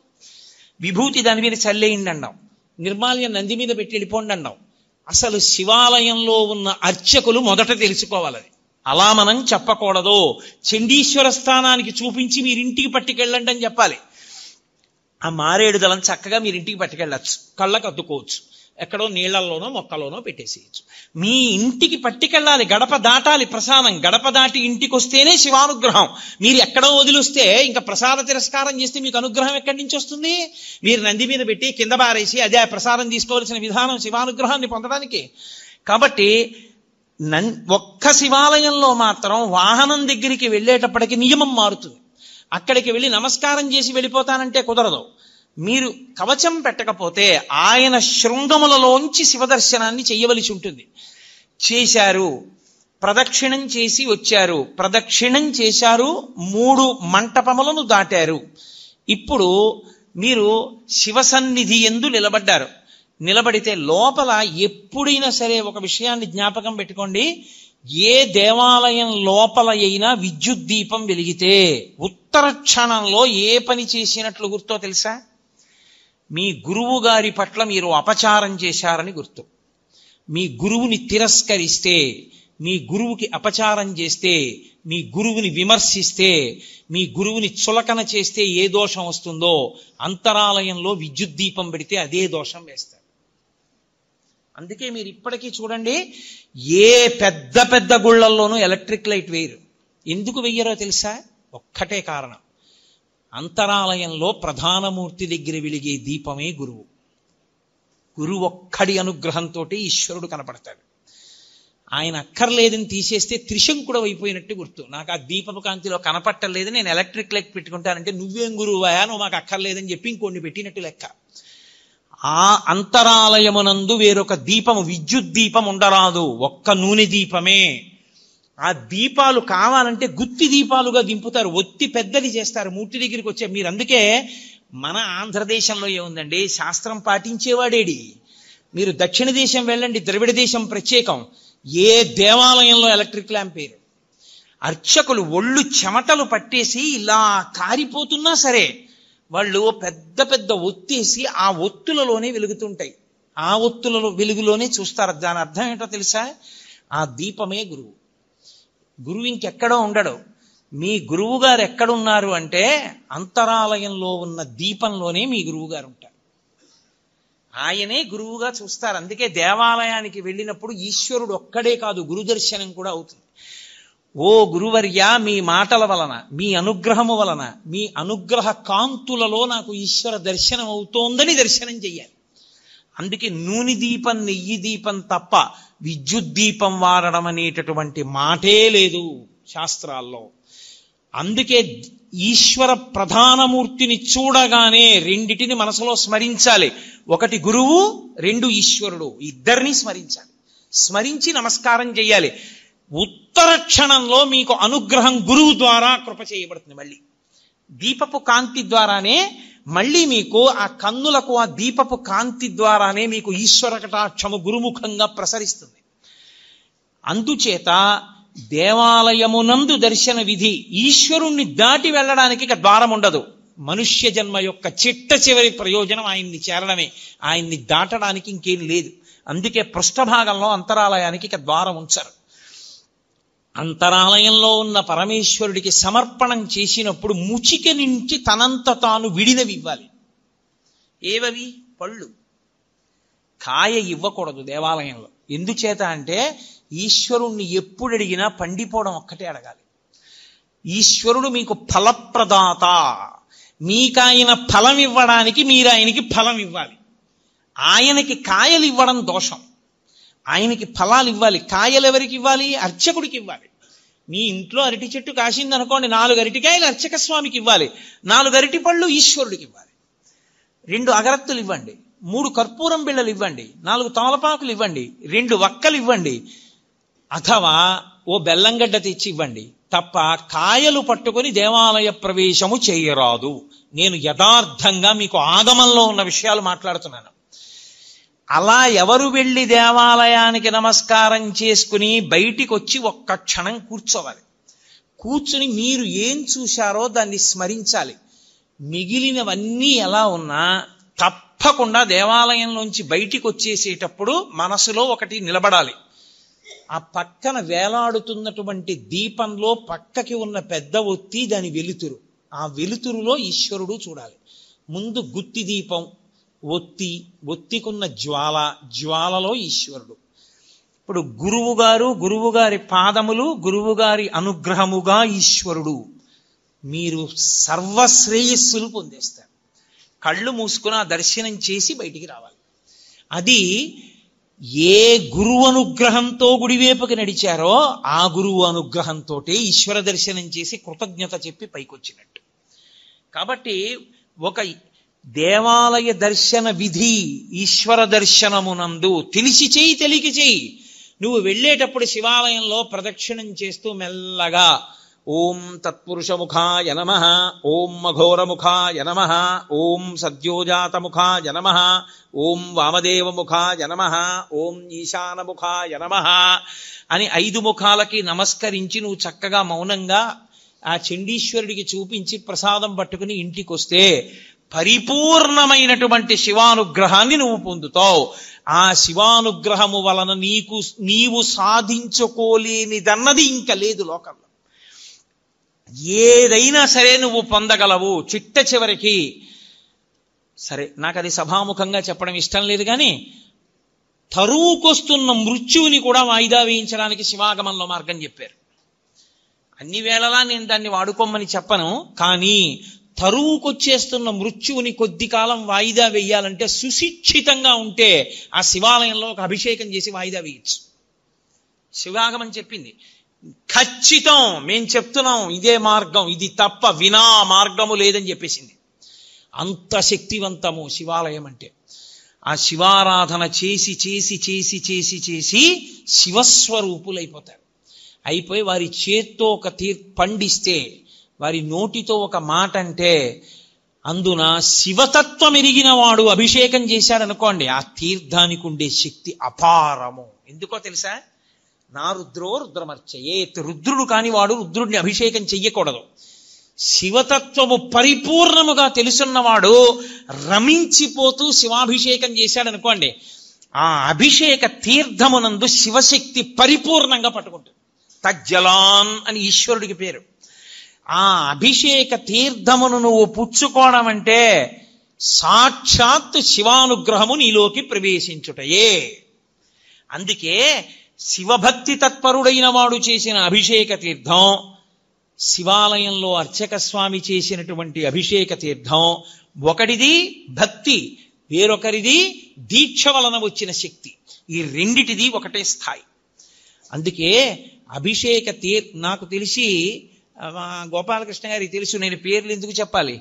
విభూతి దాని మీద చల్లేయండి అన్నాం, నిర్మాల్యం నంది మీద పెట్టి వెళ్ళిపోండి అన్నాం. అసలు శివాలయంలో ఉన్న అర్చకులు మొదట తెలుసుకోవాలి, అలా మనం చెప్పకూడదు. చండీశ్వర స్థానానికి చూపించి మీరింటికి పట్టుకెళ్ళండి అని చెప్పాలి. ఆ మారేడు దళం చక్కగా మీరింటికి పట్టుకెళ్ళచ్చు, కళ్ళకు అద్దుకోవచ్చు, ఎక్కడో నీళ్లలోనో మొక్కలోనో పెట్టేసేయచ్చు. మీ ఇంటికి పట్టుకెళ్ళాలి, గడప దాటాలి ప్రసాదం. గడప దాటి ఇంటికి వస్తేనే శివానుగ్రహం. మీరు ఎక్కడో వదిలిస్తే ఇంకా ప్రసాద తిరస్కారం చేస్తే మీకు అనుగ్రహం ఎక్కడి నుంచి వస్తుంది? మీరు నంది మీద పెట్టి కింద బారేసి అదే ప్రసాదం తీసుకోవాల్సిన విధానం శివానుగ్రహాన్ని పొందడానికి. కాబట్టి ఒక్క శివాలయంలో మాత్రం వాహనం దగ్గరికి వెళ్ళేటప్పటికి నియమం మారుతుంది. అక్కడికి వెళ్ళి నమస్కారం చేసి వెళ్ళిపోతానంటే కుదరదు. మీరు కవచం పెట్టకపోతే ఆయన శృంగములలోంచి శివదర్శనాన్ని చెయ్యవలసి ఉంటుంది. చేశారు, ప్రదక్షిణం చేసి వచ్చారు, ప్రదక్షిణం చేశారు, 3 మంటపములను దాటారు. ఇప్పుడు మీరు శివసన్నిధి యందు నిలబడ్డారు. నిలబడితే లోపల ఎప్పుడైనా సరే ఒక విషయాన్ని జ్ఞాపకం పెట్టుకోండి, ఏ దేవాలయం లోపల అయినా విద్యుత్ దీపం వెలిగితే ఉత్తర క్షణంలో ఏ పని చేసినట్లు గుర్తో తెలుసా? మీ గురువు గారి పట్ల మీరు అపచారం చేశారని గుర్తు. మీ గురువుని తిరస్కరిస్తే, మీ గురువుకి అపచారం చేస్తే, మీ గురువుని విమర్శిస్తే, మీ గురువుని చులకన చేస్తే ఏ దోషం వస్తుందో అంతరాలయంలో విద్యుత్ దీపం పెడితే అదే దోషం వేస్తారు. అందుకే మీరు ఇప్పటికీ చూడండి, ఏ పెద్ద పెద్ద గుళ్ళల్లోనూ ఎలక్ట్రిక్ లైట్ వేయరు. ఎందుకు వెయ్యరో తెలుసా? ఒక్కటే కారణం, అంతరాలయంలో ప్రధానమూర్తి దగ్గర వెలిగే దీపమే గురువు. గురువు ఒక్కడి అనుగ్రహంతో ఈశ్వరుడు కనపడతాడు. ఆయన అక్కర్లేదని తీసేస్తే త్రిశంకుడు అయిపోయినట్టు గుర్తు. నాకు ఆ దీపపు కాంతిలో కనపట్టలేదు, నేను ఎలక్ట్రిక్ లైట్ పెట్టుకుంటానంటే నువ్వేం గురువాయా, నువ్వు మాకు అక్కర్లేదని చెప్పి ఇంకొన్ని పెట్టినట్టు లెక్క. ఆ అంతరాలయమునందు వేరొక దీపము, విద్యుత్ దీపం ఉండరాదు, ఒక్క నూనె దీపమే. ఆ దీపాలు కావాలంటే గుత్తి దీపాలుగా దింపుతారు, ఒత్తి పెద్దది చేస్తారు మూర్తి దగ్గరికి వచ్చే. మీరు అందుకే మన ఆంధ్రదేశంలో ఏముందండి, శాస్త్రం పాటించేవాడేడి. మీరు దక్షిణ దేశం వెళ్ళండి, ద్రవిడ దేశం ప్రత్యేకం, ఏ దేవాలయంలో ఎలక్ట్రిక్ ల్యాంప్ వేయరు. అర్చకులు ఒళ్ళు చెమటలు పట్టేసి ఇలా కారిపోతున్నా సరే వాళ్ళు పెద్ద పెద్ద ఒత్తేసి ఆ ఒత్తులలోనే వెలుగుతుంటాయి, ఆ ఒత్తులలో వెలుగులోనే చూస్తారు. దాని అర్థం ఏంటో తెలుసా? ఆ దీపమే గురువు. గురువు ఇంకెక్కడో ఉండడు. మీ గురువు గారు ఎక్కడున్నారు అంటే అంతరాలయంలో ఉన్న దీపంలోనే మీ గురువు గారు ఉంటారు. ఆయనే గురువుగా చూస్తారు. అందుకే దేవాలయానికి వెళ్ళినప్పుడు ఈశ్వరుడు ఒక్కడే కాదు, గురు దర్శనం కూడా అవుతుంది. ఓ గురువర్య, మీ మాటల వలన, మీ అనుగ్రహము వలన, మీ అనుగ్రహ కాంతులలో నాకు ఈశ్వర దర్శనం అవుతోందని దర్శనం చెయ్యాలి. అందుకే నూనె దీపం, నెయ్యి దీపం తప్ప విద్యుత్ దీపం వాడడం అనేటటువంటి మాటే లేదు శాస్త్రాల్లో. అందుకే ఈశ్వర ప్రధానమూర్తిని చూడగానే రెండిటిని మనసులో స్మరించాలి. ఒకటి గురువు, 2 ఈశ్వరుడు, ఇద్దరిని స్మరించాలి. స్మరించి నమస్కారం చెయ్యాలి. ఉత్తర క్షణంలో మీకు అనుగ్రహం గురువు ద్వారా కృప చేయబడుతుంది. మళ్ళీ దీపపు కాంతి ద్వారానే మళ్ళీ మీకు ఆ కన్నులకు ఆ దీపపు కాంతి ద్వారానే మీకు ఈశ్వర కటాక్షము గురుముఖంగా ప్రసరిస్తుంది. అందుచేత దేవాలయమునందు దర్శన విధి, ఈశ్వరుణ్ణి దాటి వెళ్ళడానికి ఇక ద్వారం ఉండదు. మనుష్య జన్మ యొక్క చిట్ట చివరి ప్రయోజనం ఆయన్ని చేరడమే, ఆయన్ని దాటడానికి ఇంకేం లేదు. అందుకే పృష్ఠభాగంలో అంతరాలయానికి ఇక ద్వారం ఉంచరు. అంతరాలయంలో ఉన్న పరమేశ్వరుడికి సమర్పణం చేసినప్పుడు ముచిక నుంచి తనంత తాను విడినవి ఇవ్వాలి. ఏవవి? పళ్ళు. కాయ ఇవ్వకూడదు దేవాలయంలో. ఎందుచేత అంటే ఈశ్వరుణ్ణి ఎప్పుడు అడిగినా పండిపోవడం ఒక్కటే అడగాలి. ఈశ్వరుడు మీకు ఫలప్రదాత, మీకాయన ఫలం ఇవ్వడానికి మీరు ఆయనకి ఫలం ఇవ్వాలి. ఆయనకి కాయలు ఇవ్వడం దోషం, ఆయనకి ఫలాలు ఇవ్వాలి. కాయలు ఎవరికి ఇవ్వాలి? అర్చకుడికి ఇవ్వాలి. మీ ఇంట్లో అరటి చెట్టు కాసింది అనుకోండి, 4 అరటికాయలు అర్చక స్వామికి ఇవ్వాలి, 4 అరటి పళ్ళు ఈశ్వరుడికి ఇవ్వాలి. 2 అగరత్తులు ఇవ్వండి, 3 కర్పూరం బిళ్ళలు ఇవ్వండి, 4 తమలపాకులు ఇవ్వండి, 2 వక్కలు ఇవ్వండి, అథవా ఓ బెల్లంగడ్డ తెచ్చి ఇవ్వండి. తప్ప కాయలు పట్టుకొని దేవాలయ ప్రవేశము చేయరాదు. నేను యథార్థంగా మీకు ఆగమంలో ఉన్న విషయాలు మాట్లాడుతున్నాను. అలా ఎవరు వెళ్ళి దేవాలయానికి నమస్కారం చేసుకుని బయటికి వచ్చి ఒక్క క్షణం కూర్చోవాలి. కూర్చుని మీరు ఏం చూశారో దాన్ని స్మరించాలి. మిగిలినవన్నీ ఎలా ఉన్నా తప్పకుండా దేవాలయంలోంచి బయటికి వచ్చేసేటప్పుడు మనసులో ఒకటి నిలబడాలి. ఆ పక్కన వేలాడుతున్నటువంటి దీపంలో పక్కకి ఉన్న పెద్ద ఒత్తి, దాని వెలుతురు, ఆ వెలుతురులో ఈశ్వరుడు చూడాలి. ముందు గుత్తి దీపం, ఒత్తి, ఒత్తికున్న జ్వాల, జ్వాలలో ఈశ్వరుడు. ఇప్పుడు గురువుగారి పాదములు, గురువుగారి అనుగ్రహముగా ఈశ్వరుడు. మీరు సర్వశ్రేయస్సులు పొందేస్తారు. కళ్ళు మూసుకుని ఆ దర్శనం చేసి బయటికి రావాలి. అది ఏ గురువు అనుగ్రహంతో గుడివేపుకి నడిచారో ఆ గురువు అనుగ్రహంతో ఈశ్వర దర్శనం చేసి కృతజ్ఞత చెప్పి పైకొచ్చినట్టు. కాబట్టి ఒక దేవాలయ దర్శన విధి ఈశ్వర దర్శనమునందు తెలిసి చెయ్యి, తెలియక చెయ్యి. నువ్వు వెళ్ళేటప్పుడు శివాలయంలో ప్రదక్షిణం చేస్తూ మెల్లగా ఓం తత్పురుషముఖాయ నమః, ఓం అఘోరముఖాయ నమః, ఓం సద్యోజాతముఖాయ నమః, ఓం వామదేవముఖాయ నమః, ఓం ఈశానముఖాయ నమః అని 5 ముఖాలకి నమస్కరించి నువ్వు చక్కగా మౌనంగా ఆ చండీశ్వరుడికి చూపించి ప్రసాదం పట్టుకుని ఇంటికి వస్తే పరిపూర్ణమైనటువంటి శివానుగ్రహాన్ని నువ్వు పొందుతావు. ఆ శివానుగ్రహము వలన నీవు సాధించుకోలేనిదన్నది ఇంకా లేదు లోకంలో. ఏదైనా సరే నువ్వు పొందగలవు. చిట్ట చివరికి సరే, నాకు అది సభాముఖంగా చెప్పడం ఇష్టం లేదు, కానీ తరువుకొస్తున్న మృత్యువుని కూడా వాయిదా వేయించడానికి శివాగమంలో మార్గం చెప్పారు. అన్ని వేళలా నేను దాన్ని వాడుకోమని చెప్పను, కానీ తరువుకొచ్చేస్తున్న మృత్యువుని కొద్ది కాలం వాయిదా వేయాలంటే సుశిక్షితంగా ఉంటే ఆ శివాలయంలో ఒక అభిషేకం చేసి వాయిదా వేయచ్చు. శివాగమం చెప్పింది. ఖచ్చితం మేం చెప్తున్నాం ఇదే మార్గం, ఇది తప్ప వినా మార్గము లేదని చెప్పేసింది. అంత శక్తివంతము శివాలయం అంటే. ఆ శివారాధన చేసి చేసి చేసి చేసి చేసి శివస్వరూపులైపోతారు. అయిపోయి వారి చేత్తో ఒక పండిస్తే, వారి నోటితో ఒక మాట అంటే, అందున శివతత్వం ఎరిగిన వాడు అభిషేకం చేశాడనుకోండి, ఆ తీర్థానికి ఉండే శక్తి అపారము. ఎందుకో తెలుసా? నా రుద్రో రుద్రమర్చయేత్. రుద్రుడు కాని వాడు రుద్రుడిని అభిషేకం చెయ్యకూడదు. శివతత్వము పరిపూర్ణముగా తెలుసున్నవాడు రమించిపోతూ శివాభిషేకం చేశాడనుకోండి, ఆ అభిషేక తీర్థమునందు శివశక్తి పరిపూర్ణంగా పట్టుకుంటుంది. తజ్జలాన్ అని ఈశ్వరుడికి పేరు. ఆ అభిషేక తీర్థమును నువ్వు పుచ్చుకోవడం అంటే సాక్షాత్ శివానుగ్రహము నీలోకి ప్రవేశించుటయే. అందుకే శివభక్తి తత్పరుడైన వాడు చేసిన అభిషేక తీర్థం, శివాలయంలో అర్చక స్వామి చేసినటువంటి అభిషేక తీర్థం, ఒకటిది భక్తి, వేరొకరిది దీక్ష వలన వచ్చిన శక్తి. ఈ రెండిటిది ఒకటే స్థాయి. అందుకే అభిషేక నాకు తెలిసి గోపాలకృష్ణ గారికి తెలుసు, నేను పేర్లు ఎందుకు చెప్పాలి.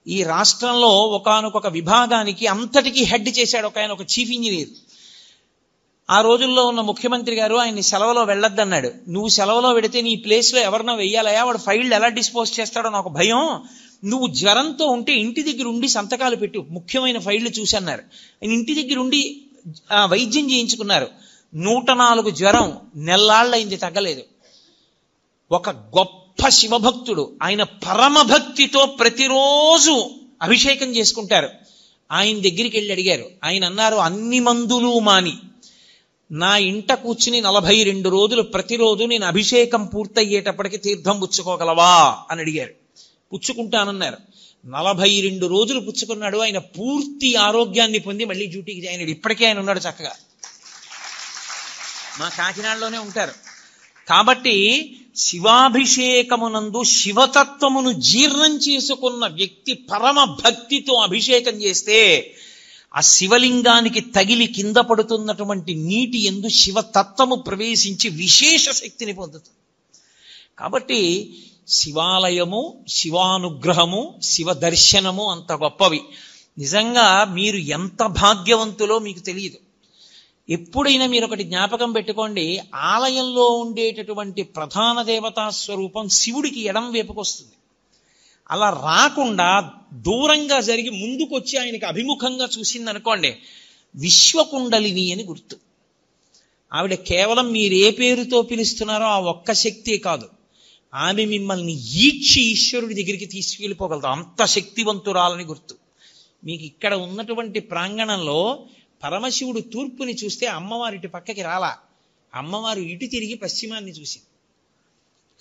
ఈ రాష్ట్రంలో ఒకానొక విభాగానికి అంతటికీ హెడ్ చేశాడు ఒక ఆయన, ఒక చీఫ్ ఇంజనీర్. ఆ రోజుల్లో ఉన్న ముఖ్యమంత్రి గారు ఆయన్ని సెలవులో వెళ్ళొద్దన్నాడు. నువ్వు సెలవులో పెడితే నీ ప్లేస్లో ఎవరినో వెయ్యాలయా, వాడు ఫైల్ ఎలా డిస్పోజ్ చేస్తాడో నాకు భయం, నువ్వు జ్వరంతో ఉంటే ఇంటి దగ్గర ఉండి సంతకాలు పెట్టు, ముఖ్యమైన ఫైళ్లు చూసన్నారు. ఆయన ఇంటి దగ్గర ఉండి వైద్యం చేయించుకున్నారు. 104 జ్వరం, నెల్లాళ్ళైంది, తగ్గలేదు. ఒక గొప్ప శివభక్తుడు, ఆయన పరమభక్తితో ప్రతిరోజు అభిషేకం చేసుకుంటారు. ఆయన దగ్గరికి వెళ్ళి అడిగారు. ఆయన అన్నారు, అన్ని మందులు మాని నా ఇంట కూర్చుని 42 రోజులు ప్రతిరోజు నేను అభిషేకం పూర్తయ్యేటప్పటికి తీర్థం పుచ్చుకోగలవా అని అడిగారు. పుచ్చుకుంటానన్నారు. 42 రోజులు పుచ్చుకున్నాడు. ఆయన పూర్తి ఆరోగ్యాన్ని పొంది మళ్ళీ డ్యూటీకి జాయిన్ అయ్యాడు. ఇప్పటికే ఆయన ఉన్నాడు చక్కగా, మా కాకినాడలోనే ఉంటారు. కాబట్టి శివాభిషేకమునందు శివతత్వమును జీర్ణం చేసుకున్న వ్యక్తి పరమ భక్తితో అభిషేకం చేస్తే ఆ శివలింగానికి తగిలి కింద పడుతున్నటువంటి నీటి యందు శివతత్వము ప్రవేశించి విశేష శక్తిని పొందుతుంది. కాబట్టి శివాలయము, శివానుగ్రహము, శివ దర్శనము అంత గొప్పవి. నిజంగా మీరు ఎంత భాగ్యవంతులో మీకు తెలియదు. ఎప్పుడైనా మీరు ఒకటి జ్ఞాపకం పెట్టుకోండి, ఆలయంలో ఉండేటటువంటి ప్రధాన దేవతా స్వరూపం శివుడికి ఎడం వైపుకొస్తుంది. అలా రాకుండా దూరంగా జరిగి ముందుకొచ్చి ఆయనకి అభిముఖంగా చూసిందనుకోండి, విశ్వకుండలిని అని గుర్తు. ఆవిడ కేవలం మీరు ఏ పేరుతో పిలుస్తున్నారో ఆ ఒక్క శక్తే కాదు, ఆమె మిమ్మల్ని ఈడ్చి ఈశ్వరుడి దగ్గరికి తీసుకెళ్ళిపోగలదు, అంత శక్తివంతురాలని గుర్తు. మీకు ఇక్కడ ఉన్నటువంటి ప్రాంగణంలో పరమశివుడు తూర్పుని చూస్తే అమ్మవారి ఇటు పక్కకి రాలా, అమ్మవారు ఇటు తిరిగి పశ్చిమాన్ని చూసింది.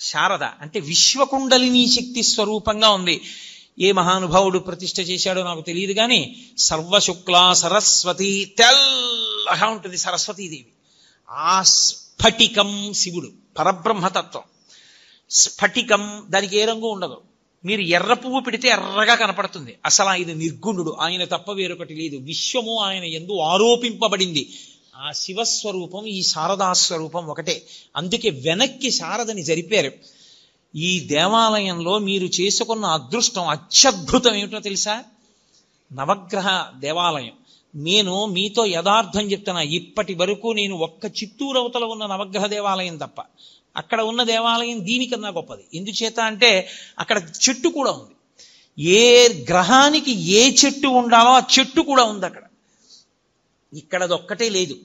శారద అంటే విశ్వకుండలిని శక్తి స్వరూపంగా ఉంది. ఏ మహానుభావుడు ప్రతిష్ఠ చేశాడో నాకు తెలియదు, కానీ సర్వశుక్లా సరస్వతి, తెల్లగా ఉంటుంది సరస్వతీదేవి. ఆ స్ఫటికం శివుడు, పరబ్రహ్మతత్వం. స్ఫటికం, దానికి ఏ రంగు ఉండదు. మీరు ఎర్ర పువ్వు పెడితే ఎర్రగా కనపడుతుంది. అసలు ఆయన నిర్గుణుడు, ఆయన తప్ప వేరొకటి లేదు. విశ్వము ఆయన యందు ఆరోపింపబడింది. ఆ శివస్వరూపం, ఈ శారదాస్వరూపం ఒకటే. అందుకే వెనక్కి శారదని జరిపారు. ఈ దేవాలయంలో మీరు చేసుకున్న అదృష్టం అత్యద్భుతం ఏమిటో తెలుసా? నవగ్రహ దేవాలయం. నేను మీతో యథార్థం చెప్తున్నా, ఇప్పటి వరకు నేను ఒక్క చిత్తూరు అవతల ఉన్న నవగ్రహ దేవాలయం తప్ప అక్కడ ఉన్న దేవాలయం దీనికన్నా గొప్పది. ఎందుచేత అంటే అక్కడ చెట్టు కూడా ఉంది. ఏ గ్రహానికి ఏ చెట్టు ఉండాలో ఆ చెట్టు కూడా ఉంది అక్కడ. ఇక్కడ అదొక్కటే లేదు.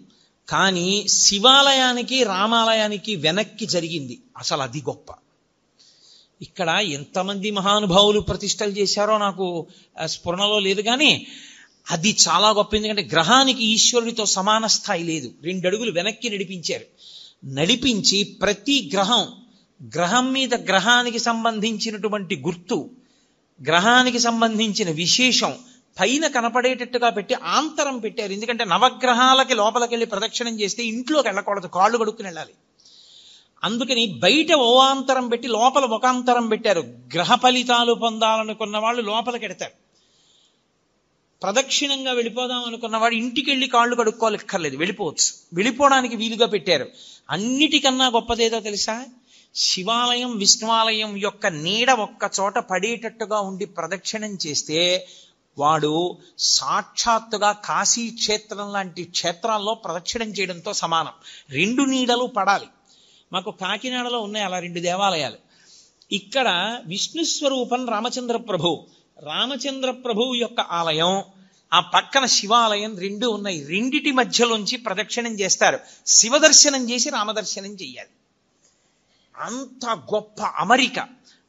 కానీ శివాలయానికి రామాలయానికి వెనక్కి జరిగింది అసలు అది గొప్ప. ఇక్కడ ఎంతమంది మహానుభావులు ప్రతిష్టలు చేశారో నాకు స్ఫురణలో లేదు, కానీ అది చాలా గొప్ప. ఎందుకంటే గ్రహానికి ఈశ్వరుడితో సమాన స్థాయి లేదు. 2 అడుగులు వెనక్కి నడిపించారు. నడిపించి ప్రతి గ్రహం మీద గ్రహానికి సంబంధించినటువంటి గుర్తు, గ్రహానికి సంబంధించిన విశేషం పైన కనపడేటట్టుగా పెట్టి ఆంతరం పెట్టారు. ఎందుకంటే నవగ్రహాలకి లోపలికి వెళ్ళి ప్రదక్షిణం చేస్తే ఇంట్లోకి వెళ్ళకూడదు, కాళ్ళు కడుక్కుని వెళ్ళాలి. అందుకని బయట ఓ ఆంతరం పెట్టి లోపల ఒక ఆంతరం పెట్టారు. గ్రహ ఫలితాలు పొందాలనుకున్న వాళ్ళు లోపలికి ఎడతారు. ప్రదక్షిణంగా వెళ్ళిపోదాం అనుకున్నవాడు ఇంటికి వెళ్ళి కాళ్ళు కడుక్కోలేక్కర్లేదు, వెళ్ళిపోవచ్చు. వెళ్ళిపోవడానికి వీలుగా పెట్టారు. అన్నిటికన్నా గొప్పదేదో తెలుసా? శివాలయం విష్ణువాలయం యొక్క నీడ ఒక్క చోట పడేటట్టుగా ఉండి ప్రదక్షిణం చేస్తే వాడు సాక్షాత్తుగా కాశీ క్షేత్రం లాంటి క్షేత్రాల్లో ప్రదక్షిణం చేయడంతో సమానం. 2 నీడలు పడాలి. మాకు కాకినాడలో ఉన్నాయి అలా 2 దేవాలయాలు. ఇక్కడ విష్ణు స్వరూపం రామచంద్ర ప్రభువు యొక్క ఆలయం, ఆ పక్కన శివాలయం 2 ఉన్నాయి. 2 మధ్యలోంచి ప్రదక్షిణం చేస్తారు. శివ దర్శనం చేసి రామదర్శనం చెయ్యాలి. అంత గొప్ప అమరిక.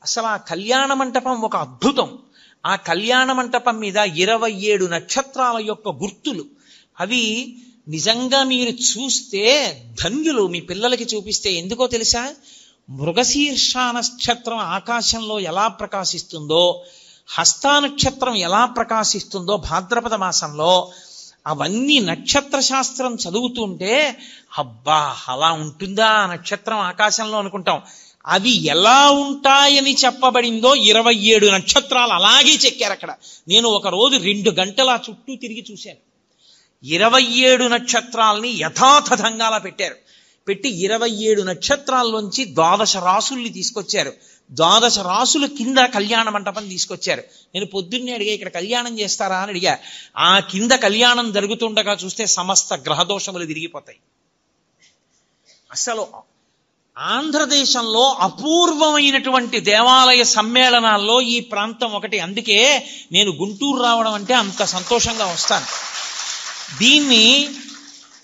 అసలు ఆ కళ్యాణ మంటపం ఒక అద్భుతం. ఆ కళ్యాణ మంటపం మీద 27 నక్షత్రాల యొక్క గుర్తులు. అవి నిజంగా మీరు చూస్తే ధన్యులు. మీ పిల్లలకి చూపిస్తే ఎందుకో తెలుసా? మృగశీర్ష నక్షత్రం ఆకాశంలో ఎలా ప్రకాశిస్తుందో, హస్తా నక్షత్రం ఎలా ప్రకాశిస్తుందో భాద్రపద మాసంలో, అవన్నీ నక్షత్ర శాస్త్రం చదువుతుంటే అబ్బా అలా ఉంటుందా నక్షత్రం ఆకాశంలో అనుకుంటాం. అవి ఎలా ఉంటాయని చెప్పబడిందో 27 నక్షత్రాలు అలాగే చెక్కారు అక్కడ. నేను ఒక రోజు 2 గంటల చుట్టూ తిరిగి చూశాను. 27 నక్షత్రాలని యథాతథంగా పెట్టారు. పెట్టి 27 నక్షత్రాల్లోంచి 12 రాసుల్ని తీసుకొచ్చారు. 12 రాసుల కింద కళ్యాణ మంటపం తీసుకొచ్చారు. నేను పొద్దున్నే అడిగా, ఇక్కడ కళ్యాణం చేస్తారా అని అడిగా. ఆ కింద కళ్యాణం జరుగుతుండగా చూస్తే సమస్త గ్రహదోషములు తిరిగిపోతాయి. అసలు ఆంధ్రదేశంలో అపూర్వమైనటువంటి దేవాలయ సమ్మేళనాల్లో ఈ ప్రాంతం ఒకటి. అందుకే నేను గుంటూరు రావడం అంటే అంత సంతోషంగా వస్తాను. దీన్ని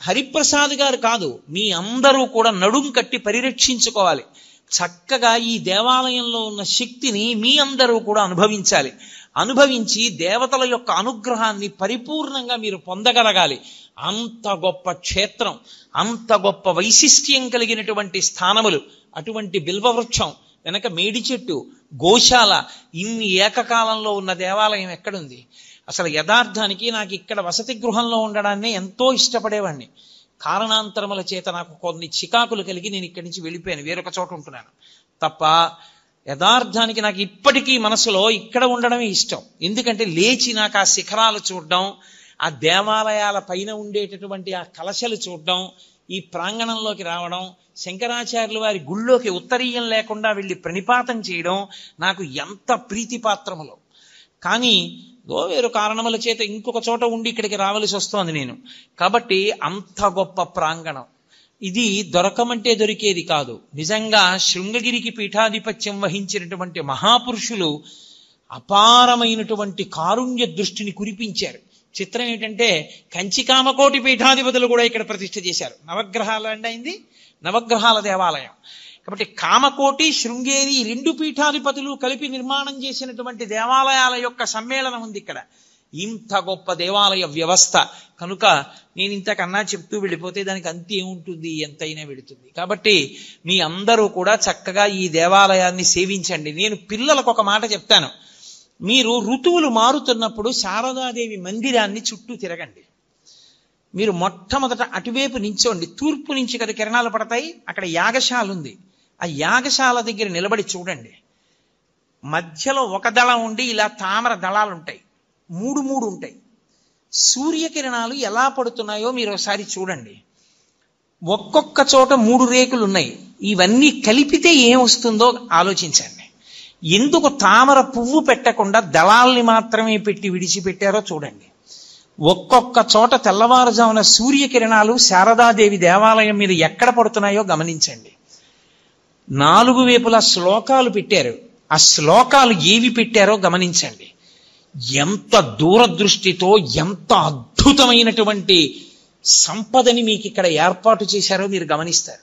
హరిప్రసాద్ గారు కాదు, మీ అందరూ కూడా నడుం కట్టి పరిరక్షించుకోవాలి. చక్కగా ఈ దేవాలయంలో ఉన్న శక్తిని మీ అందరూ కూడా అనుభవించాలి. అనుభవించి దేవతల యొక్క అనుగ్రహాన్ని పరిపూర్ణంగా మీరు పొందగలగాలి. అంత గొప్ప క్షేత్రం, అంత గొప్ప వైశిష్ట్యం కలిగినటువంటి స్థానములు. అటువంటి బిల్వవృక్షం వెనక మేడి చెట్టు, గోశాల, ఇన్ని ఏకకాలంలో ఉన్న దేవాలయం ఎక్కడుంది? అసలు యథార్థానికి నాకు ఇక్కడ వసతి గృహంలో ఉండడాన్ని ఎంతో ఇష్టపడేవాడిని. కారణాంతరముల చేత నాకు కొన్ని చికాకులు కలిగి నేను ఇక్కడి నుంచి వెళ్ళిపోయాను, వేరొక చోట ఉంటున్నాను తప్ప యథార్థానికి నాకు ఇప్పటికీ మనసులో ఇక్కడ ఉండడమే ఇష్టం. ఎందుకంటే లేచి నాకు ఆ శిఖరాలు చూడడం, ఆ దేవాలయాల పైన ఉండేటటువంటి ఆ కలశలు చూడడం, ఈ ప్రాంగణంలోకి రావడం, శంకరాచార్యుల వారి గుళ్ళోకి ఉత్తరీయం లేకుండా వెళ్ళి ప్రణిపాతం చేయడం నాకు ఎంత ప్రీతిపాత్రములో. కానీ వేరు కారణముల చేత ఇంకొక చోట ఉండి ఇక్కడికి రావలసి వస్తోంది నేను. కాబట్టి అంత గొప్ప ప్రాంగణం ఇది దొరకమంటే దొరికేది కాదు. నిజంగా శృంగగిరికి పీఠాధిపత్యం వహించినటువంటి మహాపురుషులు అపారమైనటువంటి కారుణ్య దృష్టిని కురిపించారు. చిత్రం ఏంటంటే కంచికామకోటి పీఠాధిపతులు కూడా ఇక్కడ ప్రతిష్ఠ చేశారు. నవగ్రహాలు అయింది, నవగ్రహాల దేవాలయం. కాబట్టి కామకోటి, శృంగేరి 2 పీఠాధిపతులు కలిపి నిర్మాణం చేసినటువంటి దేవాలయాల యొక్క సమ్మేళనం ఉంది ఇక్కడ. ఇంత గొప్ప దేవాలయ వ్యవస్థ కనుక నేను ఇంతకన్నా చెప్తూ వెళ్ళిపోతే దానికి అంతే ఏముంటుంది, ఎంతైనా వెళుతుంది. కాబట్టి మీ అందరూ కూడా చక్కగా ఈ దేవాలయాన్ని సేవించండి. నేను పిల్లలకు ఒక మాట చెప్తాను, మీరు ఋతువులు మారుతున్నప్పుడు శారదాదేవి మందిరాన్ని చుట్టూ తిరగండి. మీరు మొట్టమొదట అటువైపు నించోండి. తూర్పు నుంచి కదా కిరణాలు పడతాయి, అక్కడ యాగశాల ఉంది. ఆ యాగశాల దగ్గర నిలబడి చూడండి. మధ్యలో ఒక దళం ఉండి ఇలా తామర దళాలు ఉంటాయి, 3 ఉంటాయి. సూర్యకిరణాలు ఎలా పడుతున్నాయో మీరు ఒకసారి చూడండి. ఒక్కొక్క చోట 3 రేకులు ఉన్నాయి. ఇవన్నీ కలిపితే ఏం వస్తుందో ఆలోచించండి. ఎందుకు తామర పువ్వు పెట్టకుండా దళాల్ని మాత్రమే పెట్టి విడిచిపెట్టారో చూడండి. ఒక్కొక్క చోట తెల్లవారుజామున సూర్యకిరణాలు శారదాదేవి దేవాలయం మీద ఎక్కడ పడుతున్నాయో గమనించండి. 4 వైపులా శ్లోకాలు పెట్టారు. ఆ శ్లోకాలు ఏవి పెట్టారో గమనించండి. ఎంత దూరదృష్టితో ఎంత అద్భుతమైనటువంటి సంపదని మీకు ఇక్కడ ఏర్పాటు చేశారో మీరు గమనిస్తారు.